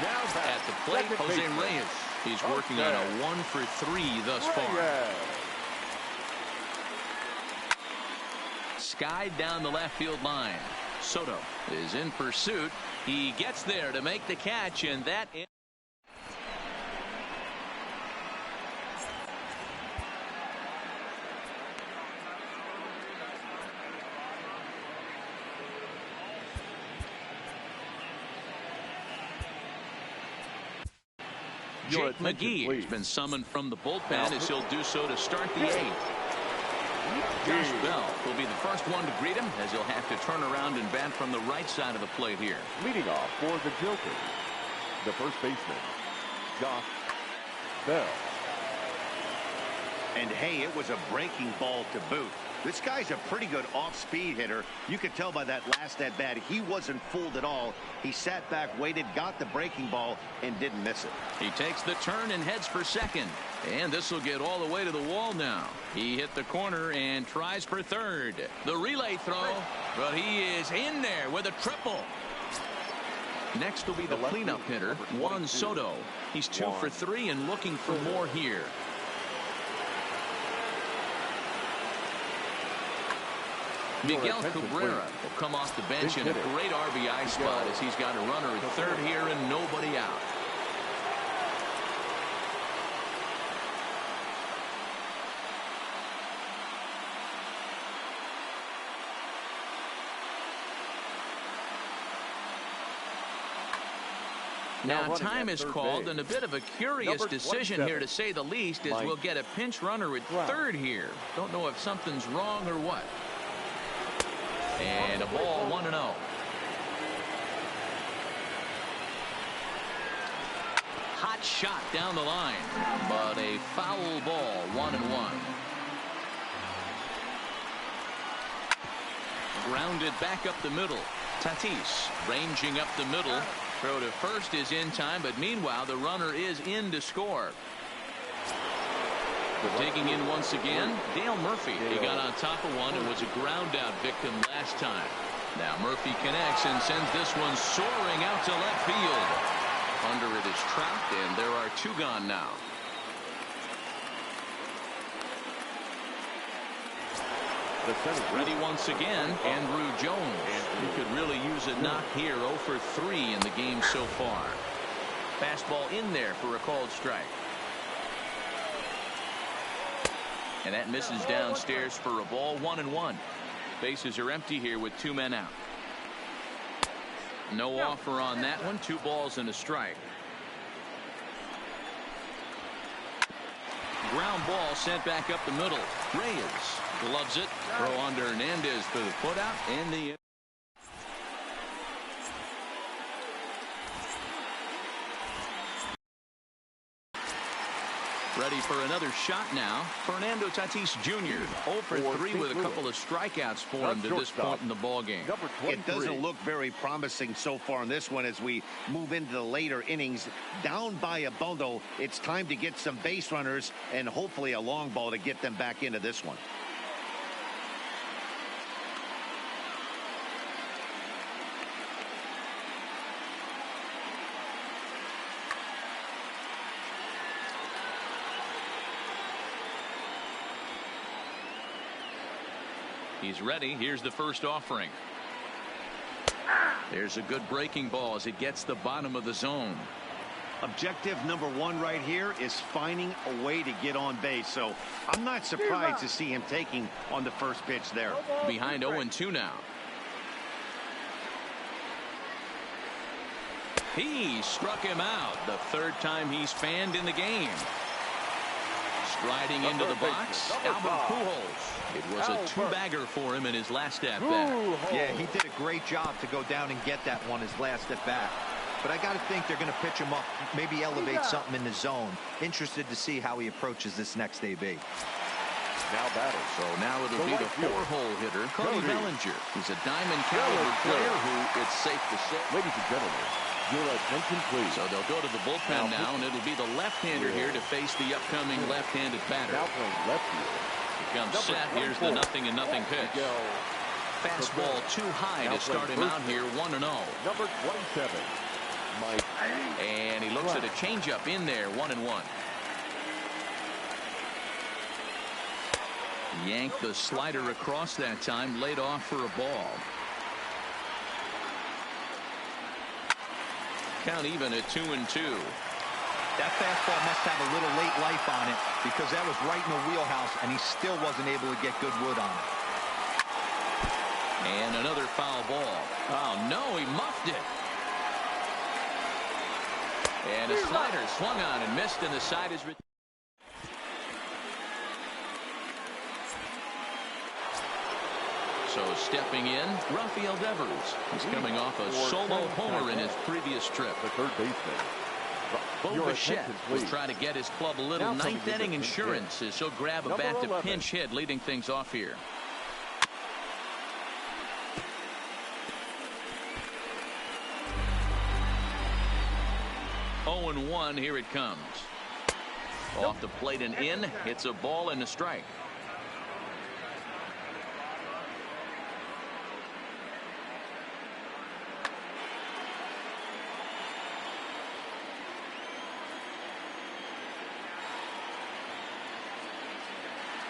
Now at the plate, Jose Reyes. He's working on a 1-for-3 thus far. Skied down the left field line. Soto is in pursuit. He gets there to make the catch, and that Jake McGee has been summoned from the bullpen as he'll do so to start the 8th. Josh Bell will be the first one to greet him as he'll have to turn around and bat from the right side of the plate here. Leading off for the Jokers, the first baseman, Josh Bell. And hey, it was a breaking ball to boot. This guy's a pretty good off-speed hitter. You could tell by that last at-bat he wasn't fooled at all. He sat back, waited, got the breaking ball, and didn't miss it. He takes the turn and heads for second. And this will get all the way to the wall now. He hit the corner and tries for third. The relay throw, but he is in there with a triple. Next will be the cleanup hitter, Juan Soto. He's 2 for 3 and looking for more here. Miguel Cabrera will come off the bench in a great RBI spot as he's got a runner at third here and nobody out. Now time is called, and a bit of a curious decision here to say the least, as we'll get a pinch runner at third here. Don't know if something's wrong or what. And a ball 1-0. Hot shot down the line, but a foul ball, 1-1. Grounded back up the middle. Tatis ranging up the middle. Throw to first is in time, but meanwhile the runner is in to score. Digging in once again, Dale Murphy. He got on top of one and was a ground out victim last time. Now Murphy connects and sends this one soaring out to left field. Under it is Trout, and there are 2 gone now. Ready once again, Andruw Jones. He could really use a knock here. 0 for 3 in the game so far. Fastball in there for a called strike. And that misses downstairs for a ball, 1-1. Bases are empty here with 2 men out. No offer on that one. 2 balls and a strike. Ground ball sent back up the middle. Reyes gloves it. Throw on to Hernandez for the putout and the. Ready for another shot now. Fernando Tatis Jr. 0 for 3 with a couple of strikeouts for him to this point in the ballgame. It doesn't look very promising so far in this one as we move into the later innings. Down by a bundle, it's time to get some base runners and hopefully a long ball to get them back into this one. He's ready. Here's the first offering. There's a good breaking ball as it gets the bottom of the zone. Objective number 1 right here is finding a way to get on base. So I'm not surprised to see him taking on the first pitch there. Behind 0-2 now. He struck him out the 3rd time he's fanned in the game. Striding into the box, Albert Pujols. It was a 2-bagger for him in his last at-bat. Yeah, he did a great job to go down and get that one his last at-bat. But I got to think they're going to pitch him up, maybe elevate something in the zone. Interested to see how he approaches this next AB. Now batting. So now it'll be the 4-hole hitter, Cody Bellinger. He's a diamond caliber player who, it's safe to say. Ladies and gentlemen, your attention please. So they'll go to the bullpen now, and it'll be the left-hander here to face the upcoming left-handed batter. Now playing left field, comes set. Here's the 0-0 pitch. Fastball too high to start him out here, 1-0. Number 27, Mike. And he looks at a changeup in there, 1-1. Yanked the slider across that time, laid off for a ball. Count even at 2-2. That fastball must have a little late life on it because that was right in the wheelhouse, and he still wasn't able to get good wood on it. And another foul ball. Oh, no, he muffed it. And a slider swung on and missed, and the side is... So stepping in, Rafael Devers. He's coming off a solo homer in his previous trip. The third baseman. Bo Bichette will try to get his club a little ninth inning insurance as he'll grab a bat to pinch hit, leading things off here. Oh, and 1, here it comes. Off the plate and in. It's a ball and a strike.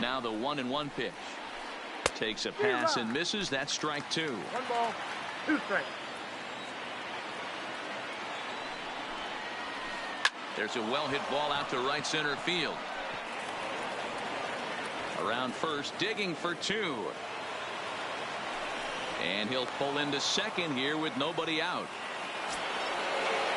Now the 1-1 pitch. Takes a pass and misses. That's strike 2. 1 ball, 2 strikes. There's a well-hit ball out to right center field. Around first, digging for 2. And he'll pull into second here with nobody out.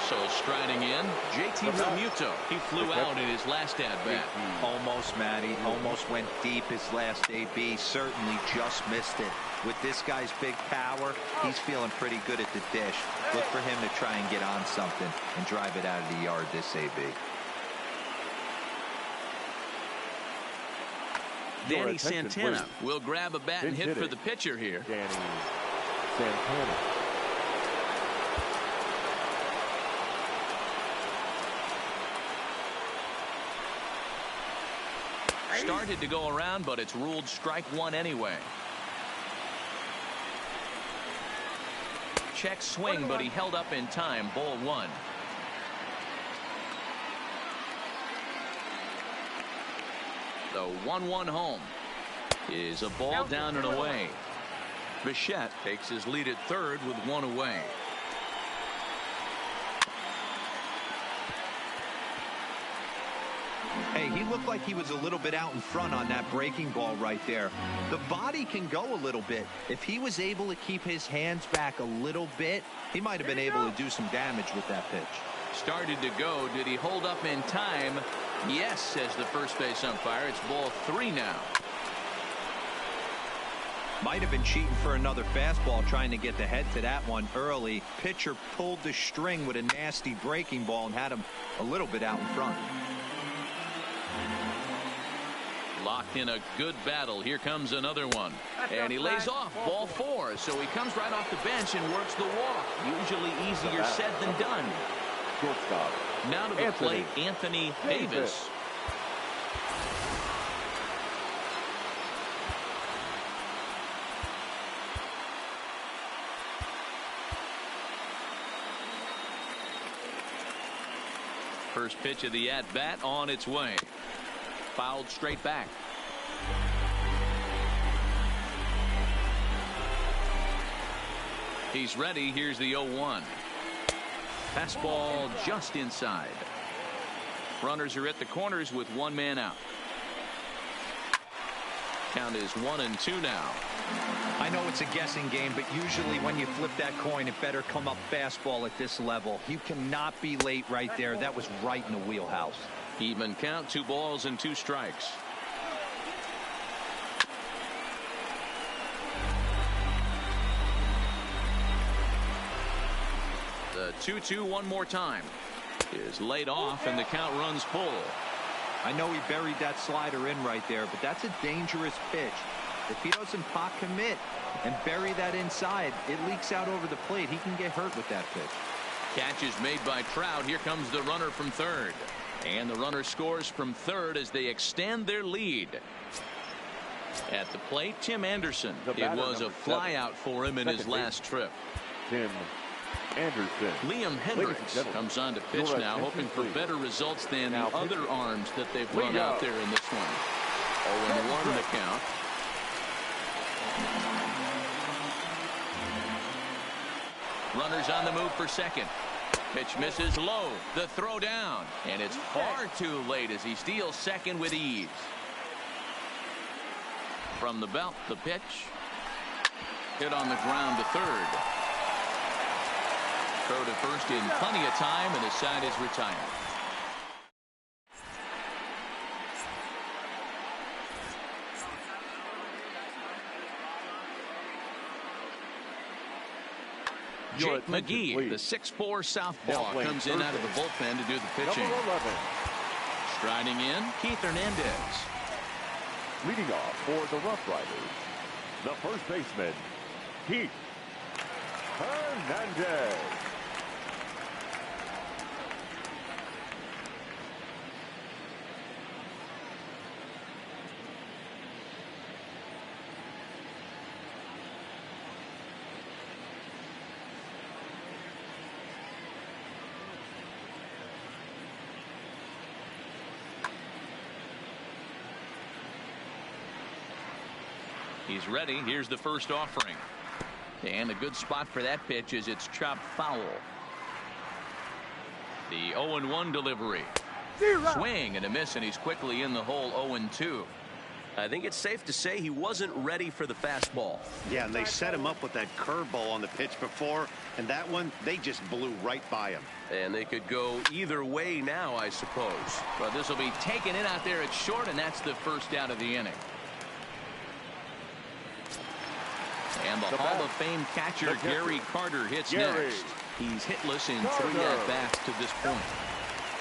So striding in, JT Realmuto. He flew out in his last at-bat. Almost, Matty. Almost went deep his last AB. Certainly just missed it. With this guy's big power, he's feeling pretty good at the dish. Look for him to try and get on something and drive it out of the yard this AB. Danny Santana will grab a bat and hit for the pitcher here. Danny Santana. Started to go around, but it's ruled strike 1 anyway. Check swing, but he held up in time. Ball 1. The 1-1 home is a ball down and away. Bichette takes his lead at third with 1 away. Hey, he looked like he was a little bit out in front on that breaking ball right there. The body can go a little bit. If he was able to keep his hands back a little bit, he might have been able to do some damage with that pitch. Started to go. Did he hold up in time? Yes, says the first base umpire. It's ball 3 now. Might have been cheating for another fastball, trying to get the head to that one early. Pitcher pulled the string with a nasty breaking ball and had him a little bit out in front. Locked in a good battle. Here comes another one. And he lays off. Ball 4. So he comes right off the bench and works the walk. Usually easier said than done. Shortstop. Now to the plate, Anthony Davis. First pitch of the at-bat on its way. Fouled straight back. He's ready. Here's the 0-1. Fastball just inside. Runners are at the corners with 1 man out. Count is 1-2 now. I know it's a guessing game, but usually when you flip that coin, it better come up fastball at this level. You cannot be late right there. That was right in the wheelhouse. Even count, 2 balls and 2 strikes. The 2-2 one more time is laid off, and the count runs full. I know he buried that slider in right there, but that's a dangerous pitch. If he doesn't pot commit and bury that inside, it leaks out over the plate. He can get hurt with that pitch. Catch is made by Trout. Here comes the runner from third. And the runner scores from third as they extend their lead. At the plate, Tim Anderson. It was a flyout for him in his last trip. Tim Anderson. Liam Hendricks comes on to pitch now, hoping for better results than the other arms that they've run out there in this one. 0-1 the count. Runners on the move for second. Pitch misses low. The throw down. And it's far too late as he steals second with ease. From the belt, the pitch. Hit on the ground to third. Throw to first in plenty of time, and the side is retired. Jake McGee, the 6'4" southpaw, comes in out of the bullpen to do the pitching. Striding in, Keith Hernandez. Leading off for the Rough Riders, the first baseman, Keith Hernandez. He's ready. Here's the first offering. And a good spot for that pitch is it's chopped foul. The 0-1 delivery. Swing and a miss, and he's quickly in the hole. 0-2. I think it's safe to say he wasn't ready for the fastball. Yeah, and they set him up with that curveball on the pitch before, and that one, they just blew right by him. And they could go either way now, I suppose. But this will be taken in out there at short, and that's the first out of the inning. And the Hall of Fame catcher Gary Carter hits next. He's hitless in 3 at-bats to this point.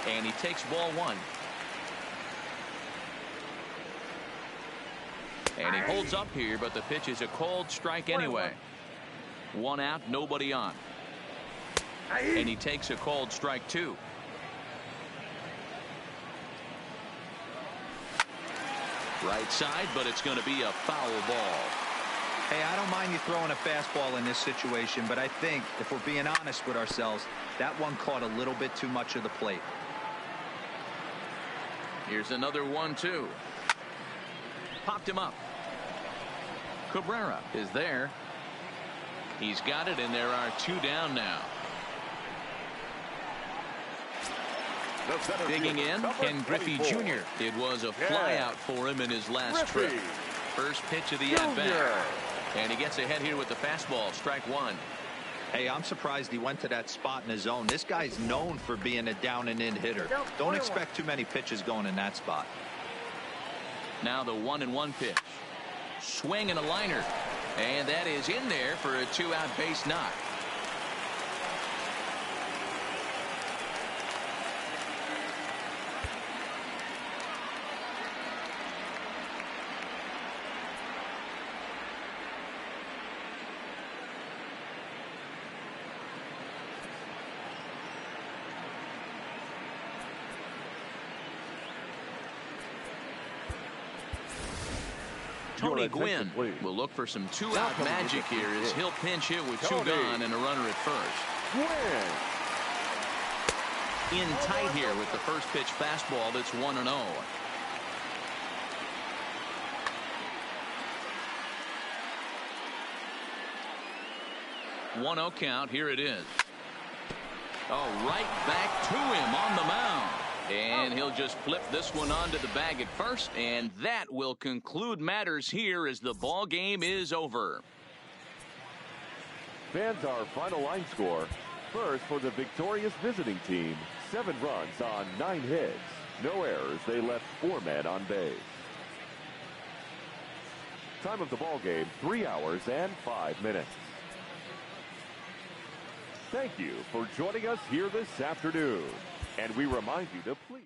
And he takes ball 1. And he holds up here, but the pitch is a cold strike anyway. 1 out, nobody on. And he takes a cold strike 2. Right side, but it's going to be a foul ball. Hey, I don't mind you throwing a fastball in this situation, but I think if we're being honest with ourselves, that one caught a little bit too much of the plate. Here's another 1-2. Popped him up. Cabrera is there. He's got it, and there are 2 down now. Digging in, Ken Griffey Jr. It was a flyout for him in his last trip. First pitch of the at-bat. And he gets ahead here with the fastball. Strike 1. Hey, I'm surprised he went to that spot in his zone. This guy's known for being a down-and-in hitter. Don't expect too many pitches going in that spot. Now the 1-1 pitch. Swing and a liner. And that is in there for a 2-out base knock. Tony Gwynn will look for some 2-out magic here as he'll pinch hit with 2 gone and a runner at first. In tight here with the first pitch fastball. That's 1-0. One-0 count. Here it is. Oh, right back to him on the mound. And he'll just flip this one onto the bag at first, and that will conclude matters here as the ball game is over. Fans, our final line score. First, for the victorious visiting team, 7 runs on 9 hits. No errors. They left 4 men on base. Time of the ball game, 3 hours and 5 minutes. Thank you for joining us here this afternoon. And we remind you to please